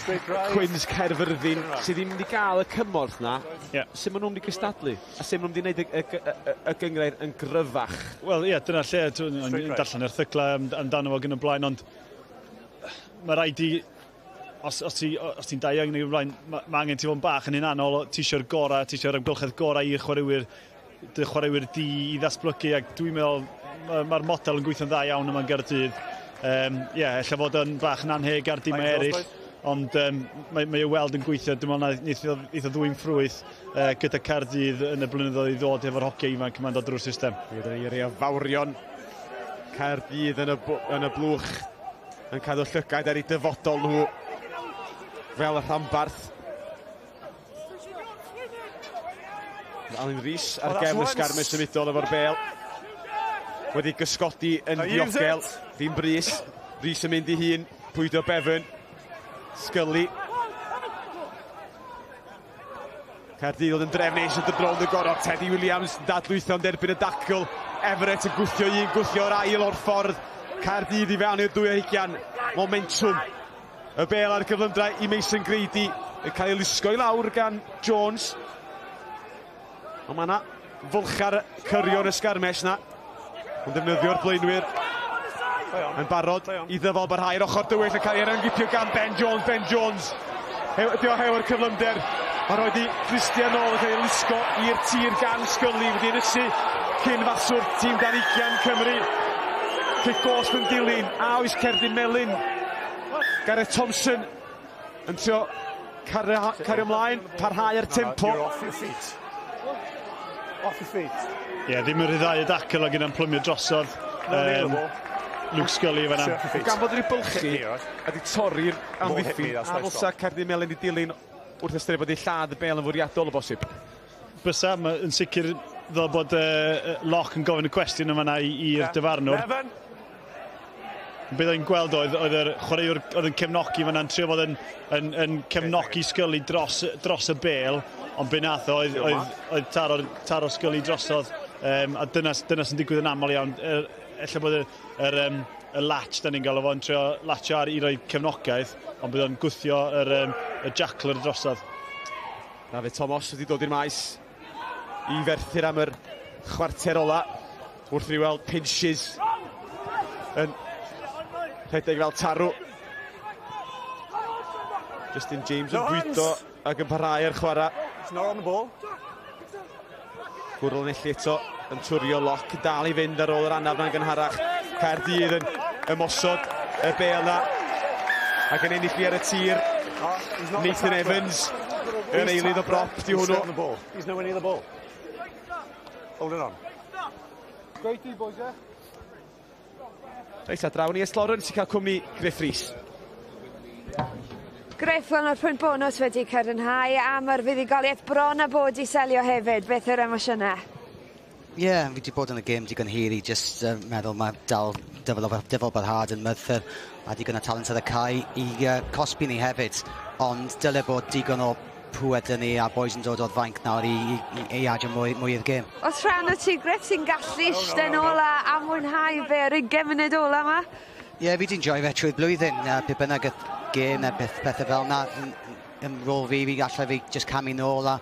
Quins Caerfyrddin, sydd ddim wedi cael y cymorth na, sy'n maen nhw'n wedi gystadlu, a sy'n maen nhw'n wedi gwneud y gyngrair yn gryfach. Wel, ie, dyna lle, dwi'n darllen erthyglau amdano fo gyn y blaen, ond mae rhaid i, os ti'n da iawn neu blaen, mae angen ti fod yn bach yn hunanol, ti eisiau'r gorau, ti eisiau'r amgylchedd gorau i'r chwaraewyr di i ddatblygu, ac dwi'n meddwl mae'r model yn gweithio'n dda iawn yma'n Gaerdydd. Ella fod yn bach yn anheg ar dim eraill, ond mae ei weld yn gweithio. Dwi'n meddwl neith o ddwy'n ffrwyth gyda Caerdydd yn y blynyddoedd i ddod efo'r hoci ifanc yma'n dod drwy'r system. Gyda'r eiriau fawrion Caerdydd yn y blwch yn cadw llygaid ar ei dyfodol nhw fel y rhanbarth. Alun Rhys ar gefn y sgarmes symudol efo'r bel. Wedi gysgodi yn ddiogel, ddim brys. Rhys yn mynd i hun, pwydo Bevan. Sgylli. Caerdydd oedd yn drefnus yn dod rownd y gorau. Teddy Williams yn dadlwytho yn derbyn y dacl. Everett yn gwthio un, gwthio'r ail o'r ffordd. Caerdydd i fewn i'r 2-20. Momentum. Y bel ar gyflymdrau i Mason Grady. Yn cael ei lusgo i lawr gan Jones. Ond mae yna fwlchar cyrio yn y sgarmes na. Yn defnyddio'r blaenwyr. Yn barod i ddyfal barhau'r ochr dywyll yn cael ei erangipio gan Ben Jones. Ben Jones. Dio hewer cyflymder. Mae roed i Christian ôl yn cael ei lusgo i'r tir gan Sgylli. Wedi ynysu cyn faswr tîm danigian Cymru. Cic gost yn dilyn. A oes Cerdyn Melyn. Gareth Thompson yn trio cario ymlaen. Parhau'r tempo. Off your feet. Ie, ddim yn rhyddhau y dacl ag yna'n plymio drosodd. Luke Sgylli fan yna. Gan bod wedi bylchu, a di torri'r amddiffyn, a ddylsa Cerdyn Melyn i dilyn wrth ystyried bod ei lladd y bel yn fwriadol o bosib. Bysa, yn sicr ddod bod Loch yn gofyn y cwestiwn yma i'r dyfarnwr. Bydd o'n gweld oedd yr chwaraewr oedd yn cefnogi fan yna'n trio bod yn cefnogi Sgylli dros y bel. ond be nath oedd taro sgili drosodd, a dyna sy'n digwydd yn aml iawn. Ella bod y latch, da ni'n gael o fo'n trio latch ar i roi cefnogaeth, ond bydd o'n gwthio y jackler drosodd. David Thomas wedi dod i'r maes i Merthyr am yr chwarter ola, wrth i weld pinches yn rhedeg fel tarw. Justin James yn bwydo ac yn parhau ar chwarae. It's not on the ball. Gwrl yn elli eto yn twrio loc dal i fynd ar ôl yr anaf na'n gynharach. Caerdydd yn ymosod y bel na ac yn ennill ar y tir. Nathan Evans yn eilydd o brop di hwnnw. He's nowhere near the ball. Hold it on. Great D, boys, yeah? Reit, a draw ni Es Lawrence sy'n cael cwmni Griff Rhys. Griff, wel mae'r pwynt bonus wedi cyrraedd a mae'r fuddugoliaeth bron a bod i selio hefyd. Beth yw'r emosiynau? Ie, fi wedi bod yn y gêm digon hir i just meddwl mae dal dyfel barhad yn Merthyr a digon o talent ar y cae i cosbi ni hefyd, ond dyle bod digon o pwed yn ni a boys yn dod o'r fainc nawr i adio mwy i'r gêm. Os rhan o ti, Griff, sy'n gallu eistedd nôl a mwynhau fe ar 20 munud ola yma? Ie, fi di'n joio fe trwy'r blwyddyn. Pe bynnag y gêm neu pethau fel yna yn rôl fi gallai fi just camu nôl a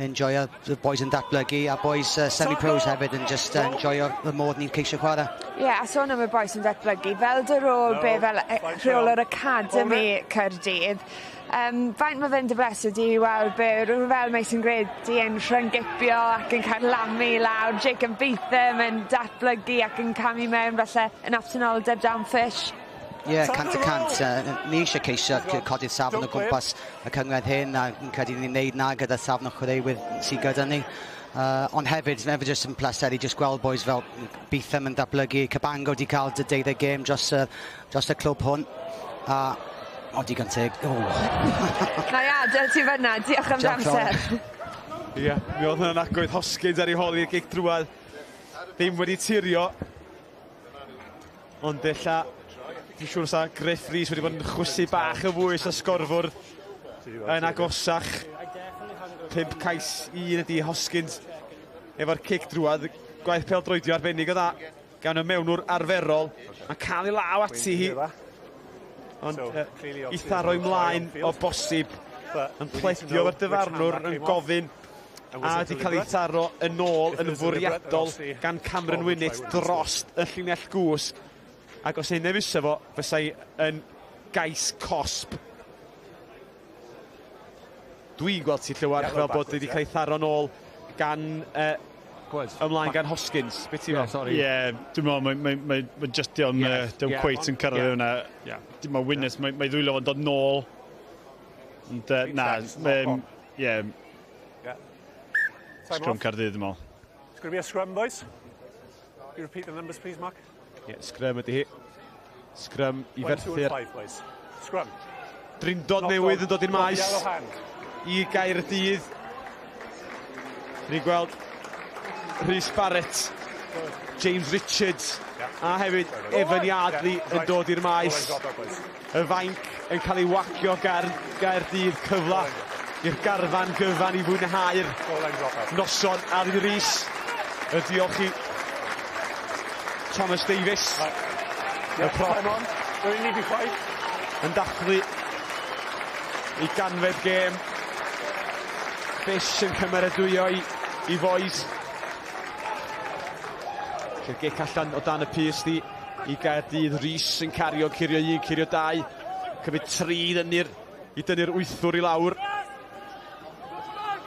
enjoyo y boys yn datblygu a boys semi-pros hefyd yn just enjoyo y modd ni'n ceisio chwarae. Ie, a sôn am y boys yn datblygu, fel dy rôl be fel rheolwr Academy Caerdydd, faint mae fe'n diflesu di i weld be rhywun fel Mason Grady yn rhyngipio ac yn cael lamu lawr, Jake yn Beetham yn datblygu ac yn camu mewn falle yn absenoldeb down fish. Ie, cant y cant. Ni eisiau ceisio codi'r safon o gwmpas y cyngred hyn a yn credu ni'n neud na gyda safon o chwaraewyr sydd gyda ni. Ond hefyd, fe jyst yn pleser i just gweld boys fel Beetham yn datblygu. Cabango wedi cael dy 12 gêm dros y clwb hwn. O, digon teg. Na ia, dyl ti fyna, diolch am amser. Ie, mi oedd hwnna'n agwedd Hoskins ar ei holi i'r gig drwad. Ddim wedi tirio. Ond ella, dwi'n siŵr sa Griff Rhys wedi bod yn chwysu bach y fwy sa sgorfwrdd yn agosach. 5 cais 1 ydi Hoskins efo'r cic drwad. Gwaith pêl-droedio arbennig o dda gan y mewnwr arferol. Mae'n cael ei law ati hi. Ond i tharoi mlaen o bosib yn pledio o'r dyfarnwr yn gofyn a wedi cael ei tharo yn ôl yn fwriadol gan Cameron Winnett drost y llinell gwsg. Ac os ein nefysa fo, fysai yn gais cosb. Dwi'n gweld ti Llywarch fel bod wedi cael ei tharo yn ôl gan ymlaen gan Hoskins. Beth ti'n meddwl? Ie, dwi'n meddwl mae just diolch cweit yn cyrraedd hwnna. Mae Winnett, mae ddwylo fo'n dod nôl. Ond na, ie. Scrum Caerdydd, dwi'n meddwl. It's going to be a scrum, boys. You repeat the numbers, please, Mark. Ie, scrum ydi hi. Scrum i Merthyr. 1, 2 and 5, boys. Scrum. Drindod newydd yn dod i'r maes i Caerdydd. Ni'n gweld Rhys Barrett, James Richards a hefyd Evan Yardley yn dod i'r maes. Y fainc yn cael ei wacio Caerdydd cyfla i'r garfan gyfan i fwynhau'r noson ar Rhys. Y diolch i Thomas Davies. Y prop yn dathlu i ganfed gêm. Fish yn cymeradwyo i boys. Ce'r gic allan o dan y pys di i Caerdydd. Rhys yn cario cirio 1, cirio 2. Cymryd 3 i dynnu'r wythwr i lawr.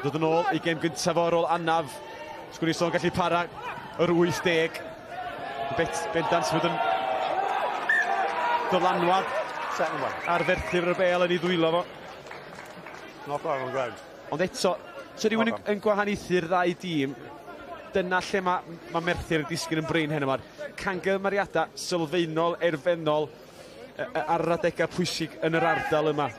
Dod yn ôl i gêm gyntaf o'r ôl anaf. Sgwni sôn gallu para yr 80. Bendant fod yn dylanwad ar Merthyr y bel yn ei ddwylo fo. Not on the ground. Ond eto, so rhywun yn gwahaniaethu'r ddau dîm, dyna lle mae Merthyr yn disgyn yn brin hyn yma. Cangymeriadau sylfaenol, erfennol ar yr adegau pwysig yn yr ardal yma.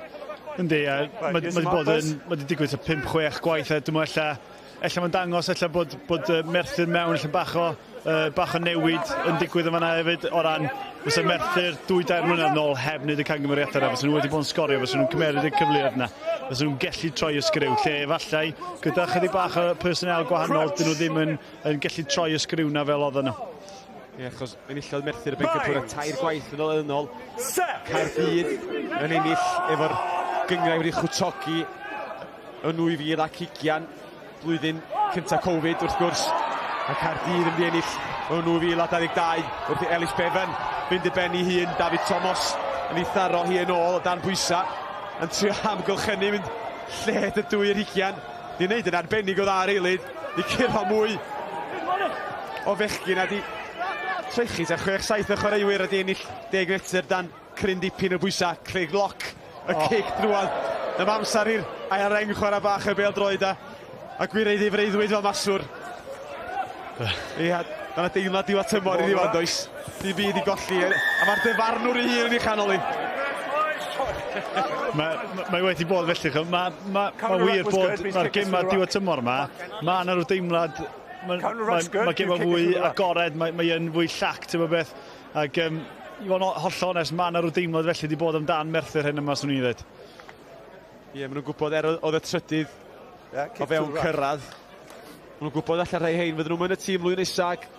Yndi, mae wedi digwydd 5-6 gwaith. Dwi'n meddwl, ella mae'n dangos bod Merthyr mewn lle bach o newid yn digwydd yma hefyd o ran fysa Merthyr 2-3 mlynedd nôl heb wneud y cangymeriadau yna. Fysa nhw wedi bod yn sgorio, fysa nhw'n cymeryd y cyfleoedd yna. fyswn nhw'n gallu troi y sgriw, lle efallai gyda chydig bach o personel gwahanol, dyn nhw ddim yn gallu troi y sgriw na fel oedd yno. Ie, achos enillodd Merthyr y Bencampwr y 3 gwaith yn ôl. Caerdydd yn ennill efo'r gyngrau wedi chwtogi yn 2020, blwyddyn cynta Covid wrth gwrs. A Caerdydd yn wedi ennill yn 2022 wrth i Elis Bevan fynd i benni hun, David Thomas yn ei tharo hi yn ôl o dan bwysa yn trio amgylchynu mynd lled y 2-20. Di wneud yn arbennig o dda ar eilid, di curo mwy o fechgyn a di trechu a 6-7 o chwaraewyr a di ennill 10 metr dan cryn dipyn o bwysa. Craig Lock y cic drwad. Ym amser i'r aereng chwarae bach y bêl-droed a gwireidd i freuddwyd fel maswr. Ia, dyna deimlad diwedd tymor i ddiwan does. Di byd i golli, a mae'r defarnwr i hun yn ei chanol i. Mae wedi bod felly, mae wir bod mae'r gema diwedd tymor yma, mae yna rhyw deimlad, mae gema fwy agored, mae yn fwy llac, ti'n beth, ac i fod yn holl onest, mae yna rhyw deimlad felly wedi bod amdan Merthyr hyn yma, swn i'n dweud. Ie, maen nhw'n gwybod oedd y trydydd o fewn cyrraedd. Maen nhw'n gwybod allan rhai hein, fydden nhw'n mynd y tîm flwyddyn nesaf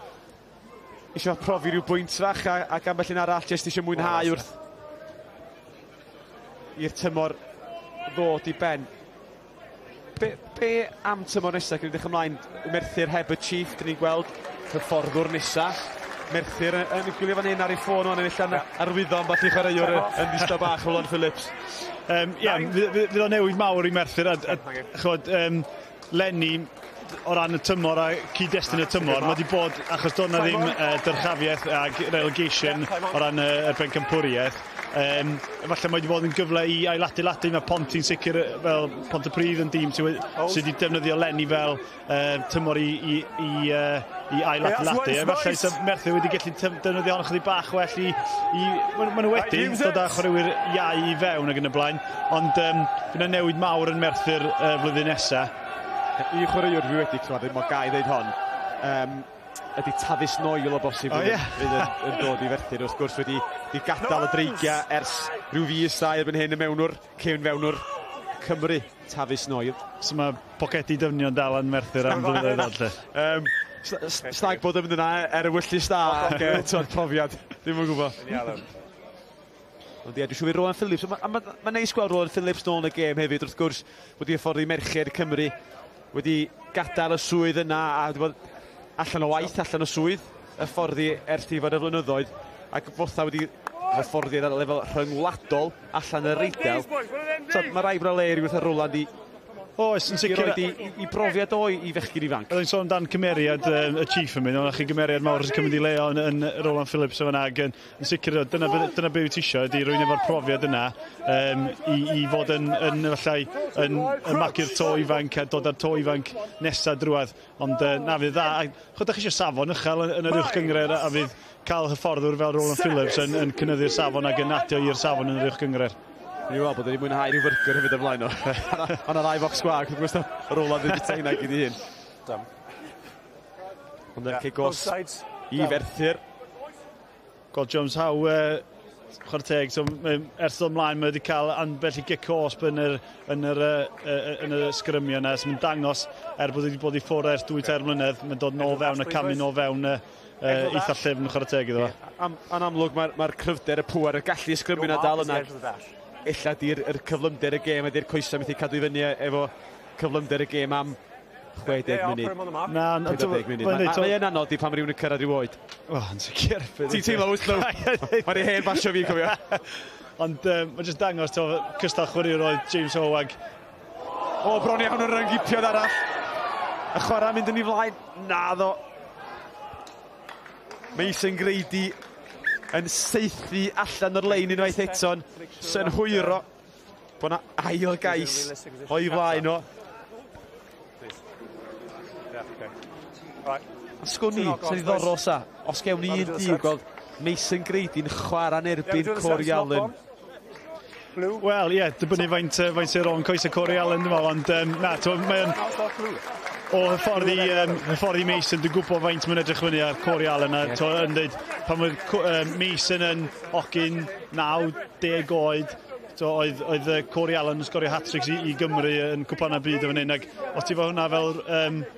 eisiau profi rhyw bwynt fach ac ambell un arall jyst eisiau mwynhau wrth i'r tymor ddod i ben. Be am tymor nesaf gyda'n dechrau ymlaen? Merthyr heb y chief, dyn ni'n gweld hyfforddwr nesaf. Merthyr yn gwylio fan hyn ar ei ffôn o'n ennill arwyddo am fath i chwaraewr yn ddistaw bach Roland Phillips. Fydd o newid mawr i Merthyr Lenny o ran y tymor a cyd-destun y tymor, mae wedi bod, achos doedd na ddim dyrchafiaeth ag relegation o ran y bencampwriaeth. Efallai mae wedi bod yn gyfle i ailadu. Mae Ponti'n sicr fel Pontypridd yn dîm sydd wedi defnyddio Lenny fel tymor i ailadu. Efallai Merthyr wedi gallu defnyddio hon chydig bach well maen nhw wedi dod â chwaraewyr iau i fewn ac yn y blaen, ond fydd yna newid mawr yn Merthyr flwyddyn nesaf. I chwaraewr fi wedi clywed, mae gai ddeud hon, ydy Tavis Noel o bosib fydd yn dod i Merthyr. Wrth gwrs wedi gadael y dreigia ers rhyw fus da erbyn hyn y mewnwr, cefn fewnwr Cymru, Tavis Noel. So mae pocedi dyfnion dal yn Merthyr am blynyddoedd allan. Stag bod yn mynd yna er y wyllus da ac profiad, ddim yn gwybod. Ond ie, dwi'n siŵr i Roland Phillips. Mae'n neis gweld Roland Phillips nôl yn y gêm hefyd, wrth gwrs wedi hyfforddi merched Cymru, wedi gadael y swydd yna a wedi bod allan o waith, allan o swydd, hyfforddi ers tifod y flynyddoedd, ac fotha wedi hyfforddi ar y lefel rhyngwladol allan y reidel. Mae rai bro le i wrth y Roland i Oes, yn sicr i brofiad i fechgyn ifanc. Oedden sôn dan cymeriad y chief yn mynd, ond chi gymeriad mawr sy'n cymryd i leo yn Roland Phillips o fanna. Yn sicr, dyna be wyt ti isio, ydy rwy'n efo'r profiad yna i fod yn magu'r to ifanc a dod â'r to ifanc nesaf drwad. Ond na fydd dda. Chwydach chi eisiau safon uchel yn yr uwchgyngred a fydd cael hyfforddwr fel Roland Phillips yn cynyddu'r safon ac yn adio i'r safon yn yr uwchgyngred. Ni'n weld bod wedi mwynhau rhyw fyrgyr hefyd ymlaen o. Ond rai focs gwag, dwi'n gwybod Roland wedi teina gyda hun. Ond yn cigos i Merthyr. God Jones Haw, chwarae teg, ers o ymlaen mae wedi cael ambell i gic-osp yn y sgrymio yna, sy'n dangos bod wedi bod i ffwrdd ers 2-3 mlynedd, mae'n dod nôl fewn a camu nôl fewn eitha llyfn chwarae teg iddo. Yn amlwg mae'r cryfder, y pŵer, y gallu ysgrymio na dal yna. Ella di'r cyflymder y gêm a di'r coesau methu cadw i fyny efo cyflymder y gêm am 60 munud. 40 munud. Mae'n anodd i pan rhywun yn cyrraedd rhyw oed. O, yn sicr. Ti'n teimlo wyth llaw? Mae'n ei hen basio fi, cofio. Ond mae'n jyst dangos cystal chwaraewr oedd James Howag. O, bron iawn yn ryngipiad arall. Y chwarae mynd yn ei flaen. Na ddo. Mason Grady yn seithi allan o'r lein unwaith eto'n sy'n hwyro bod na ail gais o'i flaen o. Sgwn ni, sy'n ddiddorol sa, os gewn ni un di gweld Mason Grady'n chwarae'n erbyn Corey Allen. Wel, ie, dibynnu faint sy'n ro'n coesau Corey Allen, ond na, mae'n o hyfforddi Mason, dwi'n gwybod faint mae'n edrych fyny ar Corey Allen a yn dweud pan mae Mason yn ogyn 9-10 oed, oedd Corey Allen yn sgorio hat-tricks i Gymru yn cwpana byd yn fan hyn, ac os ti fod hwnna fel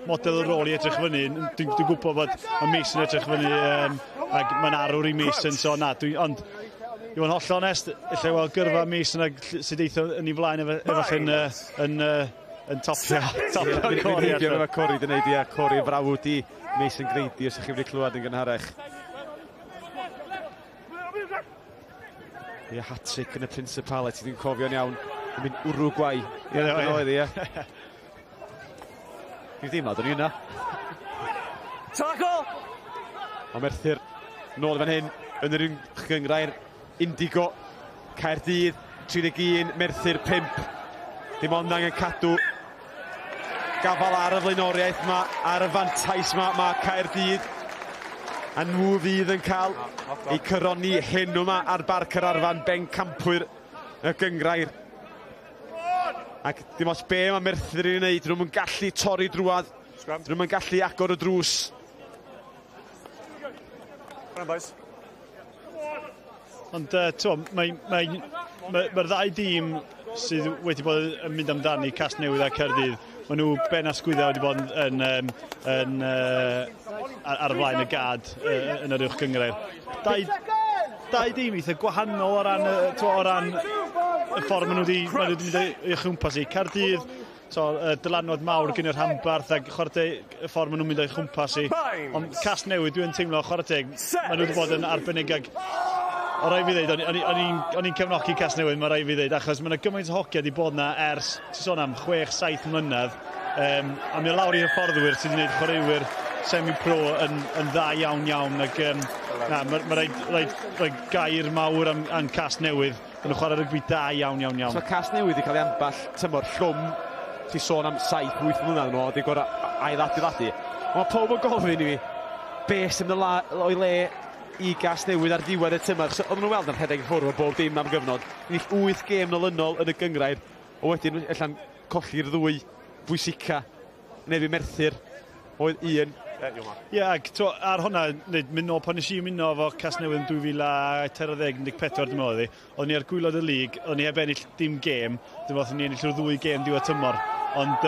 model y rôl i edrych fyny, dwi'n gwybod bod y Mason edrych fyny ac mae'n arwr i Mason, so na, ond i fod yn holl onest, lle weld gyrfa Mason ac sydd eithaf yn ei flaen efallai yn topio Corey. Mae Corey wedi gwneud, ia, Corey frawd i Mason Grady, os ydych chi wedi clywed yn gynharach. Ie, hat-trick yn y Principality, dwi'n cofio'n iawn, yn mynd Uruguay. Ie, oedd, ie. Dwi'n deimlad o'n i yna. Taco! O Merthyr, nôl fan hyn, yn yr gyngrair Indigo, Caerdydd, 31, Merthyr 5. Dim ond angen cadw gafal ar y flaenoriaeth yma, ar y fantais yma, mae Caerdydd. A nhw fydd yn cael eu cyroni hyn yma ar bar Caerarfan, ben campwyr y gyngrair. Ac dim os be mae Merthyr yn ei wneud, nhw'n gallu torri drwad, nhw'n gallu agor y drws. Ond mae'r ddau dîm sydd wedi bod yn mynd amdani, Casnewydd a Caerdydd, maen nhw ben asgwydda wedi bod ar flaen y gad yn yr uwch gyngrair. Dau dîm eitha gwahanol o ran y ffordd maen nhw wedi mynd i'ch chwmpas i. Caerdydd, dylanwad mawr gen i'r rhanbarth ac chwarae y ffordd maen nhw'n mynd i'ch chwmpas i. Ond Casnewydd, dwi'n teimlo chwarae teg, maen nhw wedi bod yn arbennig ag o rai fi ddeud, o'n i'n cefnogi Casnewydd, mae rai fi ddeud, achos mae yna gymaint o hogia wedi bod yna ers, ti'n sôn am 6-7 mlynedd, a mi o lawr i'r fforddwyr sydd wedi gwneud chwaraewyr semi-pro yn dda iawn, ac mae rhaid gair mawr am Casnewydd, yn chwarae rygbi da iawn. So Casnewydd wedi cael ei amball tymor llwm, ti'n sôn am 7-8 mlynedd nhw, wedi gorau ail-adeiladu. Mae pob yn gofyn i fi, beth sy'n o'i le i Casnewydd ar diwedd y tymor. Oedden nhw'n weld yn rhedeg ffwrdd o bob dim am gyfnod. Nill 8 gêm nolynol yn y gyngrair, o wedyn allan colli'r ddwy bwysica, neu Merthyr, oedd 1. Ie, ac ar hwnna, mynd o pan nes i mynd o efo Casnewydd yn 2013-14, dwi'n meddwl, oedd ni ar gwylod y lig, oedd ni heb ennill dim gêm, dwi'n meddwl ni ennill o'r 2 gêm diwedd tymor, ond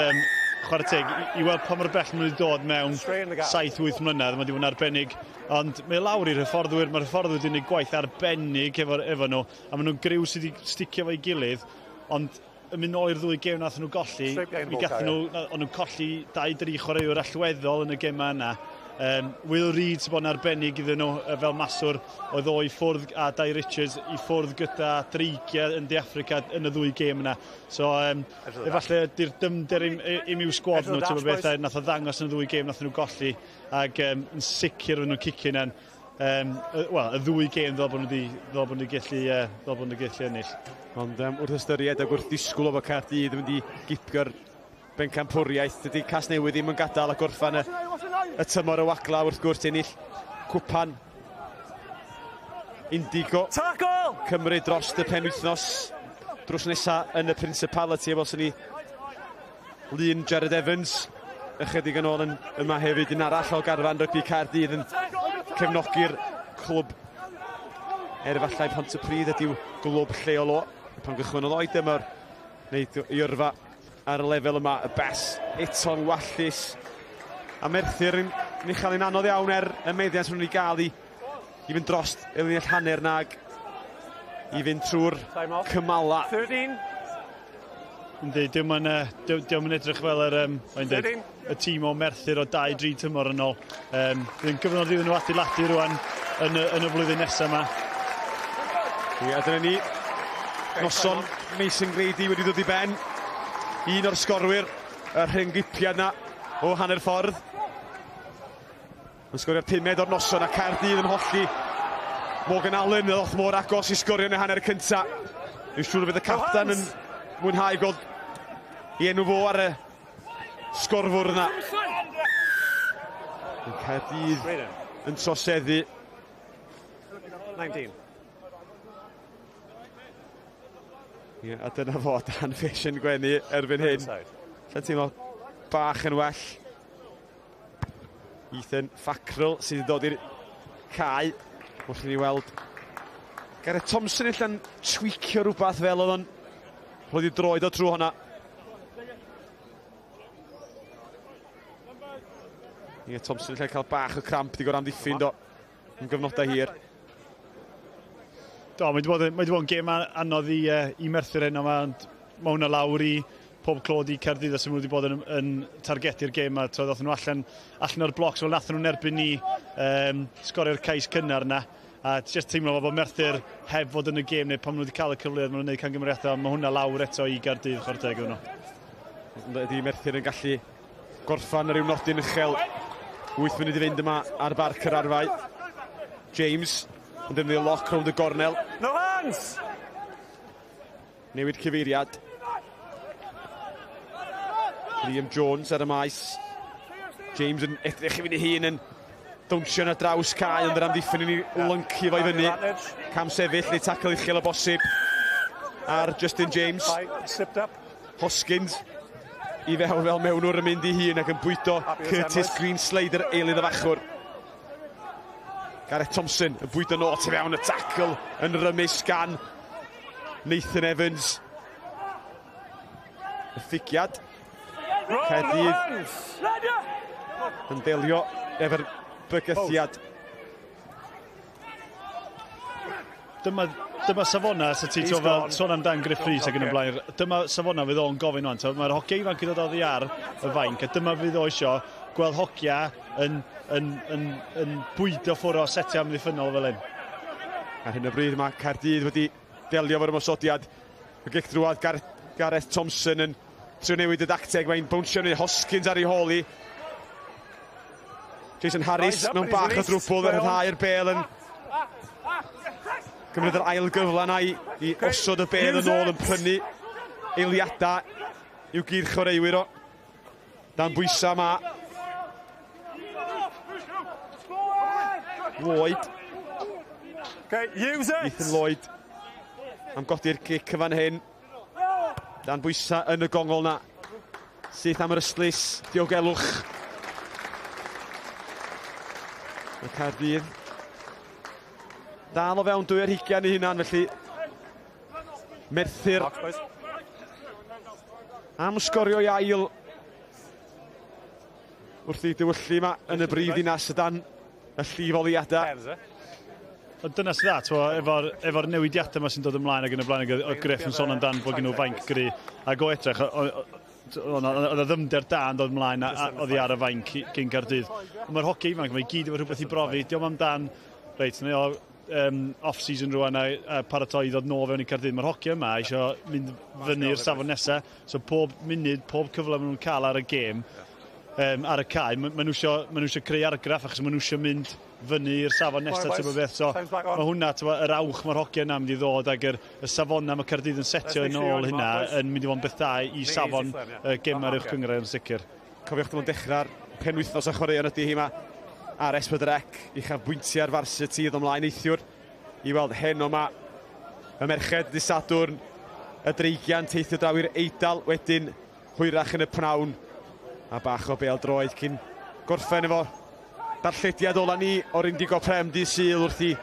chwarae teg, i weld pa mor bell maen nhw wedi dod mewn 7-8 mlynedd, mae wedi bod yn arbennig, ond mae lawr i'r hyfforddwyr, mae'r hyfforddwyr wedi gwneud gwaith arbennig efo nhw, a maen nhw'n griw sydd wedi sticio fo'i gilydd, ond yn mynd o'r 2 gêm nath nhw golli, ond nhw'n colli 2-3 chwaraewr allweddol yn y gemau yna. Will Reid sy'n bod yn arbennig iddyn nhw fel maswr, oedd o i ffwrdd a Dai Richards i ffwrdd gyda dreigiau yn De Affrica yn y 2 gêm yna. So, efallai di'r dymder im i'w sgwad nhw, ti'n bethau, nath o ddangos yn y 2 gêm nath nhw golli, ac yn sicr yn nhw'n cicyn yn. Wel, y 2 gêm ddol bod nhw wedi gallu ennill. Ond wrth ystyried ag wrth disgwyl o fo Caerdydd yn mynd i gipio'r bencampwriaeth, dydy Casnewydd ddim yn gadael a gorffan y tymor y wagla wrth gwrs ennill cwpan Indigo Cymru dros y penwythnos drws nesaf yn y Principality, efo sy'n ni Lyn Jared Evans ychydig yn ôl yma hefyd, un arall o garfan rygbi Caerdydd yn cefnogi'r clwb efallai Pontypridd ydyw glwb lleol o pan gychwyn o oed dymor neu i yrfa ar y lefel yma, y bes eto'n wallus, a Merthyr yn chael ein anodd iawn y meddiant nhw'n ei gael i fynd drost y linell hanner nag i fynd trwy'r cymala. 13. Yndi, diwm yn edrych fel y tîm o Merthyr o 2-3 tymor yn ôl. Dwi'n gyfnod iddyn nhw adeiladu rwan yn y flwyddyn nesaf yma. A dyna ni, noson Mason Grady wedi dod i ben. Un o'r sgorwyr, y rhengipiad na o hanner ffordd. Yn sgorio'r 5 o'r noson, a Caerdydd yn holli. Morgan Allen yn ddoth mor agos i sgorio yn y hanner cynta. Dwi'n siŵr bydd y capten yn mwynhau gweld i enw fo ar y sgorfwr yna. Caerdydd yn troseddu. 19. Ie, a dyna fo, Dan Fish yn gwenu erbyn hyn. Llen teimlo bach yn well. Ethan Fackrell sydd yn dod i'r cae. Wrth ni weld Gareth Thompson allan tweacio rhywbeth fel oedd o'n roedd i droed o trwy hwnna. Thompson allan cael bach o cramp di gorau amddiffyn do yn gyfnodau hir. Do, mae wedi bod yn gêm anodd i Merthyr hyn, ond mae hwnna lawr i pob clod i Caerdydd sy'n wedi bod yn targetu'r gêm a ddoth nhw allan o'r blocs fel nath nhw'n erbyn ni sgorio'r cais cynnar yna. A jyst teimlo bod Merthyr heb fod yn y gêm neu pan nhw wedi cael y cyfleoedd maen nhw'n gwneud camgymeriadau, mae hwnna lawr eto i Caerdydd chwaraeteg nhw. Ydy Merthyr yn gallu gorffan yr i'w nodyn uchel. 8 munud i fynd yma ar barc yr arfau. James yn defnyddio loc rownd y gornel. No hands! Newid cyfeiriad. Liam Jones ar y maes. James yn edrych i fynd i hun yn dawnsio na draws cae, ond yr amddiffyn i lyncu fo i fyny. Cam sefyll, neu tacl uchel o bosib ar Justin James. Hoskins i fewn fel mewnwr yn mynd i hun ac yn bwydo Curtis Green-Slader eilydd y fachwr. Gareth Thompson yn bwydo not i fewn y tacl yn rymus gan Nathan Evans. Y ffigiad. Caerdydd yn delio efo'r bygythiad. Dyma safona, sa ti fel sôn amdan Griff Rhys ac yn y blaen. Dyma safona fydd o'n gofyn o'n. Mae'r hoci ifanc i ddod oddi ar y fainc, a dyma fydd o isio gweld hocia yn bwydo ffwrdd o setio amddiffynol fel hyn. Ar hyn o bryd mae Caerdydd wedi delio fo'r ymosodiad. Y gic drwad Gareth Thompson yn trio newid y dacteg. Mae'n bwnsio neu Hoskins ar ei holi. Jason Harris mewn bach o drwbl yn rhyddhau'r bel yn gymryd yr ail gyfle yna i osod y bel yn ôl yn prynu eiliadau i'w gyd chwaraewyr o. Dan bwysa yma. Lloyd. Ethan Lloyd am godi'r gic fan hyn. Dan bwysa yn y gongol na. Syth am yr ystlys, diogelwch. Y Caerdydd dal o fewn 2 ar 20 i hunan, felly Merthyr am sgorio i ail wrth i dywyllu yma yn y brifddinas o dan y llifoliadau. Dyna sydd efo'r newidiadau yma sy'n dod ymlaen ac yn y blaen o Griff yn sôn amdan bod gen nhw fainc gry ac o edrych oedd y ddymder da yn dod ymlaen oddi ar y fainc cyn Caerdydd. Mae'r hoci ifanc, mae gyd efo rhywbeth i brofi. Diolch amdan, reit, neu o off-season rwan a paratoi i ddod nôl fewn i Caerdydd. Mae'r hoci yma eisiau mynd fyny'r safon nesaf, so pob munud, pob cyfle maen nhw'n cael ar y gêm ar y cae, maen nhw eisiau creu argraff achos maen nhw eisiau mynd fyny i'r safon nesaf tyfa beth. So mae hwnna, yr awch mae'r hoci yna mynd i ddod ac y safona mae Caerdydd yn setio yn ôl hynna yn mynd i fod yn beth da i safon gêm ar uwch gyngor yn sicr. Cofiwch dim ond dechrau'r penwythnos o chwaraeon ydy hi yma ar S4C i chafbwyntio ar varsity ddod ymlaen eithiwr i weld heno yma y merched dy Sadwrn, y dreigian teithio draw i'r Eidal, wedyn hwyrach yn y pnawn a bach o bêl droed cyn gorffen efo darllediad ola ni o'r Indigo Prem di Sul wrth i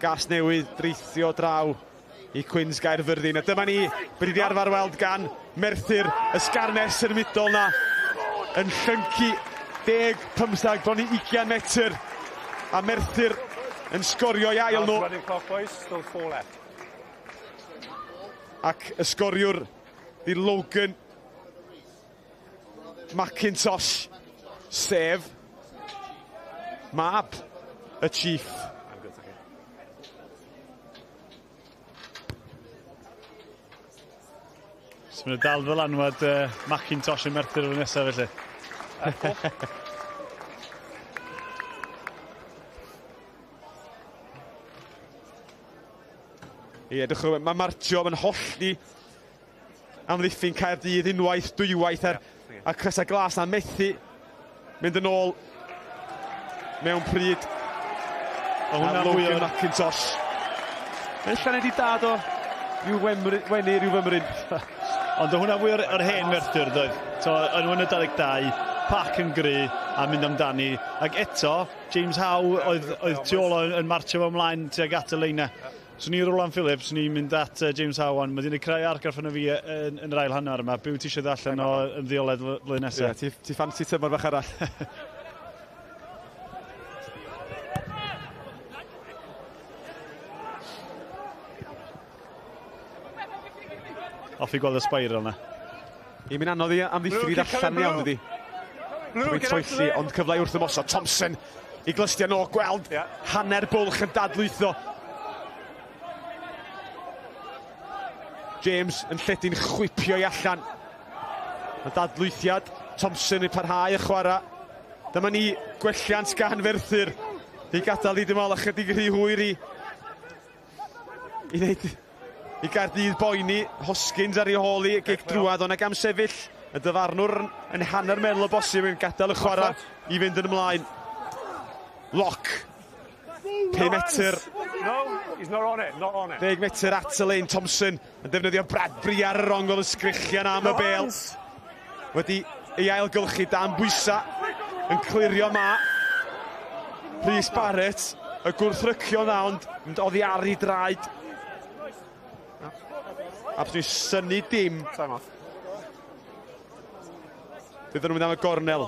Casnewydd dreithio draw i Quins Gaerfyrddin. A dyma ni, byddi di arfer weld gan Merthyr, y sgarnes yn y midol na, yn llyncu 10-15 bron i 20 metr. A Merthyr yn sgorio i ail nhw. Ac y sgoriwr di Logan McIntosh, sef mab y Chief. So mae'n dal fel anwad McIntosh yn Merthyr o'r nesaf felly. Ie, dechrau, mae Martio yn hollti amddiffyn Caerdydd unwaith, dwywaith a crysau glas na'n methu mynd yn ôl mewn pryd. O hwnna fwy o'r McIntosh. Mae'n llaned i dad o ryw wenu, ryw fymryn. Ond o hwnna fwy o'r hen Merthyr, doedd. So, yn hwnna 22, pac yn gry a mynd amdani. Ac eto, James Howe oedd tu ôl yn martio fo ymlaen tuag at y leina. swn i Roland Phillips, swn i'n mynd at James Howan. Mae wedi creu argraff yna fi yn yr ail hanner yma. Byw ti eisiau ddallan o ymddeoled flwyddyn nesaf? Ti ffansi tymor bach arall. Off i gweld y spiral yna. I mynd anodd i amddiffyn allan iawn, dydi. Dwi'n troelli, ond cyfle wrth ymosod. Thompson i glystiau o gweld. Hanner bwlch yn dadlwytho. James yn lledu'n chwipio i allan. Y dadlwythiad. Thompson yn parhau y chwarae. Dyma ni gwelliant gan Merthyr. Di gadael i dim ôl ychydig rhy hwyr i wneud i Caerdydd boeni. Hoskins ar ei hôl i gig drwad ond ag am sefyll. Y dyfarnwr yn hanner meddwl o bosib yn gadael y chwarae i fynd yn ymlaen. Lock. 5 metr. No, he's not on it, not on it. 10 metr at y lein. Thompson yn defnyddio Bradbury ar yr ongl y sgrichian am y bêl. Wedi ei ailgylchu dan bwysa. Yn clirio ma. Rhys Barrett. Y gwrthrycio na ond oddi ar ei draed. A dwi'n syni dim. Byddwn nhw'n mynd am y gornel.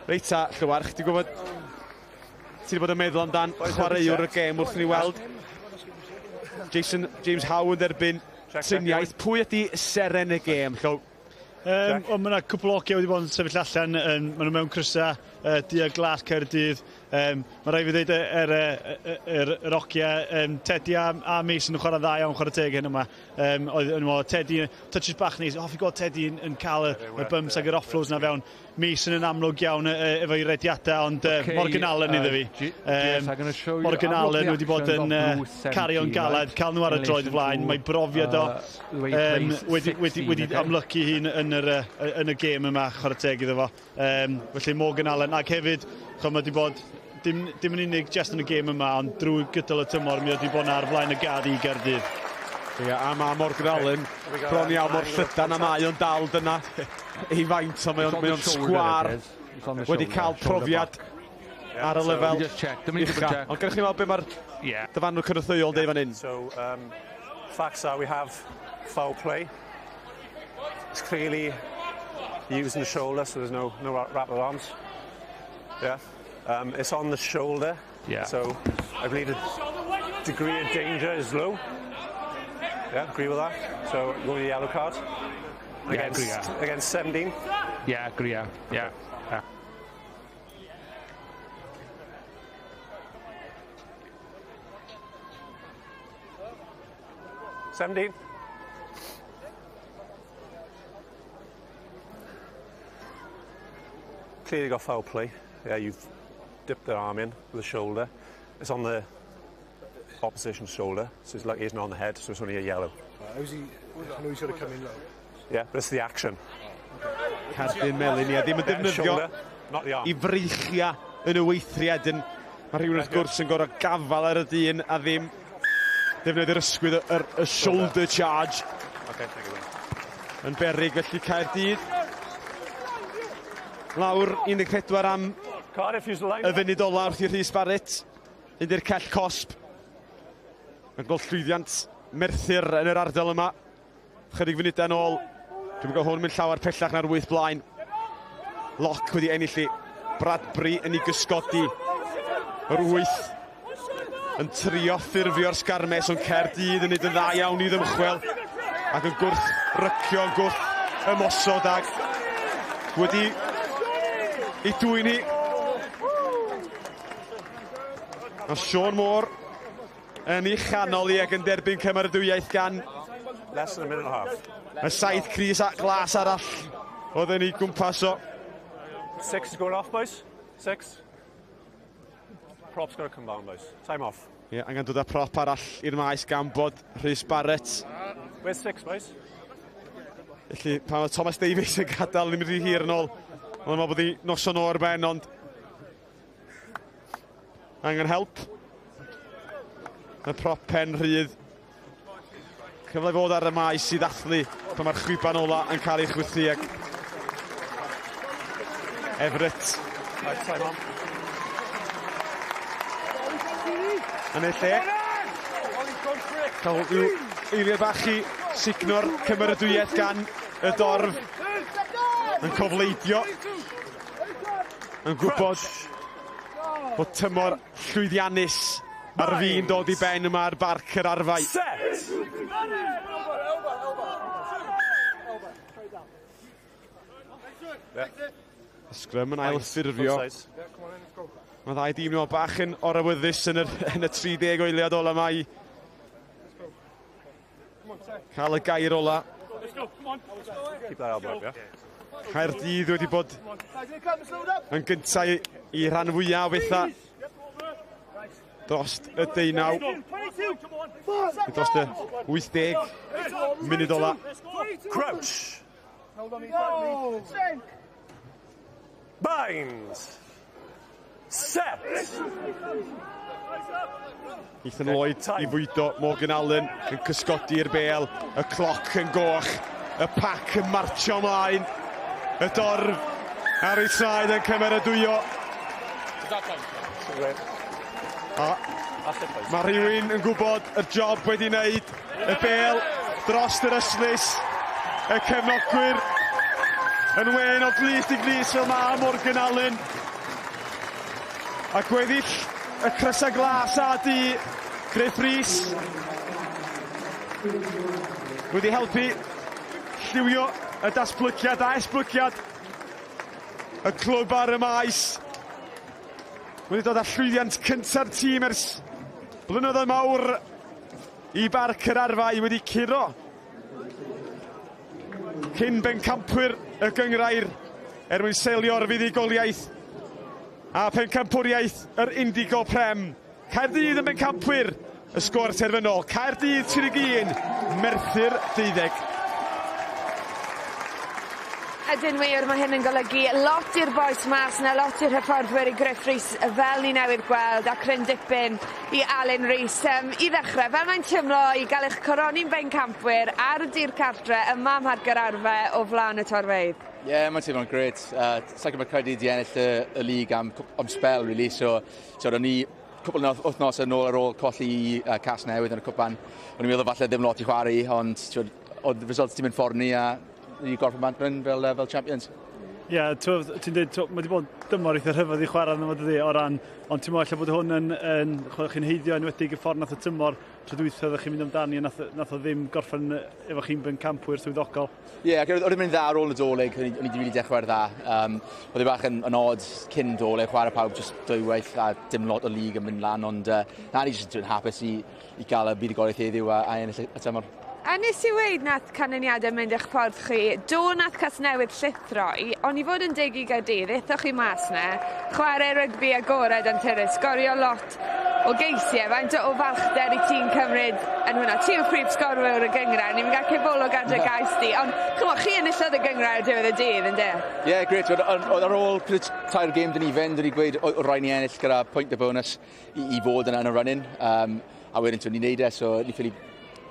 Reita, Llywarch, ti'n gwybod... Ti wedi bod yn meddwl amdan chwaraewr y gêm wrth ni weld. James Howe yn derbyn triniaeth. Pwy ydi seren y gêm, Llaw? Mae yna cwpl o ogiau wedi bod yn sefyll allan. Maen nhw mewn crysa, dia glas Caerdydd. Mae rai fi ddweud yr ogiau Teddy a Mason yn chwarae dda iawn chwarae teg hyn yma. Teddy, touches bach neis. Hoffi gweld Teddy yn cael y bumps ag yr offloads na fewn. Mason yn amlwg iawn efo'i rediadau, ond Morgan Allen iddo fi. Morgan Allen wedi bod yn cario'n galed, cael nhw ar y droed flaen. Mae brofiad o wedi amlygu hun yn y gêm yma, chwarae teg iddo fo. Felly Morgan Allen, ac hefyd, mae wedi bod dim yn unig just yn y gêm yma, ond drwy gydol y tymor, mi wedi bod ar flaen y gad i Caerdydd. A mae Morgan Allen, bron iawn mor llydan a mae o'n dal dyna ei faint, o mae o'n sgwar wedi cael profiad ar y lefel ucha. Ond gennych chi meddwl be mae'r dyfanwr cynyddeuol yn deud fan hyn? So, facts are we have foul play. It's clearly using the shoulder, so there's no wrap of arms. Yeah. It's on the shoulder, so I believe the degree of danger is low. Yeah, agree with that. So, going to the yellow card against 17. Yeah, agree. Yeah. 17. Clearly got foul play. Yeah, you've dipped their arm in with the shoulder. It's on the opposition shoulder, so it's like he's not on the head, so it's only a yellow. How's he? I know he's got to come in low. Yeah, but it's the action. Cardyn melyn, ddim yn defnyddio I freichia yn y weithriad. Mae rhywun wrth gwrs yn gorau gafal ar y dyn a ddim defnyddio'r ysgwydd y shoulder charge. Yn berig felly Caerdydd. Lawr 14 am y funud ola wrth i Rhys Barrett. Un i'r cell cosb. Yn gol llwyddiant Merthyr yn yr ardal yma. Chydig funudau yn ôl. Dwi'n gwybod hwn mynd llawer pellach na'r 8 blaen. Lock wedi ennill I. Bradbury yn ei gysgodi. Yr 8 yn trio ffurfio'r sgarmes o'n Caerdydd yn neud yn dda iawn I ddymchwel. Ac yn gwrth rycio, yn gwrth ymosod ag wedi I dwy'n hi. A Sean Moore yn ei chanol I ac yn derbyn cymeradwyaeth gan less than a minute and a half. Y 7 Crys a glas arall oedd yn ei gwmpas o. 6 is going off, boys. 6. Prop's got to come down, boys. Time off. Angen dod â prop arall i'r maes gan bod Rhys Barrett. Where's 6, boys? Felly, pan oedd Thomas Davies yn gadael ddim rhy hir yn ôl. Ond mae bod I noson o'r ben, ond angen help. Y prop pen rhydd. Cyfle fod ar y maes I ddathlu pan mae'r chwiban ola yn cael ei chwythu ag Everett. Yn ei lle. Cael rhyw eiliad bach i signo'r cymeradwyaeth gan y dorf yn cofleidio. Yn gwybod bod tymor llwyddiannus ar fi'n dod i ben yma ar barc yr arfau. Sgrym yn ail ffurfio. Mae ddau dîm nhw bach yn orawyddus yn y 30 oiliad ola yma i cael y gair ola. Caerdydd wedi bod yn gyntaf i rhan fwyaf o bethau dros y 19. Dros y 80 munud ola. Crouch. Binds. Set. Ethan Lloyd i fwydo, Morgan Allen yn cysgodi'r bel, y cloc yn goch, y pac yn martio ymlaen, y dorf ar ei traed yn cymeradwyo. Mae rhywun yn gwybod y job wedi wneud, y bel dros yr yslis, y cefnogwyr yn wen o glist i glist fel mae Morgan Allen. A gweddill y crysau glas a di Griff Rhys wedi helpu lliwio y datblygiad a esblygiad y clwb ar y maes. Wedi dod â llwyddiant cyntaf tîm ers blynyddoedd mawr i barc yr arfau, wedi curo cyn bencampwyr y gynghrair mwyn seilio'r fuddugoliaeth a pencampwriaeth yr Indigo Prem. Caerdydd yn bencampwyr y sgôr terfynol. Caerdydd 3-1, Merthyr 12. Ydyn wir, mae hyn yn golygu lot i'r boes mas na, lot i'r hyfforddwyr i Griff Rhys fel ni newydd gweld, a cryn dipyn i Alun Rhys. I ddechrau, fel mae'n teimlo i gael eich coroni'n bencampwyr ar y dir cartre yma ym Mharc yr Arfe o flaen y torfeydd? Ie, mae'n teimlo'n gret. Sa'n gwybod Caerdydd i ennill y lig am spel, really. So o'n ni cwbl wythnos yn ôl ar ôl colli i Casnewydd yn y cwpan. O'n i'n meddwl falle ddim lot i chwarae, ond oedd results ti'n mynd ffordd ni a ni gorffen bant fel champions. Ie, ti'n dweud, mae wedi bod dymor eitha rhyfedd i chwarae yma dydi o ran, ond ti'n meddwl bod hwn yn chi'n heiddio enwedig y ffordd nath y tymor trydywythau ydych chi'n mynd amdani a nath o ddim gorffen efo chi'n bencampwyr swyddogol. Ie, ac oedd yn mynd dda ar ôl y doleg, o'n i wedi rili dechrau'r dda. Oedd e bach yn od cyn doleg, chwarae pawb jyst dwywaith a dim lot o lig yn mynd lan, ond na ni jyst yn hapus i gael y buddugoliaeth heddiw a ennill y tymor. A nes i weid nath canlyniadau mynd eich ffordd chi, do nath Casnewydd llithroi, ond i fod yn dig i Gaerdydd, eithoch chi mas na, chwarae rygbi agored yn Tyrys, sgorio lot o geisiau, faint o falchder i ti'n cymryd yn hwnna. Ti'n prif sgorwyr y gynghrair, ni'n gael cebolo gadre gais di, ond chi enillodd y gynghrair ar diwedd y dydd, ynddo? Ie, gret. Oedd ar ôl tair gêm dyn ni fynd, dyn ni gweud o rai ni ennill gyda pwynt y bonus i fod yna yn y run-in, a wedyn ni'n neud e, so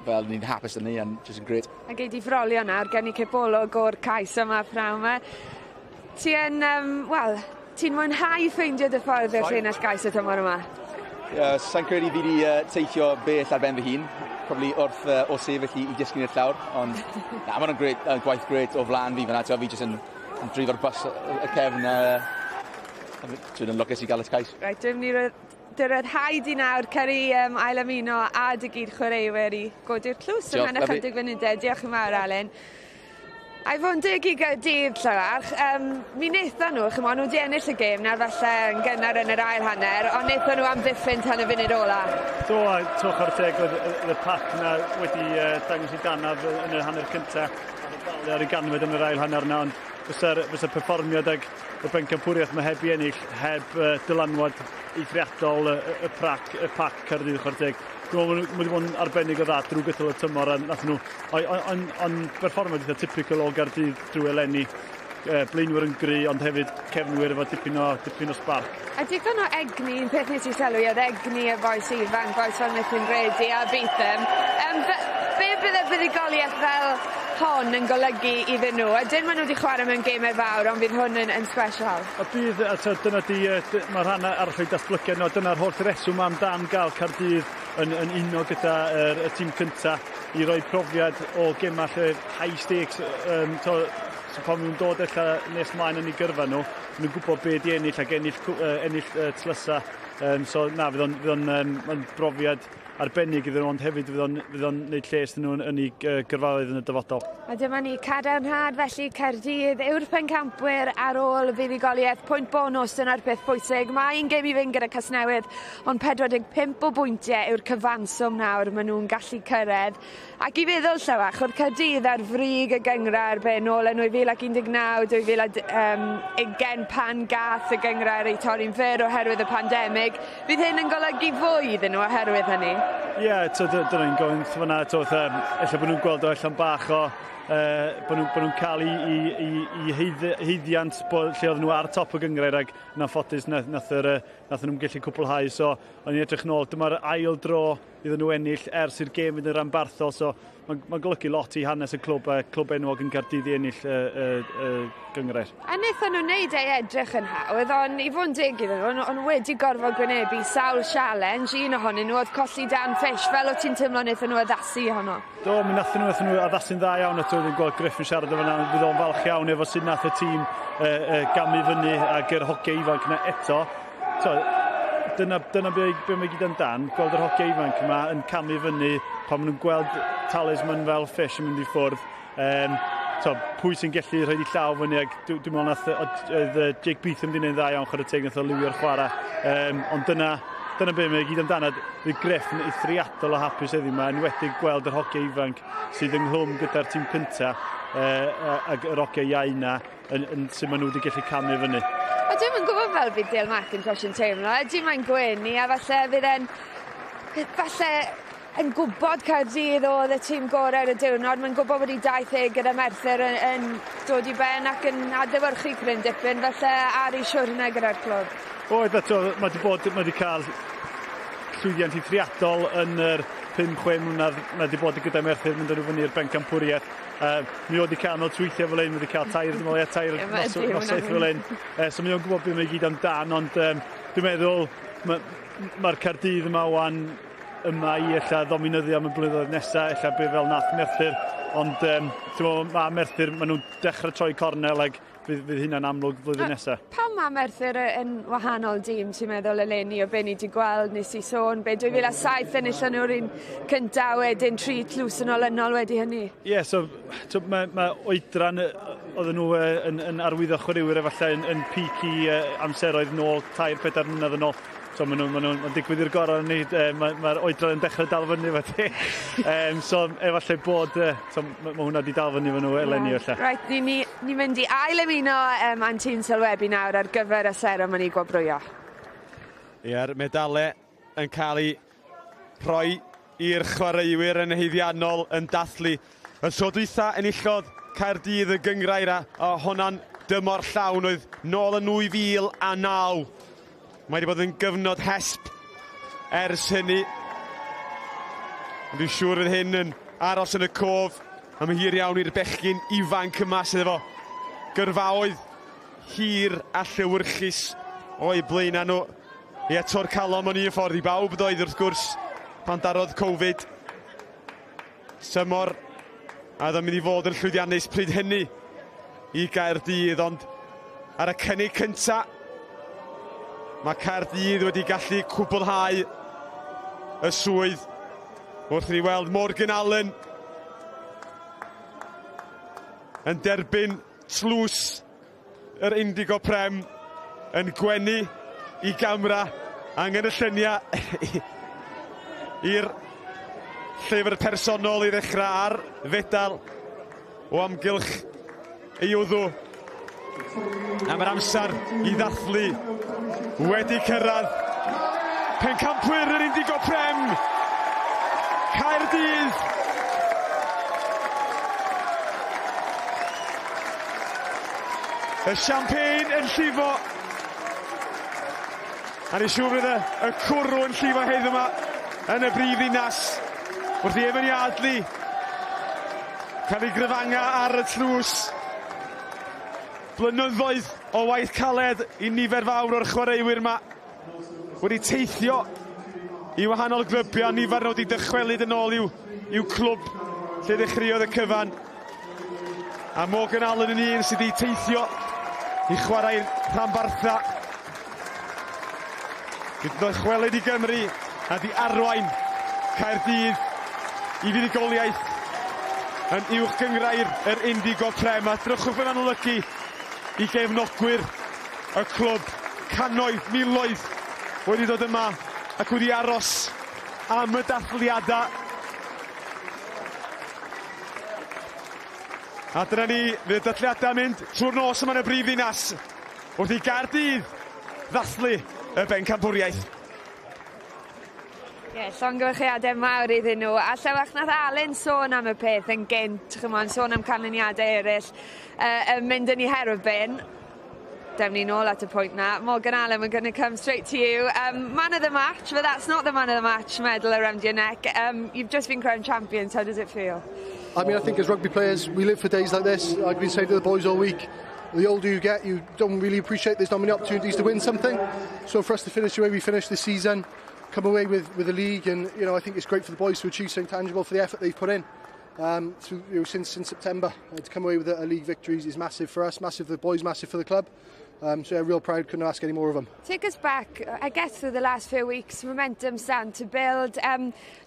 fel ni'n hapus yn ni, and just yn gret. A gei di frolio nawr, gen i cebolog o'r cais yma prawn yma. Ti'n mwynhau ffeindio dy ffordd i'r llinell gais y tymor yma? Sa'n credu fi wedi teithio bell ar ben fy hun, probably wrth o sefyll i disgyn i'r llawr, ond mae'n gwaith gret o flaen fi fyna, fi jyst yn drifo'r bus y cefn a dwi'n yn lwcus i gael y cais. Reit, dwi'n mynd i ryddhau di nawr, ceri ail ymuno a dy gyd chwaraewyr i godi'r tlws yn hynny chydig funudau. Diolch yn fawr, Alun. A i fod yn dig i Gaerdydd llawarch, mi wnaethon nhw, chymod, nhw wedi ennill y gêm nawr falle yn gynnar yn yr ail hanner, ond wnaethon nhw amddiffyn tan y funud ola. Do, a toch ar teg oedd y pac na wedi dangos i danaf yn y hanner cyntaf, ar ei ganfed yn yr ail hanner na, ond fysa'r perfformiad ag y bencampwriaeth mae heb i ennill, heb dylanwad eithriadol y pac Caerdydd chwarteg. Dwi'n meddwl mae wedi bod yn arbennig o dda drwy gydol y tymor a nath nhw, ond perfformiad eitha typical o Gaerdydd drwy eleni. Blaenwyr yn gry, ond hefyd cefnwyr efo dipyn o sbarc. A digon o egni, yn peth nes i sylwi, oedd egni y boes ifanc, boes fel Merthyr a Beetham. Be bydde buddigoliaeth fel hon yn golygu iddyn nhw? Ydyn maen nhw wedi chwarae mewn gemau fawr, ond fydd hwn yn special? Y bydd, dyna mae rhan arall o'i datblygiad nhw, dyna'r holl reswm am dan gael Caerdydd yn uno gyda y tîm cyntaf i roi profiad o gemau high stakes. So pan nhw'n dod nes mlaen yn ei gyrfa nhw, nhw'n gwybod beth i ennill ac ennill tlysa. So na, fydd o'n brofiad arbennig iddyn nhw, ond hefyd fydd o'n gwneud lles nhw yn ei gyrfaoedd yn y dyfodol. A dyma ni cadarnhad, felly Caerdydd yw'r pencampwyr ar ôl fuddugoliaeth. Pwynt bonus yn arbeth bwysig. Mae un gêm i fynd gyda Casnewydd, ond 45 o bwyntiau yw'r cyfanswm nawr maen nhw'n gallu cyrraedd. Ac i feddwl llywach, o'r Caerdydd ar frig y gyngrair ben ôl yn 2019, 2020 pan gath y gyngrair ei torri'n fyr oherwydd y pandemig. Fydd hyn yn golygu fwy iddyn nhw oherwydd hynny? Ie, dyna'n gofyn fyna, ella bod nhw'n gweld o allan bach o bod nhw'n cael i heiddiant lle oedd nhw ar top o gyngrair ac yn anffodus nath nhw'n gallu cwblhau. So, o'n i'n edrych nôl, dyma'r ail dro iddyn nhw ennill ers i'r gêm yn yr ranbarthol. So, mae'n golygu lot i hanes y clwb enwog yn Caerdydd i ennill gyngrair. A wnaethon nhw'n neud ei edrych yn hawdd, ond i fod yn dig iddyn nhw, ond wedi gorfod gwynebu sawl challenge, un ohonyn nhw oedd colli Dan Fish. Fel o ti'n teimlo wnaethon nhw addasu honno? Do, mi nathon nhw addasu'n dda iawn, a dwi'n gweld Griff yn siarad o fyna, bydd o'n falch iawn efo sy'n nath y tîm gamu fyny ag yr hogiau ifanc yna eto. Dyna beth mae gyd yn dan, gweld yr hogiau ifanc yma yn camu fyny pan maen nhw'n gweld talisman fel Fish yn mynd i ffwrdd. Pwy sy'n gallu rhoi i llaw fyny, ac dwi'n meddwl nath Jake Beatham wedi gwneud dda iawn chwarae teg nath o liwio'r chwarae. Ond dyna beth mae gyd amdano. Fydd Griff yn eithriadol o hapus heddiw yma, enwedig gweld yr hogiau ifanc sydd ynghlwm gyda'r tîm cyntaf ac yr hogiau iau yna sydd maen nhw wedi gallu camu fyny. A dwi'n yn gwybod fel bydd Dale McIntosh yn teimlo, ydy mae'n gwenu a falle fydd yn gwybod Caerdydd oedd y tîm gorau'r y diwrnod. Mae'n gwybod bod ei daith gyda Merthyr yn dod i ben ac yn adlewyrchu cryn dipyn, falle ar ei siwrna gyda'r clwb. Oedd, mae wedi cael llwyddiant eithriadol yn yr 5-6 mlynedd. Mae wedi bod gyda Merthyr mynd â nhw fyny i'r bencampwriaeth. Mi oedd i cael anodd weithio fel un, wedi cael tair noswaith fel un. So mi o'n gwybod beth mae gyd amdan, ond dwi'n meddwl mae'r Caerdydd yma wan yma i ella ddominyddio am y blynyddoedd nesaf, ella be fel nath Merthyr, ond mae Merthyr, maen nhw'n dechrau troi cornel ac fydd hynna'n amlwg flwyddyn nesaf. Pam mae Merthyr yn wahanol dîm, ti'n meddwl eleni o be ni wedi gweld, nes i sôn, 2007 enillon nhw'r un cyntaf wedyn 3 tlws yn olynol wedi hynny? Ie, mae oedran oedden nhw yn arwyddo chwaraewyr efallai yn pic i amseroedd nôl, 3-4 mlynedd yn ôl. So maen digwydd i'r gorau ni, mae'r oedran yn dechrau dal fyny fe. So efallai bod, mae hwnna wedi dal fyny fe nhw eleni efallai. Right, ni mynd i ail ymuno a'n tîm sylwebu nawr ar gyfer y seremoni gwobrwyo. Ie'r medalau yn cael ei rhoi i'r chwaraewyr yn haeddiannol yn dathlu. Y tro dwytha enillodd Caerdydd y gyngrair a hwnna'n dymor llawn oedd nôl yn 2009. Mae wedi bod yn gyfnod hesp ers hynny. Dwi'n siŵr fydd hyn yn aros yn y cof am hir iawn i'r bechgyn ifanc yma sydd efo gyrfaoedd hir a llewyrchus o'i blaenau nhw. Ie, tor calon o'n un ffordd i bawb doedd wrth gwrs pan darodd Covid. Symor a oedd yn mynd i fod yn llwyddiannus pryd hynny i Gaerdydd, ond ar y cynnig cyntaf mae Caerdydd wedi gallu cwblhau y swydd wrth ni weld Morgan Allen yn derbyn tlws yr Indigo Prem yn gwenu i gamra angen y lluniau i'r llyfr personol i ddechrau ar fedal o amgylch ei wddw. A mae'r amser i ddathlu wedi cyrraedd. Pencampwyr yr Indigo Prem, Caerdydd. Y champagne yn llifo. A ni siŵr bydd y cwrw yn llifo heddiw yma yn y brifddinas wrth i efeniadlu cael ei gryfanga ar y tlws. Blynyddoedd o waith caled i nifer fawr o'r chwaraewyr yma. Wedi teithio i wahanol glybio, nifer nhw wedi dychwelyd yn ôl i'w clwb lle ddechreuodd y cyfan. A Morgan Allen yn un sydd wedi teithio i chwarae'r Rhanbartha. Wedi dychwelyd i Gymru a di arwain Caerdydd i fuddugoliaeth yn uwch gyngrair yr Indigo Prem. A drychwch yn anolygu i gefnogwyr y clwb. Cannoedd, miloedd wedi dod yma ac wedi aros am y dathliadau. A dyna ni, fydd y dathliadau mynd trwy'r nos yma yn y brifddinas wrth i Caerdydd ddathlu y bencampwriaeth. Ie, llongyfarchiadau mawr iddyn nhw. A llewach nath Alun sôn am y peth yn gynt, sôn am canlyniadau eraill, mynd yn ei herbyn. Dewn ni nôl at y pwynt na. Morgan Allen, we're going to come straight to you. Man of the match, but that's not the man of the match medal around your neck. You've just been crowned champions. How does it feel? I mean, I think as rugby players, we live for days like this. I've been saying to the boys all week, the older you get, you don't really appreciate there's not many opportunities to win something. So for us to finish the way we finished this season, come away with the league, and I think it's great for the boys to achieve something tangible for the effort they've put in since September. To come away with a league victory is massive for us, massive for the boys, massive for the club. So yeah, real proud, couldn't ask any more of them. Take us back, I guess, through the last few weeks, momentum starting to build.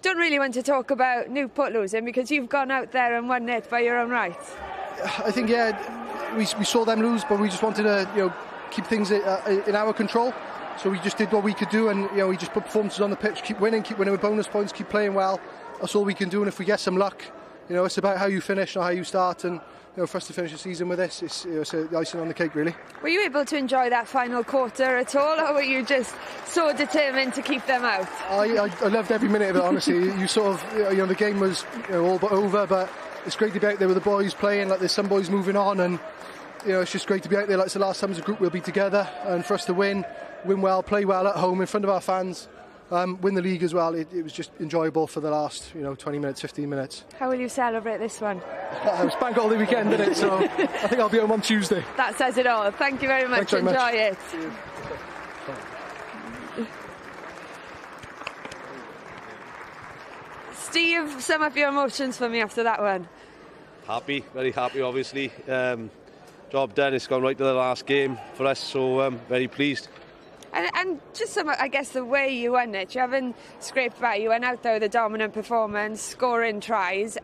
Don't really want to talk about Newport losing because you've gone out there and won it by your own right. I think, yeah, we saw them lose, but we just wanted to keep things in our control. So we just did what we could do, and we just put performances on the pitch, keep winning with bonus points, keep playing well. That's all we can do, and if we get some luck, it's about how you finish, not how you start. And for us to finish the season with this, it's the icing on the cake, really. Were you able to enjoy that final quarter at all, or were you just so determined to keep them out? I loved every minute of it, honestly. You sort of, the game was all but over, but it's great to be out there with the boys playing. Like, there's some boys moving on, and it's just great to be out there. Like, it's the last time as a group we'll be together, and for us to win well, play well at home in front of our fans, win the league as well. It was just enjoyable for the last 20 minutes, 15 minutes. How will you celebrate this one? It's bank holiday weekend, isn't it? So I think I'll be home on Tuesday. That says it all. Thank you very much. Thanks very Enjoy much. it. Steve, sum up your emotions for me after that one. Happy, very happy, obviously. Job done. It's gone right to the last game for us, so very pleased. And just some, I guess, the way you won it, you haven't scraped by. You went out there with a dominant performance, scoring tries.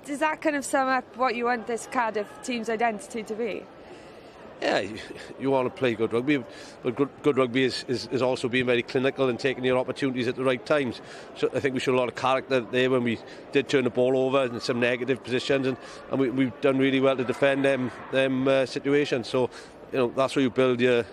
Does that kind of sum up what you want this Cardiff team's identity to be? Yeah, you want to play good rugby, but good rugby is also being very clinical and taking your opportunities at the right times. So I think we showed a lot of character there when we did turn the ball over in some negative positions, and we've done really well to defend them situations. So that's where you build your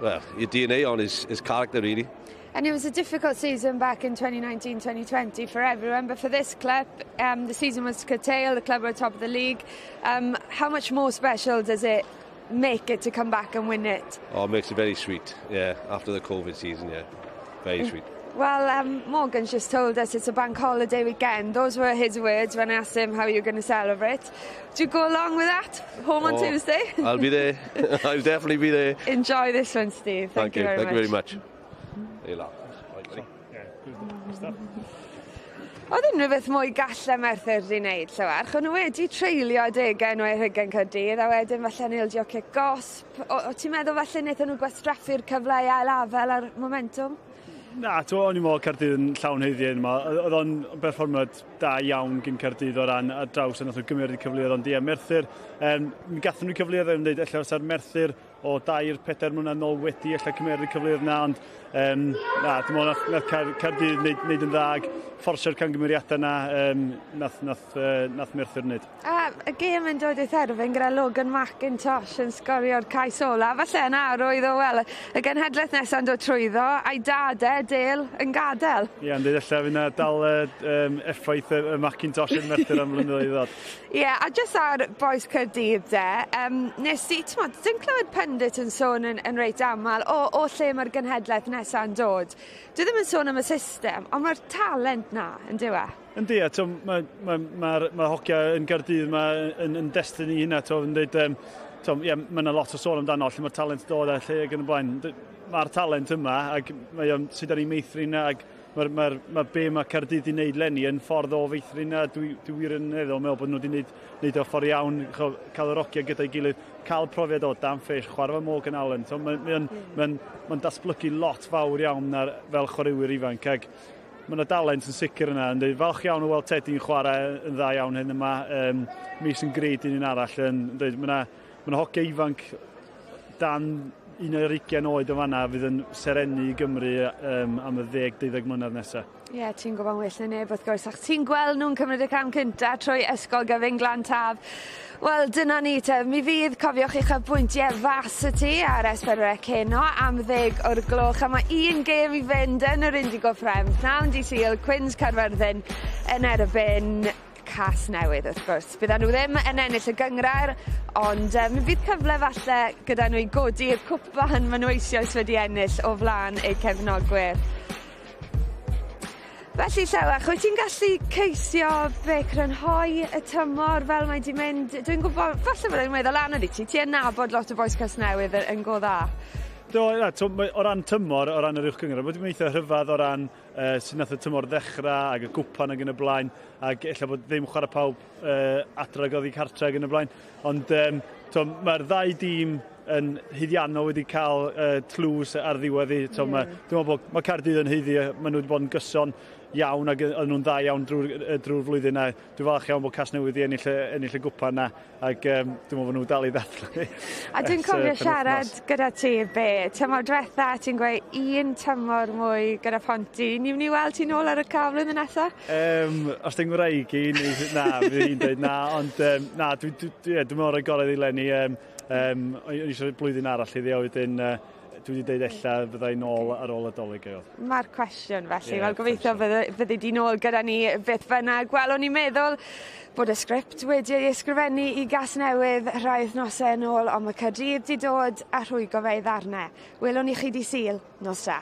DNA on is character, really. And it was a difficult season back in 2019-2020 for everyone, but for this club, the season was curtailed, the club were top of the league. How much more special does it make it to come back and win it? Oh, it makes it very sweet, yeah, after the COVID season, yeah, very sweet. Well, Morgan's just told us it's a bank holiday weekend. Those were his words when I asked him how you're going to celebrate. Do you go along with that? Home on Tuesday? I'll be there. I'll definitely be there. Enjoy this one, Steve. Thank you very much. Thank you very much. Oedd unrhyw beth mwy galla Merthyr wedi wneud, Llywach. O'n nhw wedi treulio adegau nhw eu hygen Caerdydd, a wedyn falle nildio kick-gosp. O ti'n meddwl falle wnaethon nhw gwastraffu'r cyfle i ail-afel ar momentum? Na, o'n i'n meddwl Caerdydd yn llawn heiddiau yma. Oedd o'n berfformiad da iawn gyn Caerdydd o ran a draws, a nath nhw gymryd cyfleoedd o'n di a Merthyr. Mi gathon nhw cyfleoedd yn dweud, allan o'r Merthyr o 2-4 mlynedd nôl wedi allan cymeryd cyfleoedd yna, ond dim ond nath Caerdydd wneud yn ddag, fforsio'r camgymeriadau yna, nath Merthyr wneud. A y gêm yn dod i'w therfyn gyda Logan McIntosh yn sgorio'r cais ola. Falle yna roedd o, wel, y genhedlaeth nesaf yn dod trwyddo, a'i dadau, Dale, yn gadael. Ie, yn dweud allan fyna dal effaith y McIntosh yn Merthyr am flynyddoedd i ddod. Ie, a jyst ar boes Caerdydd nes i, dwi'n clywed pundit yn sôn yn reit aml o lle mae'r genhedlaeth nesaf yn dod. Dwi ddim yn sôn am y system, ond mae'r talent na, yn dywe? Yndi, mae hogia yn Caerdydd yn destiny hynna, yn dweud, mae yna lot o sôn amdano, lle mae'r talent dod a lle ac yn y blaen. Mae'r talent yma, ac sydd ar ei meithrin yna, ac mae be mae Caerdydd wedi gwneud lenni yn ffordd o feithrin yna. Dwi wir yn meddwl bod nhw wedi gwneud o ffordd iawn, cael yr hogia gyda'i gilydd, cael profiad o Dan Fish, chwarae fe Morgan Allen. Mae'n datblygu lot fawr iawn fel chwaraewyr ifanc, ac mae yna dalent yn sicr yna. Falch iawn o weld Teddy'n chwarae yn dda iawn hyn yma. Mis yn gred un arall. Mae yna hogia ifanc dan 11 oed o fanna fydd yn serenu i Gymru am y 10-12 mlynedd nesaf. Ie, ti'n gwybod well na neb wrth gwrs, ac ti'n gweld nhw'n cymryd y cam cynta trwy ysgol gyfyng Glan Taf. Wel, dyna ni te. Mi fydd, cofiwch eich bwyntiau Varsity ar S4C heno am 10 o'r gloch. A mae un gêm i fynd yn yr Indigo Prem. Nawn di Sul, Quins Caerfyrddin yn erbyn Casnewydd wrth gwrs. Bydda nhw ddim yn ennill y gyngrair, ond mi fydd cyfle falle gyda nhw i godi'r cwpan maen nhw eisoes wedi ennill o flaen eu cefnogwyr. Felly Llewach, wyt ti'n gallu ceisio be crynhoi y tymor fel mae di mynd? Dwi'n gwybod, falle byddai'n meddwl anodd i ti, ti'n nabod lot o boes Casnewydd yn go dda? Do, o ran tymor, o ran yr uwch gyngor, bod dwi'n eitha rhyfedd o ran sy'n nath y tymor ddechrau ac y gwpan ac yn y blaen, ac ella bod ddim chwarae pawb adra goddi cartre ac yn y blaen, ond mae'r ddau dîm yn hyddiannol wedi cael tlws ar ddiwedd i. Dwi'n meddwl bod mae Caerdydd yn heiddi, maen nhw wedi bod yn gyson iawn ac yn nhw'n dda iawn drwy'r flwyddyn yna. Dwi'n falch iawn bod Casnewydd wedi ennill y gwpan yna, ac dwi'n meddwl bod nhw dal i ddathlu. A dwi'n cofio siarad gyda ti tymor diwetha, ti'n gweud un tymor mwy gyda Ponti. Ni'n mynd i weld ti'n ôl ar y caflwydd yn nesaf? Os ti'n gwraig i, na, fydd hi'n dweud na, ond na, dwi'n meddwl o'r gorau i lenni. O'n eisiau blwyddyn arall iddi, a wedyn dwi wedi dweud ella byddai nôl ar ôl y dolyg. Mae'r cwestiwn felly, fel gobeithio fyddi di nôl gyda ni beth bynnag. Wel, o'n i'n meddwl bod y sgript wedi ei ysgrifennu i Casnewydd rhai wythnosau yn ôl, ond mae Caerdydd wedi dod a rhwygo fe i ddarnau. Welwn i chi di Sul, nos da.